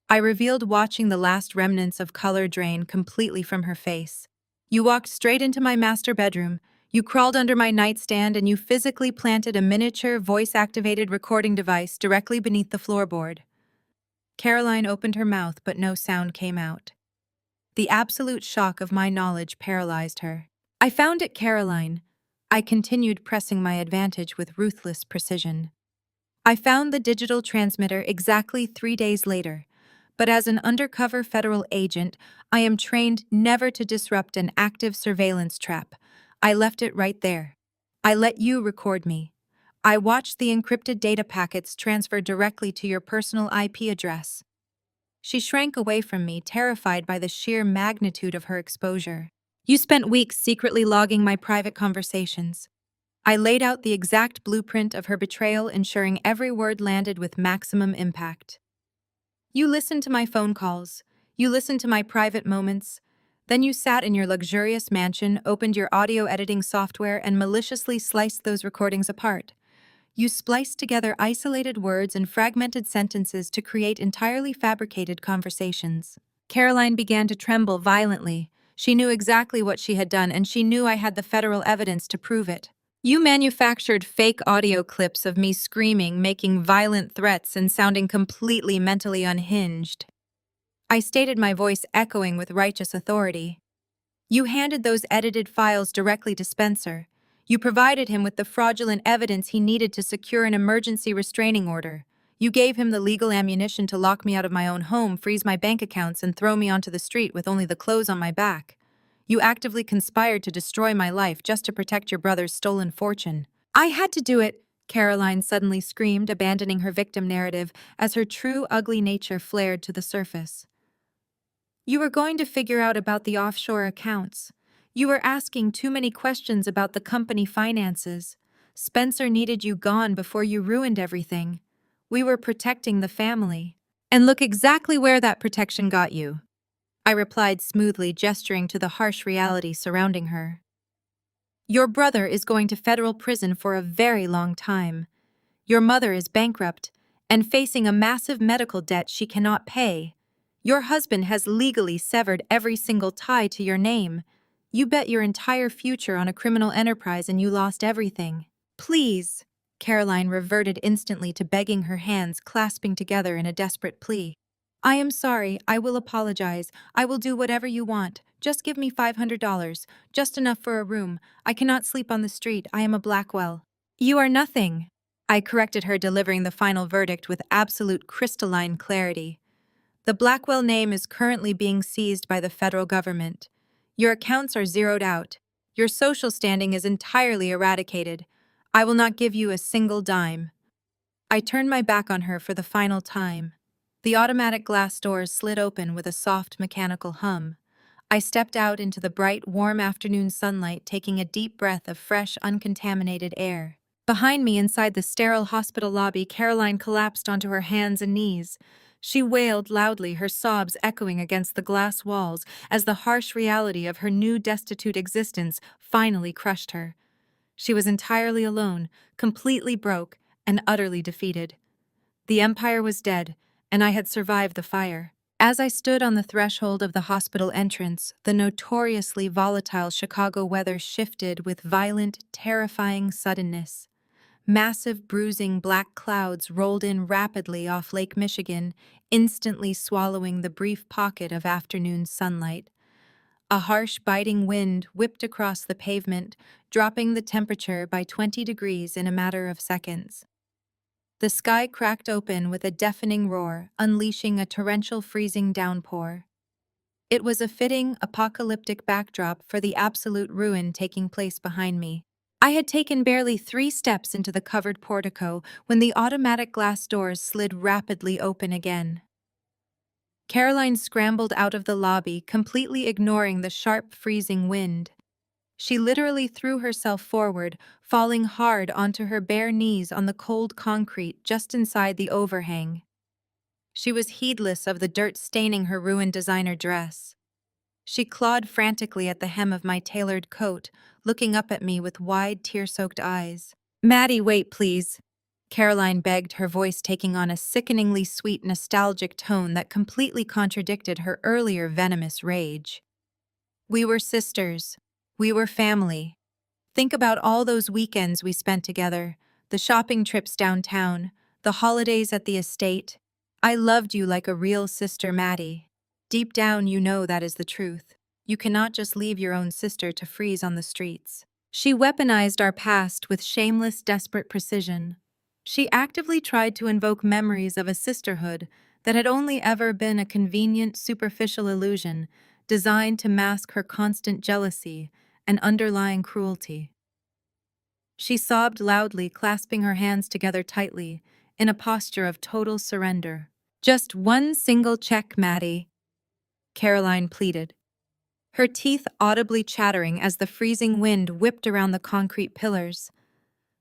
I revealed, watching the last remnants of color drain completely from her face. "You walked straight into my master bedroom. You crawled under my nightstand and you physically planted a miniature, voice-activated recording device directly beneath the floorboard." Caroline opened her mouth, but no sound came out. The absolute shock of my knowledge paralyzed her. "I found it, Caroline." I continued, pressing my advantage with ruthless precision. "I found the digital transmitter exactly 3 days later. But as an undercover federal agent, I am trained never to disrupt an active surveillance trap. I left it right there. I let you record me. I watched the encrypted data packets transfer directly to your personal IP address." She shrank away from me, terrified by the sheer magnitude of her exposure. "You spent weeks secretly logging my private conversations." I laid out the exact blueprint of her betrayal, ensuring every word landed with maximum impact. "You listened to my phone calls. You listened to my private moments. Then you sat in your luxurious mansion, opened your audio editing software, and maliciously sliced those recordings apart. You spliced together isolated words and fragmented sentences to create entirely fabricated conversations. Caroline began to tremble violently. She knew exactly what she had done, and she knew I had the federal evidence to prove it. You manufactured fake audio clips of me screaming, making violent threats, and sounding completely mentally unhinged. I stated, my voice echoing with righteous authority. You handed those edited files directly to Spencer. You provided him with the fraudulent evidence he needed to secure an emergency restraining order. You gave him the legal ammunition to lock me out of my own home, freeze my bank accounts, and throw me onto the street with only the clothes on my back. You actively conspired to destroy my life just to protect your brother's stolen fortune. I had to do it, Caroline suddenly screamed, abandoning her victim narrative as her true ugly nature flared to the surface. You were going to figure out about the offshore accounts. You were asking too many questions about the company finances. Spencer needed you gone before you ruined everything. We were protecting the family. And look exactly where that protection got you. I replied smoothly, gesturing to the harsh reality surrounding her. Your brother is going to federal prison for a very long time. Your mother is bankrupt and facing a massive medical debt she cannot pay. Your husband has legally severed every single tie to your name. You bet your entire future on a criminal enterprise and you lost everything. Please, Caroline reverted instantly to begging, her hands clasping together in a desperate plea. I am sorry, I will apologize. I will do whatever you want. Just give me $500, just enough for a room. I cannot sleep on the street. I am a Blackwell. You are nothing, I corrected her, delivering the final verdict with absolute crystalline clarity. The Blackwell name is currently being seized by the federal government. Your accounts are zeroed out. Your social standing is entirely eradicated. I will not give you a single dime. I turned my back on her for the final time. The automatic glass doors slid open with a soft mechanical hum. I stepped out into the bright, warm afternoon sunlight, taking a deep breath of fresh, uncontaminated air. Behind me, inside the sterile hospital lobby, Caroline collapsed onto her hands and knees. She wailed loudly, her sobs echoing against the glass walls as the harsh reality of her new destitute existence finally crushed her. She was entirely alone, completely broke, and utterly defeated. The empire was dead, and I had survived the fire. As I stood on the threshold of the hospital entrance, the notoriously volatile Chicago weather shifted with violent, terrifying suddenness. Massive, bruising black clouds rolled in rapidly off Lake Michigan, instantly swallowing the brief pocket of afternoon sunlight. A harsh, biting wind whipped across the pavement, dropping the temperature by 20 degrees in a matter of seconds. The sky cracked open with a deafening roar, unleashing a torrential, freezing downpour. It was a fitting, apocalyptic backdrop for the absolute ruin taking place behind me. I had taken barely 3 steps into the covered portico when the automatic glass doors slid rapidly open again. Caroline scrambled out of the lobby, completely ignoring the sharp, freezing wind. She literally threw herself forward, falling hard onto her bare knees on the cold concrete just inside the overhang. She was heedless of the dirt staining her ruined designer dress. She clawed frantically at the hem of my tailored coat, looking up at me with wide, tear-soaked eyes. "Maddie, wait, please," Caroline begged, her voice taking on a sickeningly sweet, nostalgic tone that completely contradicted her earlier venomous rage. "We were sisters. We were family. Think about all those weekends we spent together, the shopping trips downtown, the holidays at the estate. I loved you like a real sister, Maddie. Deep down, you know that is the truth. You cannot just leave your own sister to freeze on the streets." She weaponized our past with shameless, desperate precision. She actively tried to invoke memories of a sisterhood that had only ever been a convenient, superficial illusion designed to mask her constant jealousy and underlying cruelty. She sobbed loudly, clasping her hands together tightly, in a posture of total surrender. "Just one single check, Maddie," Caroline pleaded, her teeth audibly chattering as the freezing wind whipped around the concrete pillars.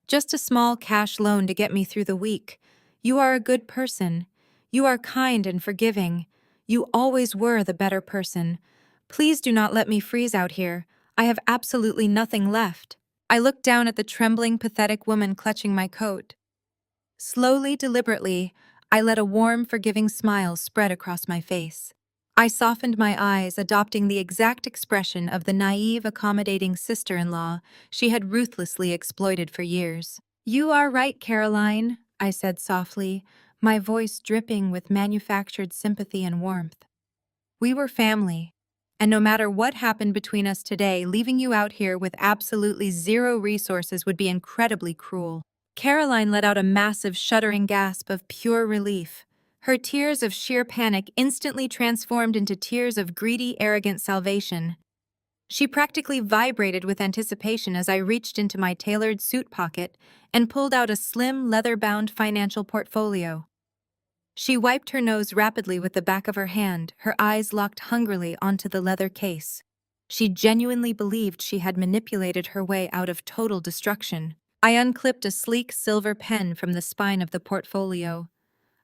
"Just a small cash loan to get me through the week. You are a good person. You are kind and forgiving. You always were the better person. Please do not let me freeze out here. I have absolutely nothing left." I looked down at the trembling, pathetic woman clutching my coat. Slowly, deliberately, I let a warm, forgiving smile spread across my face. I softened my eyes, adopting the exact expression of the naive, accommodating sister-in-law she had ruthlessly exploited for years. "You are right, Caroline," I said softly, my voice dripping with manufactured sympathy and warmth. "We were family, and no matter what happened between us today, leaving you out here with absolutely zero resources would be incredibly cruel." Caroline let out a massive, shuddering gasp of pure relief. Her tears of sheer panic instantly transformed into tears of greedy, arrogant salvation. She practically vibrated with anticipation as I reached into my tailored suit pocket and pulled out a slim, leather-bound financial portfolio. She wiped her nose rapidly with the back of her hand, her eyes locked hungrily onto the leather case. She genuinely believed she had manipulated her way out of total destruction. I unclipped a sleek silver pen from the spine of the portfolio.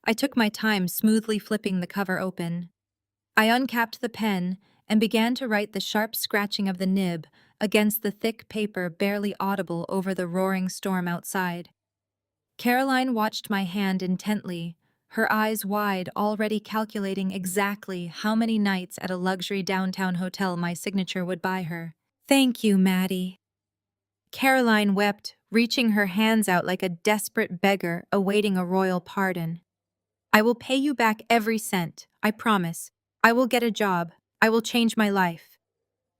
I took my time smoothly flipping the cover open. I uncapped the pen and began to write the sharp scratching of the nib against the thick paper barely audible over the roaring storm outside. Caroline watched my hand intently, her eyes wide, already calculating exactly how many nights at a luxury downtown hotel my signature would buy her. "Thank you, Maddie." Caroline wept, reaching her hands out like a desperate beggar awaiting a royal pardon. "I will pay you back every cent, I promise. I will get a job. I will change my life."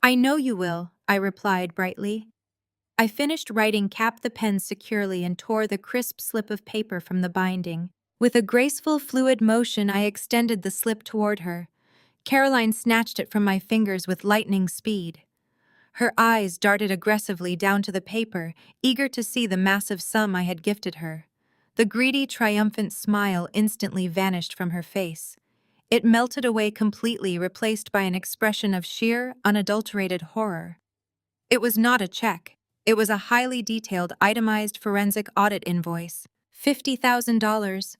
"I know you will," I replied brightly. I finished writing, capped the pen securely, and tore the crisp slip of paper from the binding. With a graceful, fluid motion, I extended the slip toward her. Caroline snatched it from my fingers with lightning speed. Her eyes darted aggressively down to the paper, eager to see the massive sum I had gifted her. The greedy, triumphant smile instantly vanished from her face. It melted away completely, replaced by an expression of sheer, unadulterated horror. It was not a check. It was a highly detailed, itemized forensic audit invoice. $50,000.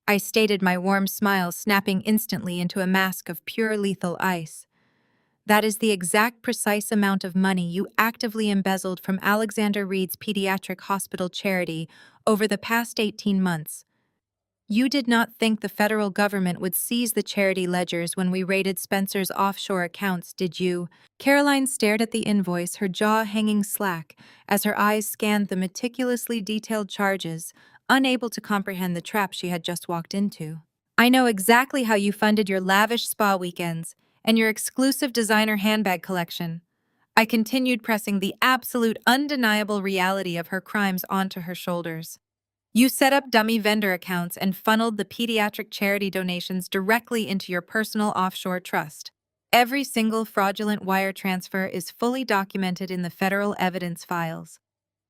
I stated, my warm smile snapping instantly into a mask of pure lethal ice. "That is the exact precise amount of money you actively embezzled from Alexander Reed's pediatric hospital charity over the past 18 months. You did not think the federal government would seize the charity ledgers when we raided Spencer's offshore accounts, did you?" Caroline stared at the invoice, her jaw hanging slack as her eyes scanned the meticulously detailed charges, unable to comprehend the trap she had just walked into. "I know exactly how you funded your lavish spa weekends and your exclusive designer handbag collection." I continued, pressing the absolute, undeniable reality of her crimes onto her shoulders. "You set up dummy vendor accounts and funneled the pediatric charity donations directly into your personal offshore trust. Every single fraudulent wire transfer is fully documented in the federal evidence files.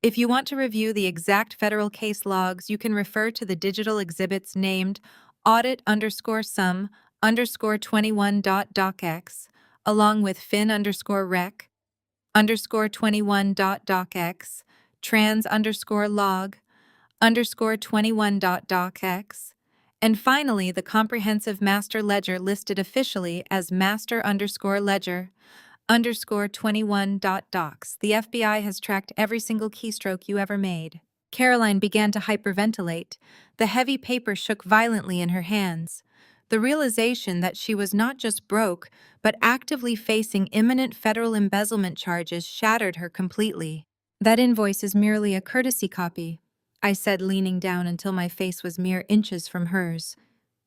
If you want to review the exact federal case logs, you can refer to the digital exhibits named audit_sum_21.docx, along with fin_rec_21.docx, trans_log_21.docx, and finally the comprehensive master ledger listed officially as master_ledger_21.docs. The FBI has tracked every single keystroke you ever made." Caroline began to hyperventilate. The heavy paper shook violently in her hands. The realization that she was not just broke, but actively facing imminent federal embezzlement charges shattered her completely. "That invoice is merely a courtesy copy," I said, leaning down until my face was mere inches from hers.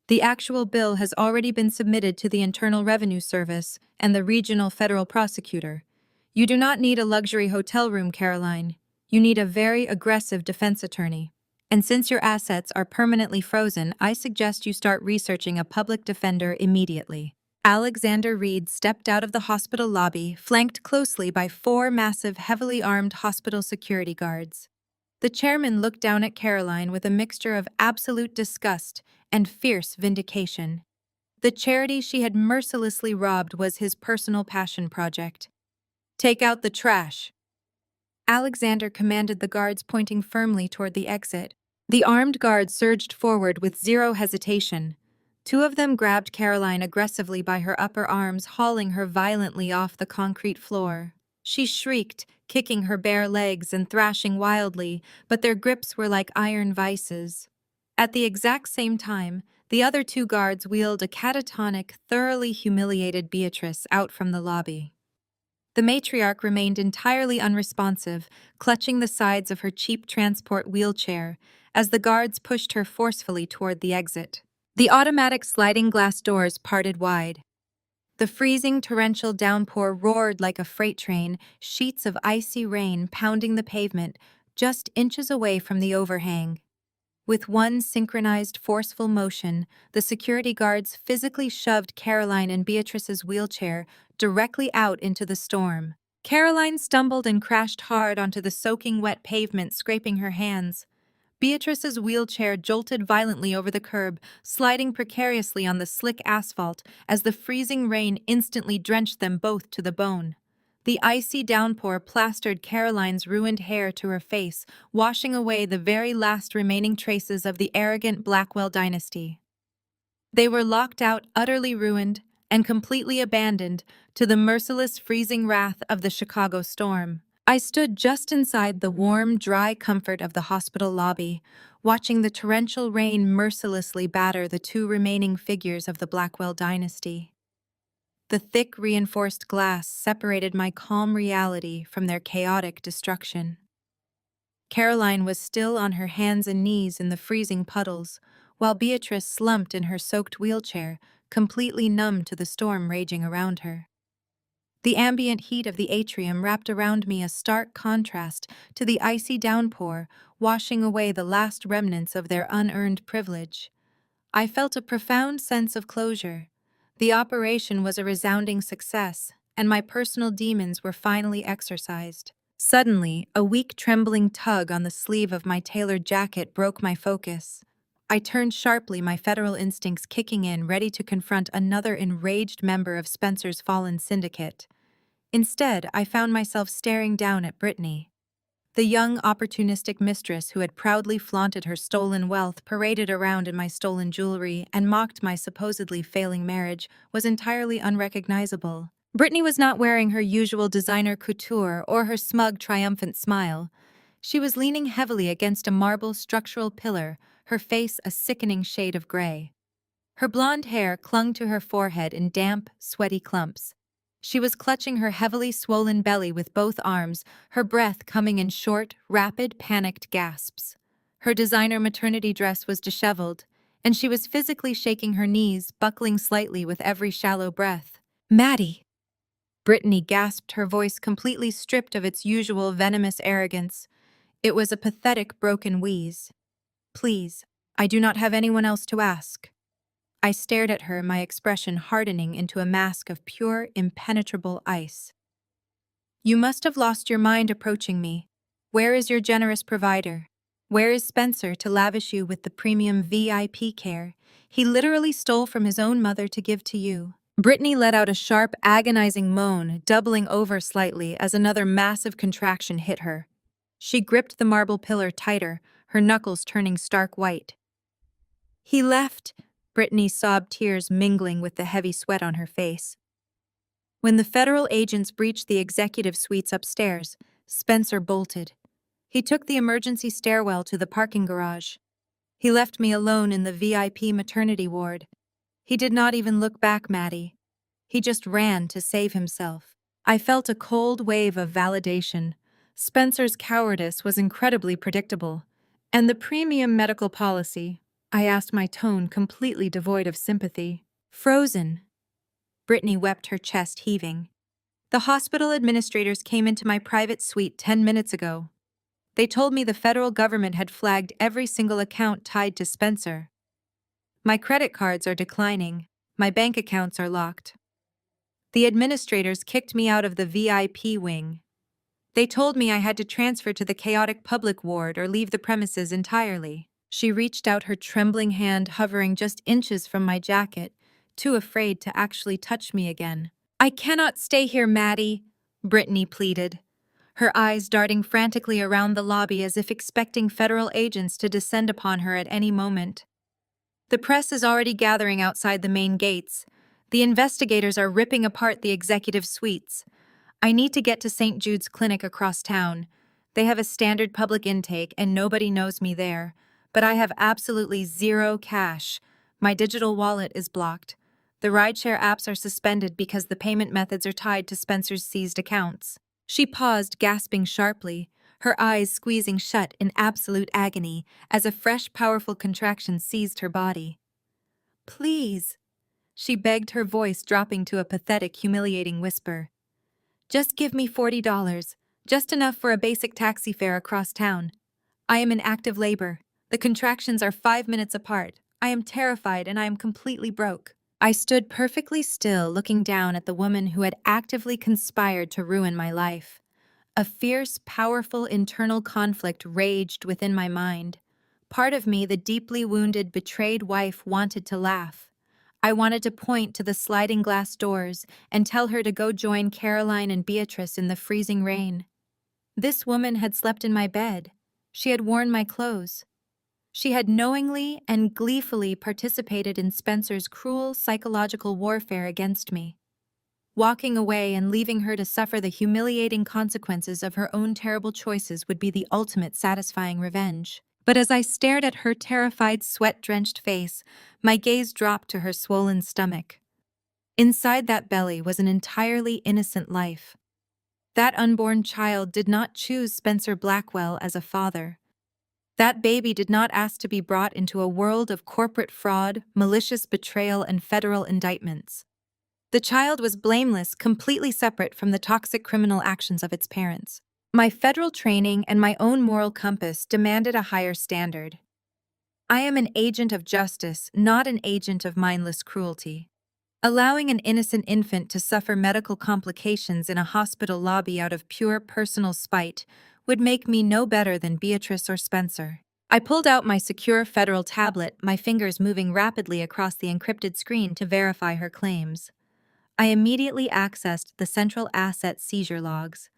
"The actual bill has already been submitted to the Internal Revenue Service and the regional federal prosecutor. You do not need a luxury hotel room, Caroline. You need a very aggressive defense attorney. And since your assets are permanently frozen, I suggest you start researching a public defender immediately." Alexander Reed stepped out of the hospital lobby, flanked closely by 4 massive, heavily armed hospital security guards. The chairman looked down at Caroline with a mixture of absolute disgust and fierce vindication. The charity she had mercilessly robbed was his personal passion project. "Take out the trash," Alexander commanded the guards, pointing firmly toward the exit. The armed guards surged forward with zero hesitation. 2 of them grabbed Caroline aggressively by her upper arms, hauling her violently off the concrete floor. She shrieked, kicking her bare legs and thrashing wildly, but their grips were like iron vices. At the exact same time, the other two guards wheeled a catatonic, thoroughly humiliated Beatrice out from the lobby. The matriarch remained entirely unresponsive, clutching the sides of her cheap transport wheelchair as the guards pushed her forcefully toward the exit. The automatic sliding glass doors parted wide. The freezing torrential downpour roared like a freight train, sheets of icy rain pounding the pavement just inches away from the overhang. With one synchronized, forceful motion, the security guards physically shoved Caroline and Beatrice's wheelchair directly out into the storm. Caroline stumbled and crashed hard onto the soaking wet pavement, scraping her hands. Beatrice's wheelchair jolted violently over the curb, sliding precariously on the slick asphalt as the freezing rain instantly drenched them both to the bone. The icy downpour plastered Caroline's ruined hair to her face, washing away the very last remaining traces of the arrogant Blackwell dynasty. They were locked out, utterly ruined, and completely abandoned to the merciless freezing wrath of the Chicago storm. I stood just inside the warm, dry comfort of the hospital lobby, watching the torrential rain mercilessly batter the two remaining figures of the Blackwell dynasty. The thick, reinforced glass separated my calm reality from their chaotic destruction. Caroline was still on her hands and knees in the freezing puddles, while Beatrice slumped in her soaked wheelchair, completely numb to the storm raging around her. The ambient heat of the atrium wrapped around me a stark contrast to the icy downpour, washing away the last remnants of their unearned privilege. I felt a profound sense of closure. The operation was a resounding success, and my personal demons were finally exorcised. Suddenly, a weak, trembling tug on the sleeve of my tailored jacket broke my focus. I turned sharply, my federal instincts kicking in, ready to confront another enraged member of Spencer's fallen syndicate. Instead, I found myself staring down at Brittany. The young, opportunistic mistress who had proudly flaunted her stolen wealth, paraded around in my stolen jewelry, and mocked my supposedly failing marriage was entirely unrecognizable. Brittany was not wearing her usual designer couture or her smug, triumphant smile. She was leaning heavily against a marble structural pillar, her face a sickening shade of gray. Her blonde hair clung to her forehead in damp, sweaty clumps. She was clutching her heavily swollen belly with both arms, her breath coming in short, rapid, panicked gasps. Her designer maternity dress was disheveled, and she was physically shaking her knees, buckling slightly with every shallow breath. "Maddie!" Brittany gasped, her voice completely stripped of its usual venomous arrogance. It was a pathetic, broken wheeze. "Please, I do not have anyone else to ask." I stared at her, my expression hardening into a mask of pure, impenetrable ice. "You must have lost your mind approaching me. Where is your generous provider? Where is Spencer to lavish you with the premium VIP care he literally stole from his own mother to give to you?" Brittany let out a sharp, agonizing moan, doubling over slightly as another massive contraction hit her. She gripped the marble pillar tighter, her knuckles turning stark white. "He left," Brittany sobbed, tears mingling with the heavy sweat on her face. "When the federal agents breached the executive suites upstairs, Spencer bolted. He took the emergency stairwell to the parking garage. He left me alone in the VIP maternity ward. He did not even look back, Maddie. He just ran to save himself." I felt a cold wave of validation. Spencer's cowardice was incredibly predictable. "And the premium medical policy?" I asked, my tone completely devoid of sympathy. "Frozen." Brittany wept, her chest heaving. "The hospital administrators came into my private suite 10 minutes ago. They told me the federal government had flagged every single account tied to Spencer. My credit cards are declining. My bank accounts are locked. The administrators kicked me out of the VIP wing. They told me I had to transfer to the chaotic public ward or leave the premises entirely." She reached out, her trembling hand hovering just inches from my jacket, too afraid to actually touch me again. "I cannot stay here, Maddie," Brittany pleaded, her eyes darting frantically around the lobby as if expecting federal agents to descend upon her at any moment. "The press is already gathering outside the main gates. The investigators are ripping apart the executive suites. I need to get to St. Jude's Clinic across town. They have a standard public intake and nobody knows me there. But I have absolutely zero cash. My digital wallet is blocked. The rideshare apps are suspended because the payment methods are tied to Spencer's seized accounts. She paused, gasping sharply, her eyes squeezing shut in absolute agony as a fresh, powerful contraction seized her body. Please, she begged, her voice dropping to a pathetic, humiliating whisper. Just give me $40, just enough for a basic taxi fare across town. I am in active labor. The contractions are 5 minutes apart. I am terrified and I am completely broke. I stood perfectly still, looking down at the woman who had actively conspired to ruin my life. A fierce, powerful internal conflict raged within my mind. Part of me, the deeply wounded, betrayed wife, wanted to laugh. I wanted to point to the sliding glass doors and tell her to go join Caroline and Beatrice in the freezing rain. This woman had slept in my bed. She had worn my clothes. She had knowingly and gleefully participated in Spencer's cruel psychological warfare against me. Walking away and leaving her to suffer the humiliating consequences of her own terrible choices would be the ultimate satisfying revenge. But as I stared at her terrified, sweat-drenched face, my gaze dropped to her swollen stomach. Inside that belly was an entirely innocent life. That unborn child did not choose Spencer Blackwell as a father. That baby did not ask to be brought into a world of corporate fraud, malicious betrayal, and federal indictments. The child was blameless, completely separate from the toxic criminal actions of its parents. My federal training and my own moral compass demanded a higher standard. I am an agent of justice, not an agent of mindless cruelty. Allowing an innocent infant to suffer medical complications in a hospital lobby out of pure personal spite would make me no better than Beatrice or Spencer. I pulled out my secure federal tablet, my fingers moving rapidly across the encrypted screen to verify her claims. I immediately accessed the central asset seizure logs.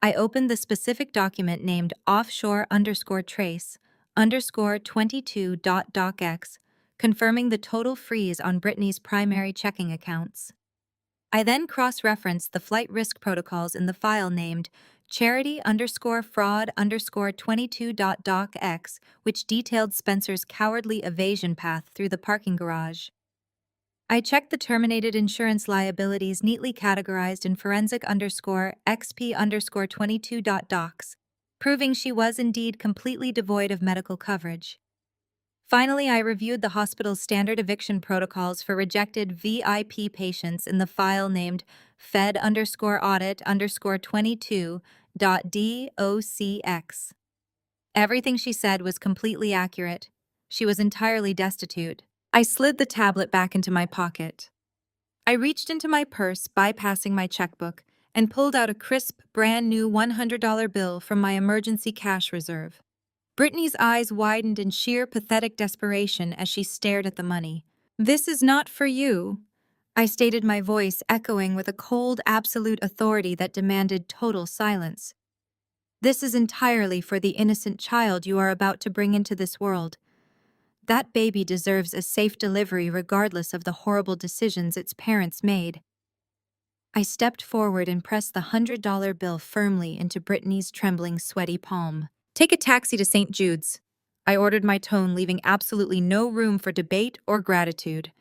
I opened the specific document named offshore_trace_22.docx, confirming the total freeze on Brittany's primary checking accounts. I then cross-referenced the flight risk protocols in the file named charity_fraud_22.docx, which detailed Spencer's cowardly evasion path through the parking garage. I checked the terminated insurance liabilities neatly categorized in forensic_xp_22.docs, proving she was indeed completely devoid of medical coverage. Finally, I reviewed the hospital's standard eviction protocols for rejected VIP patients in the file named fed_audit_22.docx. Everything she said was completely accurate. She was entirely destitute. I slid the tablet back into my pocket. I reached into my purse, bypassing my checkbook, and pulled out a crisp, brand-new $100 bill from my emergency cash reserve. Brittany's eyes widened in sheer, pathetic desperation as she stared at the money. "This is not for you," I stated, my voice echoing with a cold, absolute authority that demanded total silence. "This is entirely for the innocent child you are about to bring into this world. That baby deserves a safe delivery regardless of the horrible decisions its parents made." I stepped forward and pressed the $100 bill firmly into Brittany's trembling, sweaty palm. "Take a taxi to St. Jude's," I ordered, my tone leaving absolutely no room for debate or gratitude.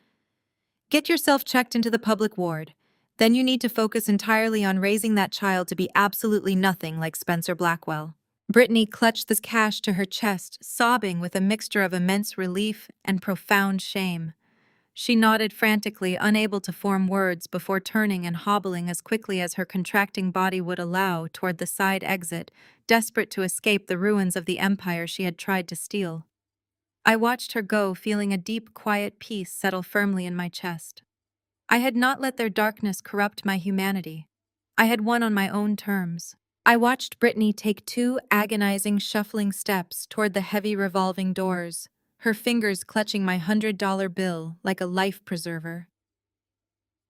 "Get yourself checked into the public ward. Then you need to focus entirely on raising that child to be absolutely nothing like Spencer Blackwell." Brittany clutched the cash to her chest, sobbing with a mixture of immense relief and profound shame. She nodded frantically, unable to form words, before turning and hobbling as quickly as her contracting body would allow toward the side exit, desperate to escape the ruins of the empire she had tried to steal. I watched her go, feeling a deep, quiet peace settle firmly in my chest. I had not let their darkness corrupt my humanity. I had won on my own terms. I watched Brittany take 2 agonizing, shuffling steps toward the heavy revolving doors, her fingers clutching my $100 bill like a life preserver.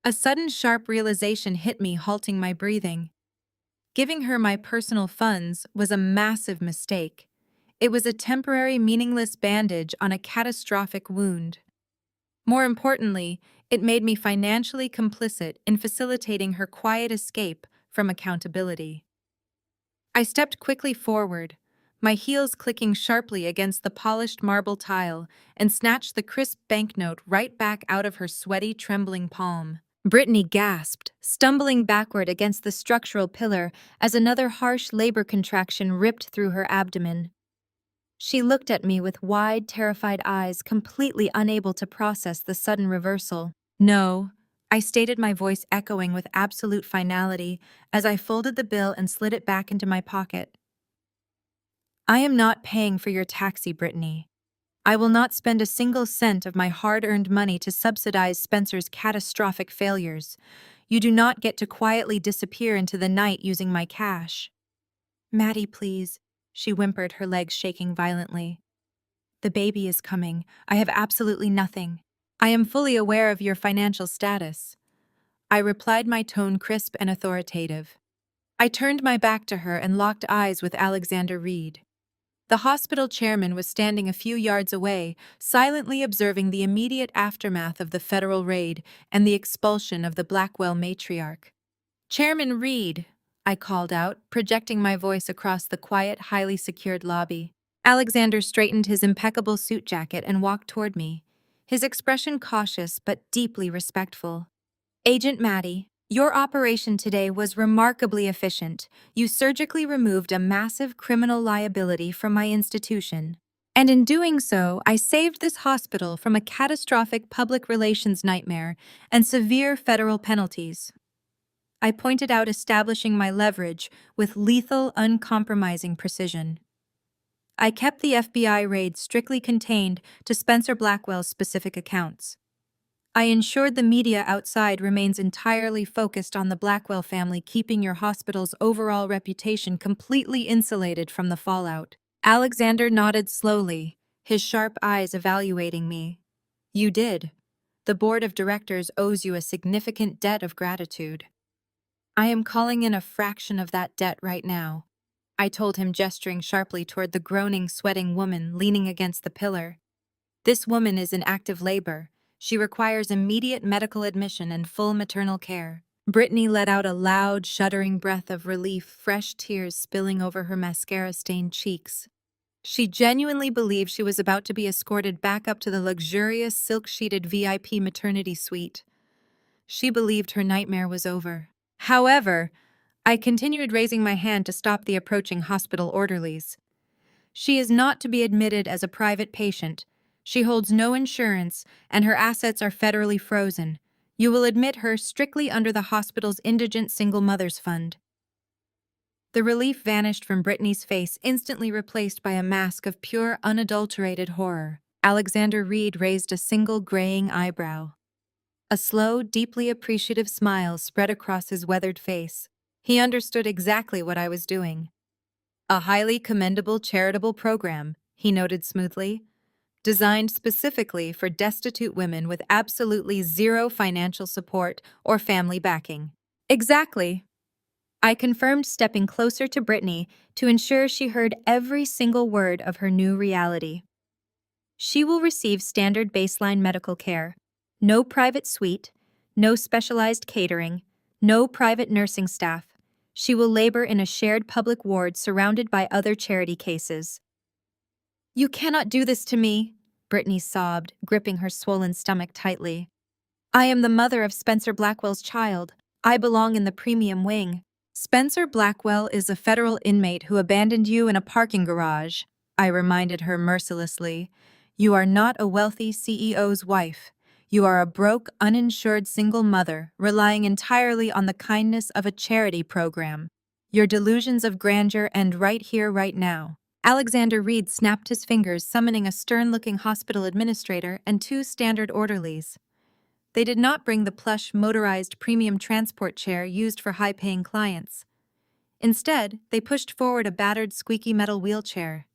A sudden sharp realization hit me, halting my breathing. Giving her my personal funds was a massive mistake. It was a temporary, meaningless bandage on a catastrophic wound. More importantly, it made me financially complicit in facilitating her quiet escape from accountability. I stepped quickly forward, my heels clicking sharply against the polished marble tile, and snatched the crisp banknote right back out of her sweaty, trembling palm. Brittany gasped, stumbling backward against the structural pillar as another harsh labor contraction ripped through her abdomen. She looked at me with wide, terrified eyes, completely unable to process the sudden reversal. "No," I stated, my voice echoing with absolute finality as I folded the bill and slid it back into my pocket. "I am not paying for your taxi, Brittany. I will not spend a single cent of my hard-earned money to subsidize Spencer's catastrophic failures. You do not get to quietly disappear into the night using my cash." "Maddie, please," she whimpered, her legs shaking violently. "The baby is coming. I have absolutely nothing." "I am fully aware of your financial status," I replied, my tone crisp and authoritative. I turned my back to her and locked eyes with Alexander Reed. The hospital chairman was standing a few yards away, silently observing the immediate aftermath of the federal raid and the expulsion of the Blackwell matriarch. "Chairman Reed," I called out, projecting my voice across the quiet, highly secured lobby. Alexander straightened his impeccable suit jacket and walked toward me, his expression cautious but deeply respectful. "Agent Maddie, your operation today was remarkably efficient. You surgically removed a massive criminal liability from my institution. And in doing so, I saved this hospital from a catastrophic public relations nightmare and severe federal penalties." I pointed out, establishing my leverage with lethal, uncompromising precision. I kept the FBI raid strictly contained to Spencer Blackwell's specific accounts. I ensured the media outside remains entirely focused on the Blackwell family, keeping your hospital's overall reputation completely insulated from the fallout. Alexander nodded slowly, his sharp eyes evaluating me. "You did. The board of directors owes you a significant debt of gratitude." "I am calling in a fraction of that debt right now," I told him, gesturing sharply toward the groaning, sweating woman leaning against the pillar. "This woman is in active labor. She requires immediate medical admission and full maternal care." Brittany let out a loud, shuddering breath of relief, fresh tears spilling over her mascara-stained cheeks. She genuinely believed she was about to be escorted back up to the luxurious, silk-sheeted VIP maternity suite. She believed her nightmare was over. However, I continued, raising my hand to stop the approaching hospital orderlies. "She is not to be admitted as a private patient. She holds no insurance, and her assets are federally frozen. You will admit her strictly under the hospital's Indigent Single Mothers Fund." The relief vanished from Brittany's face, instantly replaced by a mask of pure, unadulterated horror. Alexander Reed raised a single graying eyebrow. A slow, deeply appreciative smile spread across his weathered face. He understood exactly what I was doing. "A highly commendable charitable program," he noted smoothly, "designed specifically for destitute women with absolutely zero financial support or family backing." "Exactly," I confirmed, stepping closer to Brittany to ensure she heard every single word of her new reality. "She will receive standard baseline medical care. No private suite, no specialized catering, no private nursing staff. She will labor in a shared public ward surrounded by other charity cases." "You cannot do this to me," Brittany sobbed, gripping her swollen stomach tightly. "I am the mother of Spencer Blackwell's child. I belong in the premium wing." "Spencer Blackwell is a federal inmate who abandoned you in a parking garage," I reminded her mercilessly. "You are not a wealthy CEO's wife. You are a broke, uninsured single mother, relying entirely on the kindness of a charity program. Your delusions of grandeur end right here, right now." Alexander Reed snapped his fingers, summoning a stern-looking hospital administrator and two standard orderlies. They did not bring the plush, motorized premium transport chair used for high-paying clients. Instead, they pushed forward a battered, squeaky metal wheelchair.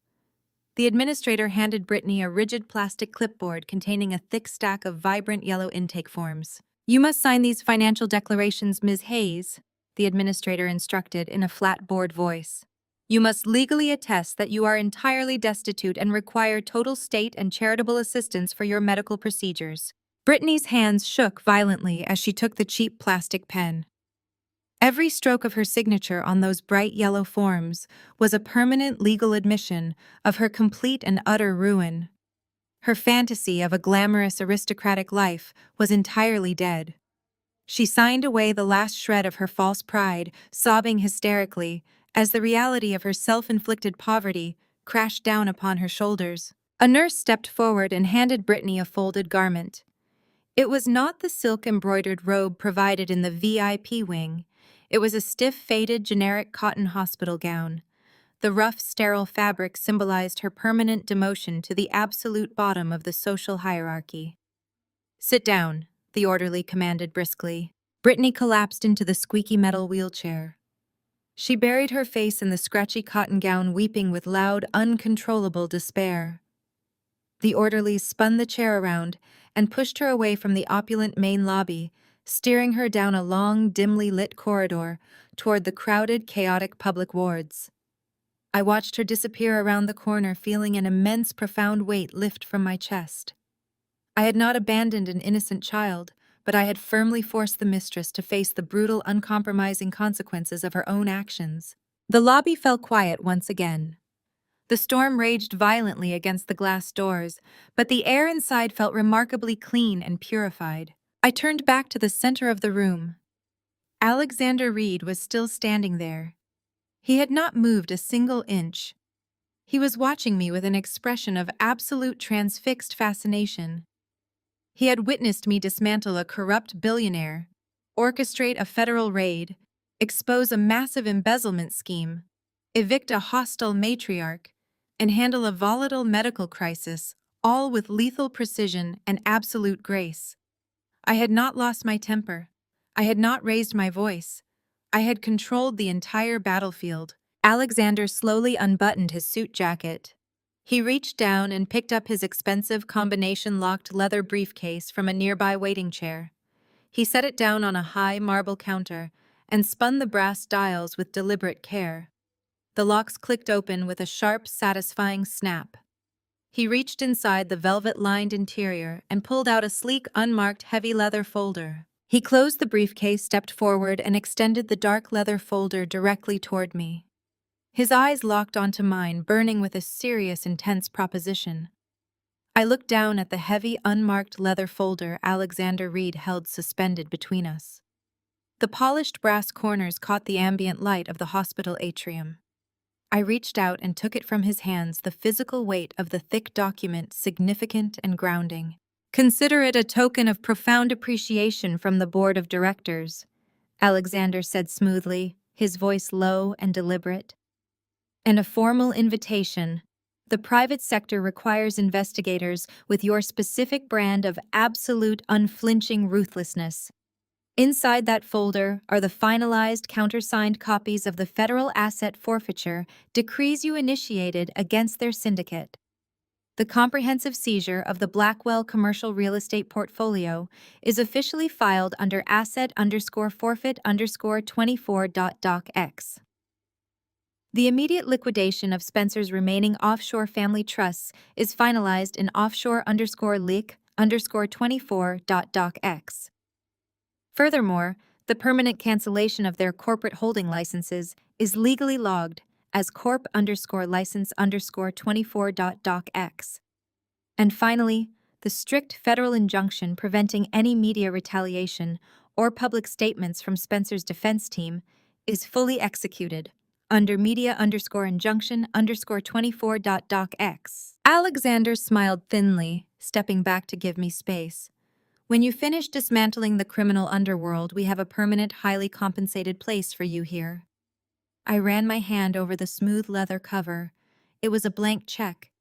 The administrator handed Brittany a rigid plastic clipboard containing a thick stack of vibrant yellow intake forms. "You must sign these financial declarations, Ms. Hayes," the administrator instructed in a flat, bored voice. "You must legally attest that you are entirely destitute and require total state and charitable assistance for your medical procedures." Brittany's hands shook violently as she took the cheap plastic pen. Every stroke of her signature on those bright yellow forms was a permanent legal admission of her complete and utter ruin. Her fantasy of a glamorous aristocratic life was entirely dead. She signed away the last shred of her false pride, sobbing hysterically, as the reality of her self-inflicted poverty crashed down upon her shoulders. A nurse stepped forward and handed Brittany a folded garment. It was not the silk-embroidered robe provided in the VIP wing. It was a stiff, faded, generic cotton hospital gown. The rough, sterile fabric symbolized her permanent demotion to the absolute bottom of the social hierarchy. "Sit down," the orderly commanded briskly. Brittany collapsed into the squeaky metal wheelchair. She buried her face in the scratchy cotton gown, weeping with loud, uncontrollable despair. The orderlies spun the chair around and pushed her away from the opulent main lobby, steering her down a long, dimly lit corridor toward the crowded, chaotic public wards. I watched her disappear around the corner, feeling an immense, profound weight lift from my chest. I had not abandoned an innocent child, but I had firmly forced the mistress to face the brutal, uncompromising consequences of her own actions. The lobby fell quiet once again. The storm raged violently against the glass doors, but the air inside felt remarkably clean and purified. I turned back to the center of the room. Alexander Reed was still standing there. He had not moved a single inch. He was watching me with an expression of absolute transfixed fascination. He had witnessed me dismantle a corrupt billionaire, orchestrate a federal raid, expose a massive embezzlement scheme, evict a hostile matriarch, and handle a volatile medical crisis, all with lethal precision and absolute grace. I had not lost my temper. I had not raised my voice. I had controlled the entire battlefield. Alexander slowly unbuttoned his suit jacket. He reached down and picked up his expensive combination-locked leather briefcase from a nearby waiting chair. He set it down on a high marble counter and spun the brass dials with deliberate care. The locks clicked open with a sharp, satisfying snap. He reached inside the velvet-lined interior and pulled out a sleek, unmarked, heavy leather folder. He closed the briefcase, stepped forward, and extended the dark leather folder directly toward me. His eyes locked onto mine, burning with a serious, intense proposition. I looked down at the heavy, unmarked leather folder Alexander Reed held suspended between us. The polished brass corners caught the ambient light of the hospital atrium. I reached out and took it from his hands, the physical weight of the thick document significant and grounding. "Consider it a token of profound appreciation from the board of directors," Alexander said smoothly, his voice low and deliberate. "And a formal invitation. The private sector requires investigators with your specific brand of absolute, unflinching ruthlessness. Inside that folder are the finalized, countersigned copies of the federal asset forfeiture decrees you initiated against their syndicate. The comprehensive seizure of the Blackwell commercial real estate portfolio is officially filed under asset_forfeit_24.docx. The immediate liquidation of Spencer's remaining offshore family trusts is finalized in offshore_leak_24.docx. Furthermore, the permanent cancellation of their corporate holding licenses is legally logged as corp_license_24.docx. And finally, the strict federal injunction preventing any media retaliation or public statements from Spencer's defense team is fully executed under media_injunction_24.docx. Alexander smiled thinly, stepping back to give me space. "When you finish dismantling the criminal underworld, we have a permanent, highly compensated place for you here." I ran my hand over the smooth leather cover. It was a blank check.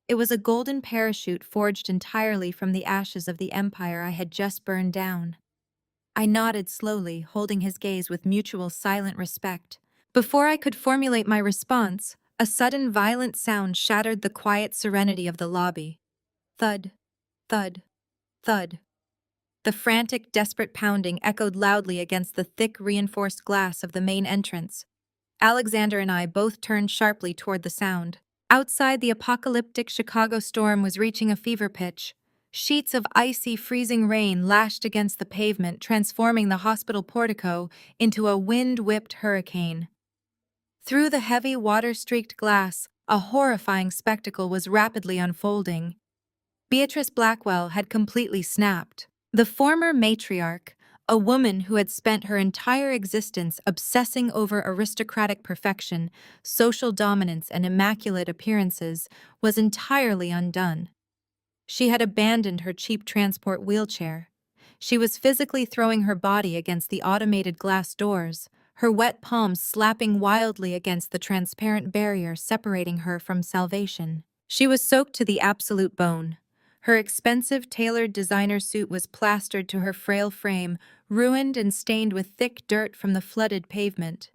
It was a golden parachute forged entirely from the ashes of the empire I had just burned down. I nodded slowly, holding his gaze with mutual silent respect. Before I could formulate my response, a sudden violent sound shattered the quiet serenity of the lobby. Thud, thud, thud. The frantic, desperate pounding echoed loudly against the thick, reinforced glass of the main entrance. Alexander and I both turned sharply toward the sound. Outside, the apocalyptic Chicago storm was reaching a fever pitch. Sheets of icy, freezing rain lashed against the pavement, transforming the hospital portico into a wind-whipped hurricane. Through the heavy, water-streaked glass, a horrifying spectacle was rapidly unfolding. Beatrice Blackwell had completely snapped. The former matriarch, a woman who had spent her entire existence obsessing over aristocratic perfection, social dominance, and immaculate appearances, was entirely undone. She had abandoned her cheap transport wheelchair. She was physically throwing her body against the automated glass doors, her wet palms slapping wildly against the transparent barrier separating her from salvation. She was soaked to the absolute bone. Her expensive tailored designer suit was plastered to her frail frame, ruined and stained with thick dirt from the flooded pavement.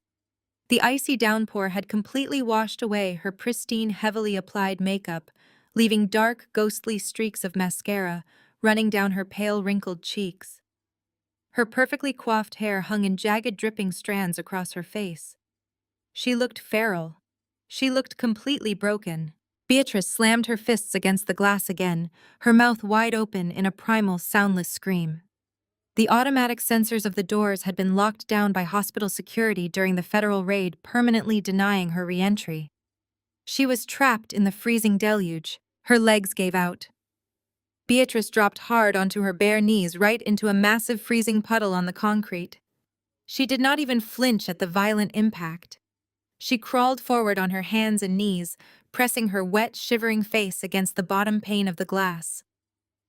The icy downpour had completely washed away her pristine, heavily applied makeup, leaving dark, ghostly streaks of mascara running down her pale, wrinkled cheeks. Her perfectly coiffed hair hung in jagged, dripping strands across her face. She looked feral. She looked completely broken. Beatrice slammed her fists against the glass again, her mouth wide open in a primal, soundless scream. The automatic sensors of the doors had been locked down by hospital security during the federal raid, permanently denying her re-entry. She was trapped in the freezing deluge. Her legs gave out. Beatrice dropped hard onto her bare knees right into a massive freezing puddle on the concrete. She did not even flinch at the violent impact. She crawled forward on her hands and knees, pressing her wet, shivering face against the bottom pane of the glass.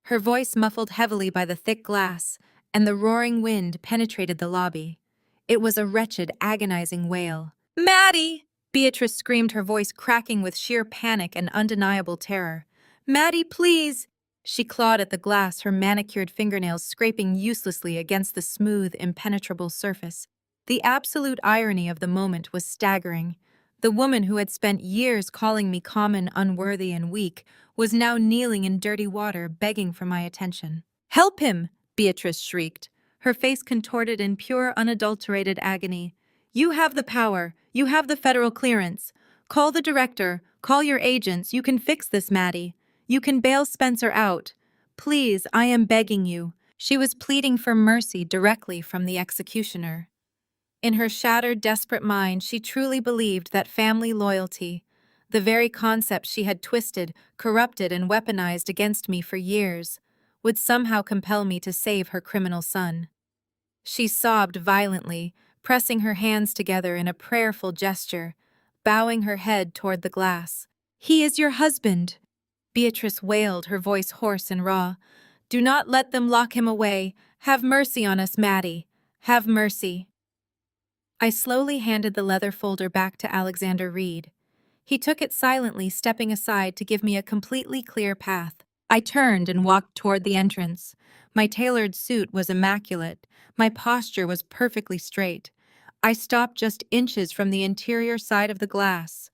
Her voice muffled heavily by the thick glass, and the roaring wind penetrated the lobby. It was a wretched, agonizing wail. "Maddie!" Beatrice screamed, her voice cracking with sheer panic and undeniable terror. "Maddie, please!" She clawed at the glass, her manicured fingernails scraping uselessly against the smooth, impenetrable surface. The absolute irony of the moment was staggering. The woman who had spent years calling me common, unworthy, and weak was now kneeling in dirty water, begging for my attention. "Help him!" Beatrice shrieked, her face contorted in pure, unadulterated agony. "You have the power. You have the federal clearance. Call the director. Call your agents. You can fix this, Maddie. You can bail Spencer out. Please, I am begging you." She was pleading for mercy directly from the executioner. In her shattered, desperate mind, she truly believed that family loyalty, the very concept she had twisted, corrupted, and weaponized against me for years, would somehow compel me to save her criminal son. She sobbed violently, pressing her hands together in a prayerful gesture, bowing her head toward the glass. "He is your husband," Beatrice wailed, her voice hoarse and raw. "Do not let them lock him away. Have mercy on us, Maddie. Have mercy." I slowly handed the leather folder back to Alexander Reed. He took it silently, stepping aside to give me a completely clear path. I turned and walked toward the entrance. My tailored suit was immaculate. My posture was perfectly straight. I stopped just inches from the interior side of the glass.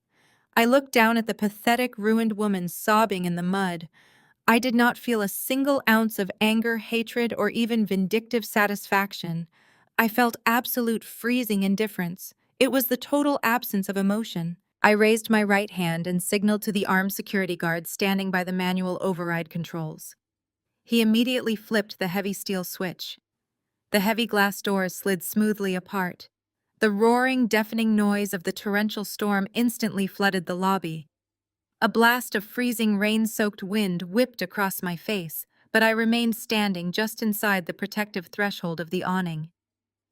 I looked down at the pathetic, ruined woman sobbing in the mud. I did not feel a single ounce of anger, hatred, or even vindictive satisfaction. I felt absolute freezing indifference. It was the total absence of emotion. I raised my right hand and signaled to the armed security guard standing by the manual override controls. He immediately flipped the heavy steel switch. The heavy glass doors slid smoothly apart. The roaring, deafening noise of the torrential storm instantly flooded the lobby. A blast of freezing, rain-soaked wind whipped across my face, but I remained standing just inside the protective threshold of the awning.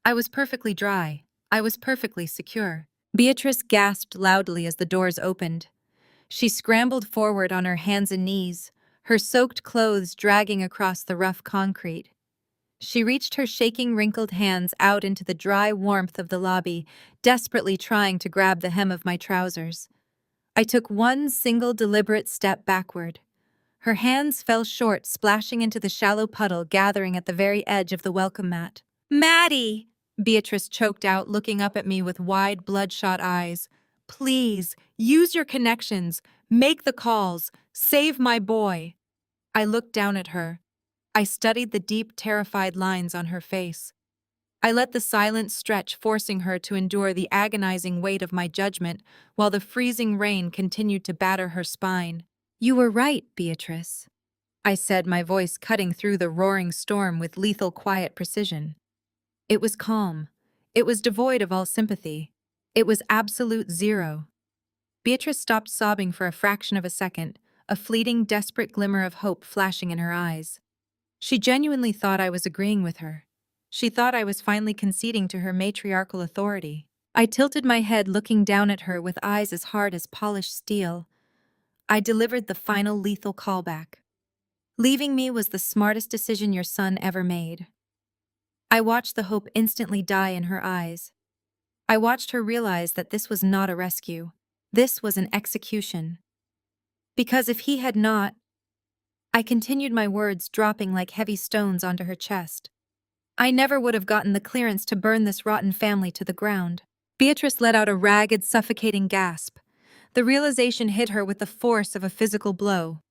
I was perfectly dry. I was perfectly secure. Beatrice gasped loudly as the doors opened. She scrambled forward on her hands and knees, her soaked clothes dragging across the rough concrete. She reached her shaking, wrinkled hands out into the dry warmth of the lobby, desperately trying to grab the hem of my trousers. I took one single deliberate step backward. Her hands fell short, splashing into the shallow puddle gathering at the very edge of the welcome mat. "Maddie!" Beatrice choked out, looking up at me with wide, bloodshot eyes. "Please, use your connections. Make the calls. Save my boy." I looked down at her. I studied the deep, terrified lines on her face. I let the silence stretch, forcing her to endure the agonizing weight of my judgment while the freezing rain continued to batter her spine. "You were right, Beatrice. I said, my voice cutting through the roaring storm with lethal quiet precision. It was calm. It was devoid of all sympathy. It was absolute zero. Beatrice stopped sobbing for a fraction of a second, a fleeting, desperate glimmer of hope flashing in her eyes. She genuinely thought I was agreeing with her. She thought I was finally conceding to her matriarchal authority. I tilted my head, looking down at her with eyes as hard as polished steel. I delivered the final lethal callback. Leaving me was the smartest decision your son ever made. I watched the hope instantly die in her eyes. I watched her realize that this was not a rescue. This was an execution. Because if he had not, I continued, my words dropping like heavy stones onto her chest. I never would have gotten the clearance to burn this rotten family to the ground. Beatrice let out a ragged, suffocating gasp. The realization hit her with the force of a physical blow.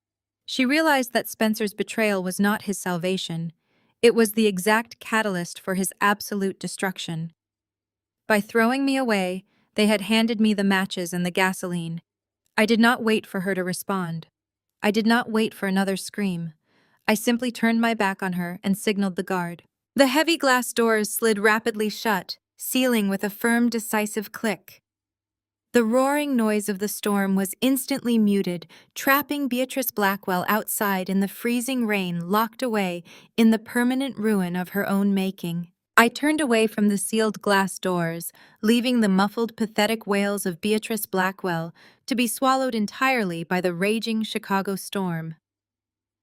She realized that Spencer's betrayal was not his salvation. It was the exact catalyst for his absolute destruction. By throwing me away, they had handed me the matches and the gasoline. I did not wait for her to respond. I did not wait for another scream. I simply turned my back on her and signaled the guard. The heavy glass doors slid rapidly shut, sealing with a firm, decisive click. The roaring noise of the storm was instantly muted, trapping Beatrice Blackwell outside in the freezing rain, locked away in the permanent ruin of her own making. I turned away from the sealed glass doors, leaving the muffled, pathetic wails of Beatrice Blackwell to be swallowed entirely by the raging Chicago storm.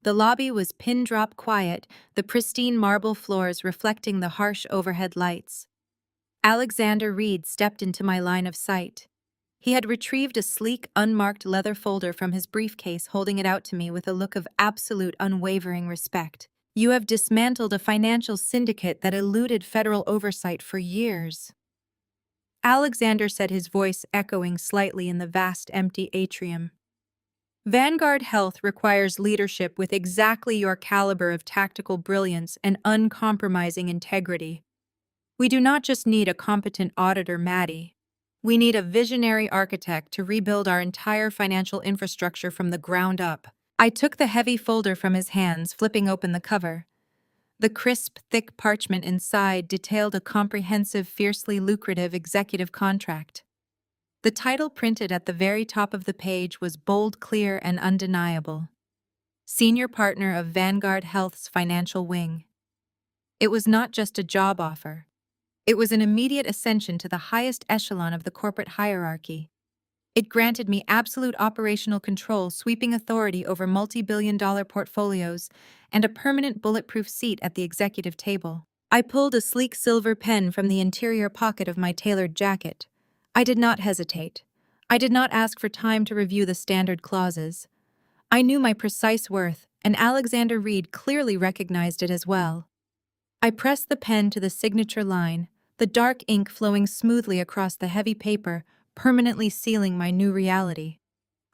The lobby was pin-drop quiet, the pristine marble floors reflecting the harsh overhead lights. Alexander Reed stepped into my line of sight. He had retrieved a sleek, unmarked leather folder from his briefcase, holding it out to me with a look of absolute, unwavering respect. "You have dismantled a financial syndicate that eluded federal oversight for years," Alexander said, his voice echoing slightly in the vast, empty atrium. "Vanguard Health requires leadership with exactly your caliber of tactical brilliance and uncompromising integrity. We do not just need a competent auditor, Maddie. We need a visionary architect to rebuild our entire financial infrastructure from the ground up." I took the heavy folder from his hands, flipping open the cover. The crisp, thick parchment inside detailed a comprehensive, fiercely lucrative executive contract. The title printed at the very top of the page was bold, clear, and undeniable: Senior Partner of Vanguard Health's Financial Wing. It was not just a job offer. It was an immediate ascension to the highest echelon of the corporate hierarchy. It granted me absolute operational control, sweeping authority over multi-billion-dollar portfolios, and a permanent bulletproof seat at the executive table. I pulled a sleek silver pen from the interior pocket of my tailored jacket. I did not hesitate. I did not ask for time to review the standard clauses. I knew my precise worth, and Alexander Reed clearly recognized it as well. I pressed the pen to the signature line, the dark ink flowing smoothly across the heavy paper, permanently sealing my new reality.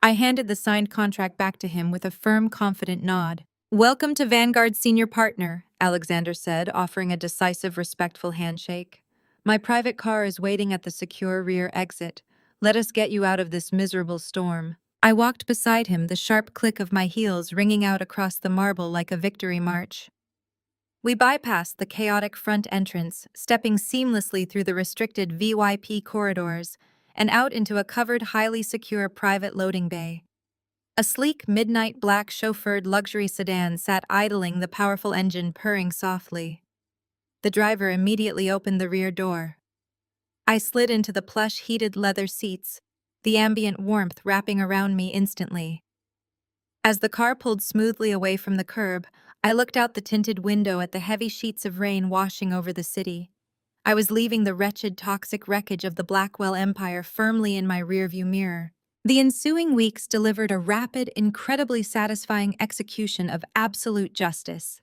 I handed the signed contract back to him with a firm, confident nod. "Welcome to Vanguard, Senior Partner," Alexander said, offering a decisive, respectful handshake. "My private car is waiting at the secure rear exit. Let us get you out of this miserable storm." I walked beside him, the sharp click of my heels ringing out across the marble like a victory march. We bypassed the chaotic front entrance, stepping seamlessly through the restricted VIP corridors and out into a covered, highly secure private loading bay. A sleek, midnight black chauffeured luxury sedan sat idling, the powerful engine purring softly. The driver immediately opened the rear door. I slid into the plush, heated leather seats, the ambient warmth wrapping around me instantly. As the car pulled smoothly away from the curb, I looked out the tinted window at the heavy sheets of rain washing over the city. I was leaving the wretched, toxic wreckage of the Blackwell Empire firmly in my rearview mirror. The ensuing weeks delivered a rapid, incredibly satisfying execution of absolute justice.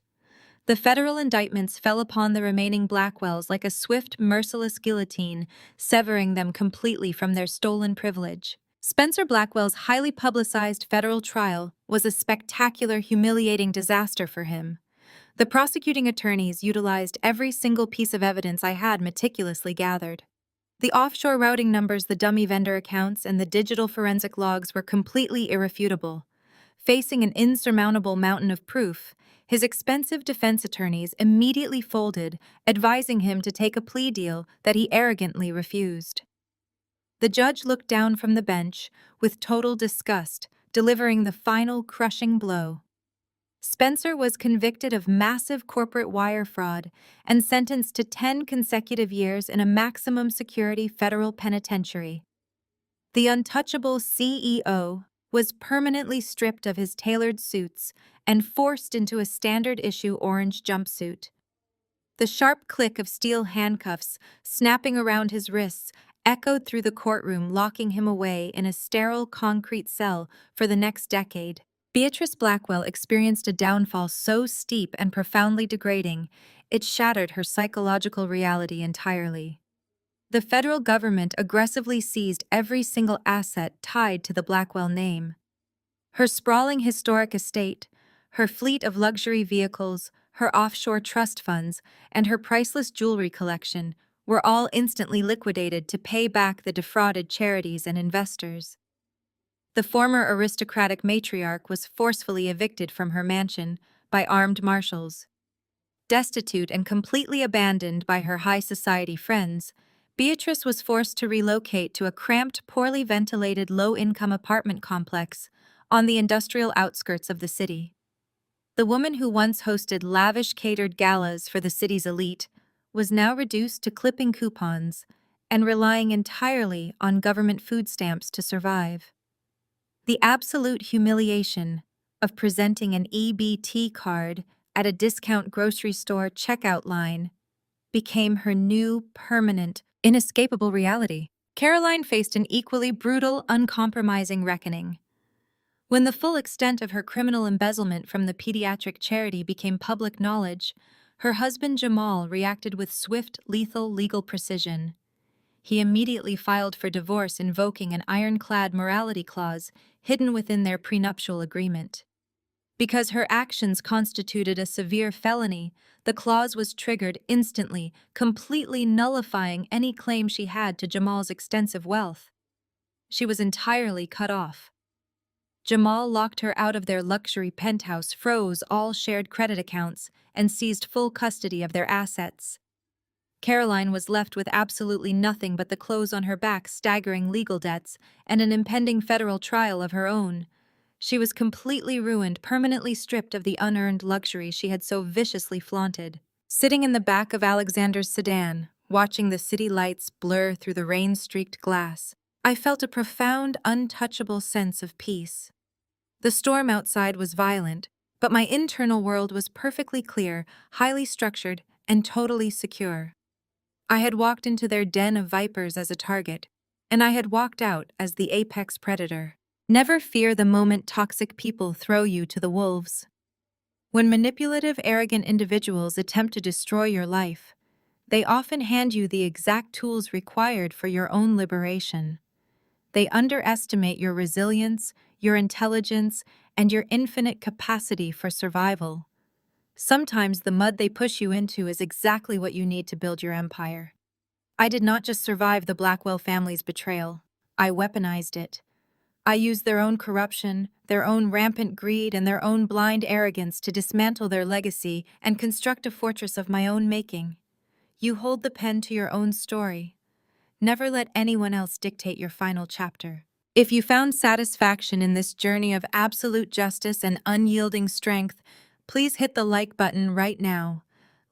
The federal indictments fell upon the remaining Blackwells like a swift, merciless guillotine, severing them completely from their stolen privilege. Spencer Blackwell's highly publicized federal trial was a spectacular, humiliating disaster for him. The prosecuting attorneys utilized every single piece of evidence I had meticulously gathered. The offshore routing numbers, the dummy vendor accounts, and the digital forensic logs were completely irrefutable. Facing an insurmountable mountain of proof, his expensive defense attorneys immediately folded, advising him to take a plea deal that he arrogantly refused. The judge looked down from the bench with total disgust, delivering the final crushing blow. Spencer was convicted of massive corporate wire fraud and sentenced to 10 consecutive years in a maximum security federal penitentiary. The untouchable CEO was permanently stripped of his tailored suits and forced into a standard-issue orange jumpsuit. The sharp click of steel handcuffs snapping around his wrists echoed through the courtroom, locking him away in a sterile concrete cell for the next decade. Beatrice Blackwell experienced a downfall so steep and profoundly degrading, it shattered her psychological reality entirely. The federal government aggressively seized every single asset tied to the Blackwell name. Her sprawling historic estate, her fleet of luxury vehicles, her offshore trust funds, and her priceless jewelry collection were all instantly liquidated to pay back the defrauded charities and investors. The former aristocratic matriarch was forcefully evicted from her mansion by armed marshals. Destitute and completely abandoned by her high society friends, Beatrice was forced to relocate to a cramped, poorly ventilated, low-income apartment complex on the industrial outskirts of the city. The woman who once hosted lavish catered galas for the city's elite was now reduced to clipping coupons and relying entirely on government food stamps to survive. The absolute humiliation of presenting an EBT card at a discount grocery store checkout line became her new, permanent, inescapable reality. Caroline faced an equally brutal, uncompromising reckoning. When the full extent of her criminal embezzlement from the pediatric charity became public knowledge, her husband Jamal reacted with swift, lethal legal precision. He immediately filed for divorce, invoking an ironclad morality clause hidden within their prenuptial agreement. Because her actions constituted a severe felony, the clause was triggered instantly, completely nullifying any claim she had to Jamal's extensive wealth. She was entirely cut off. Jamal locked her out of their luxury penthouse, froze all shared credit accounts, and seized full custody of their assets. Caroline was left with absolutely nothing but the clothes on her back, staggering legal debts, and an impending federal trial of her own. She was completely ruined, permanently stripped of the unearned luxury she had so viciously flaunted. Sitting in the back of Alexander's sedan, watching the city lights blur through the rain-streaked glass, I felt a profound, untouchable sense of peace. The storm outside was violent, but my internal world was perfectly clear, highly structured, and totally secure. I had walked into their den of vipers as a target, and I had walked out as the apex predator. Never fear the moment toxic people throw you to the wolves. When manipulative, arrogant individuals attempt to destroy your life, they often hand you the exact tools required for your own liberation. They underestimate your resilience, your intelligence, and your infinite capacity for survival. Sometimes the mud they push you into is exactly what you need to build your empire. I did not just survive the Blackwell family's betrayal, I weaponized it. I used their own corruption, their own rampant greed, and their own blind arrogance to dismantle their legacy and construct a fortress of my own making. You hold the pen to your own story. Never let anyone else dictate your final chapter. If you found satisfaction in this journey of absolute justice and unyielding strength, please hit the like button right now.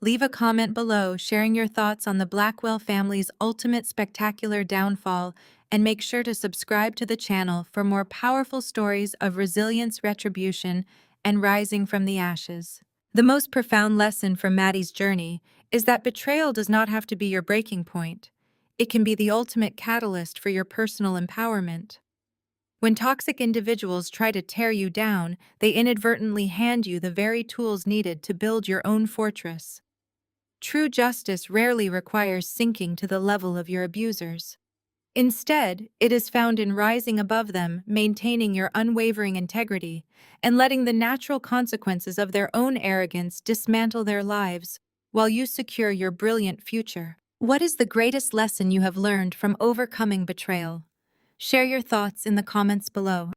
Leave a comment below sharing your thoughts on the Blackwell family's ultimate spectacular downfall, and make sure to subscribe to the channel for more powerful stories of resilience, retribution, and rising from the ashes. The most profound lesson from Maddie's journey is that betrayal does not have to be your breaking point. It can be the ultimate catalyst for your personal empowerment. When toxic individuals try to tear you down, they inadvertently hand you the very tools needed to build your own fortress. True justice rarely requires sinking to the level of your abusers. Instead, it is found in rising above them, maintaining your unwavering integrity, and letting the natural consequences of their own arrogance dismantle their lives while you secure your brilliant future. What is the greatest lesson you have learned from overcoming betrayal? Share your thoughts in the comments below.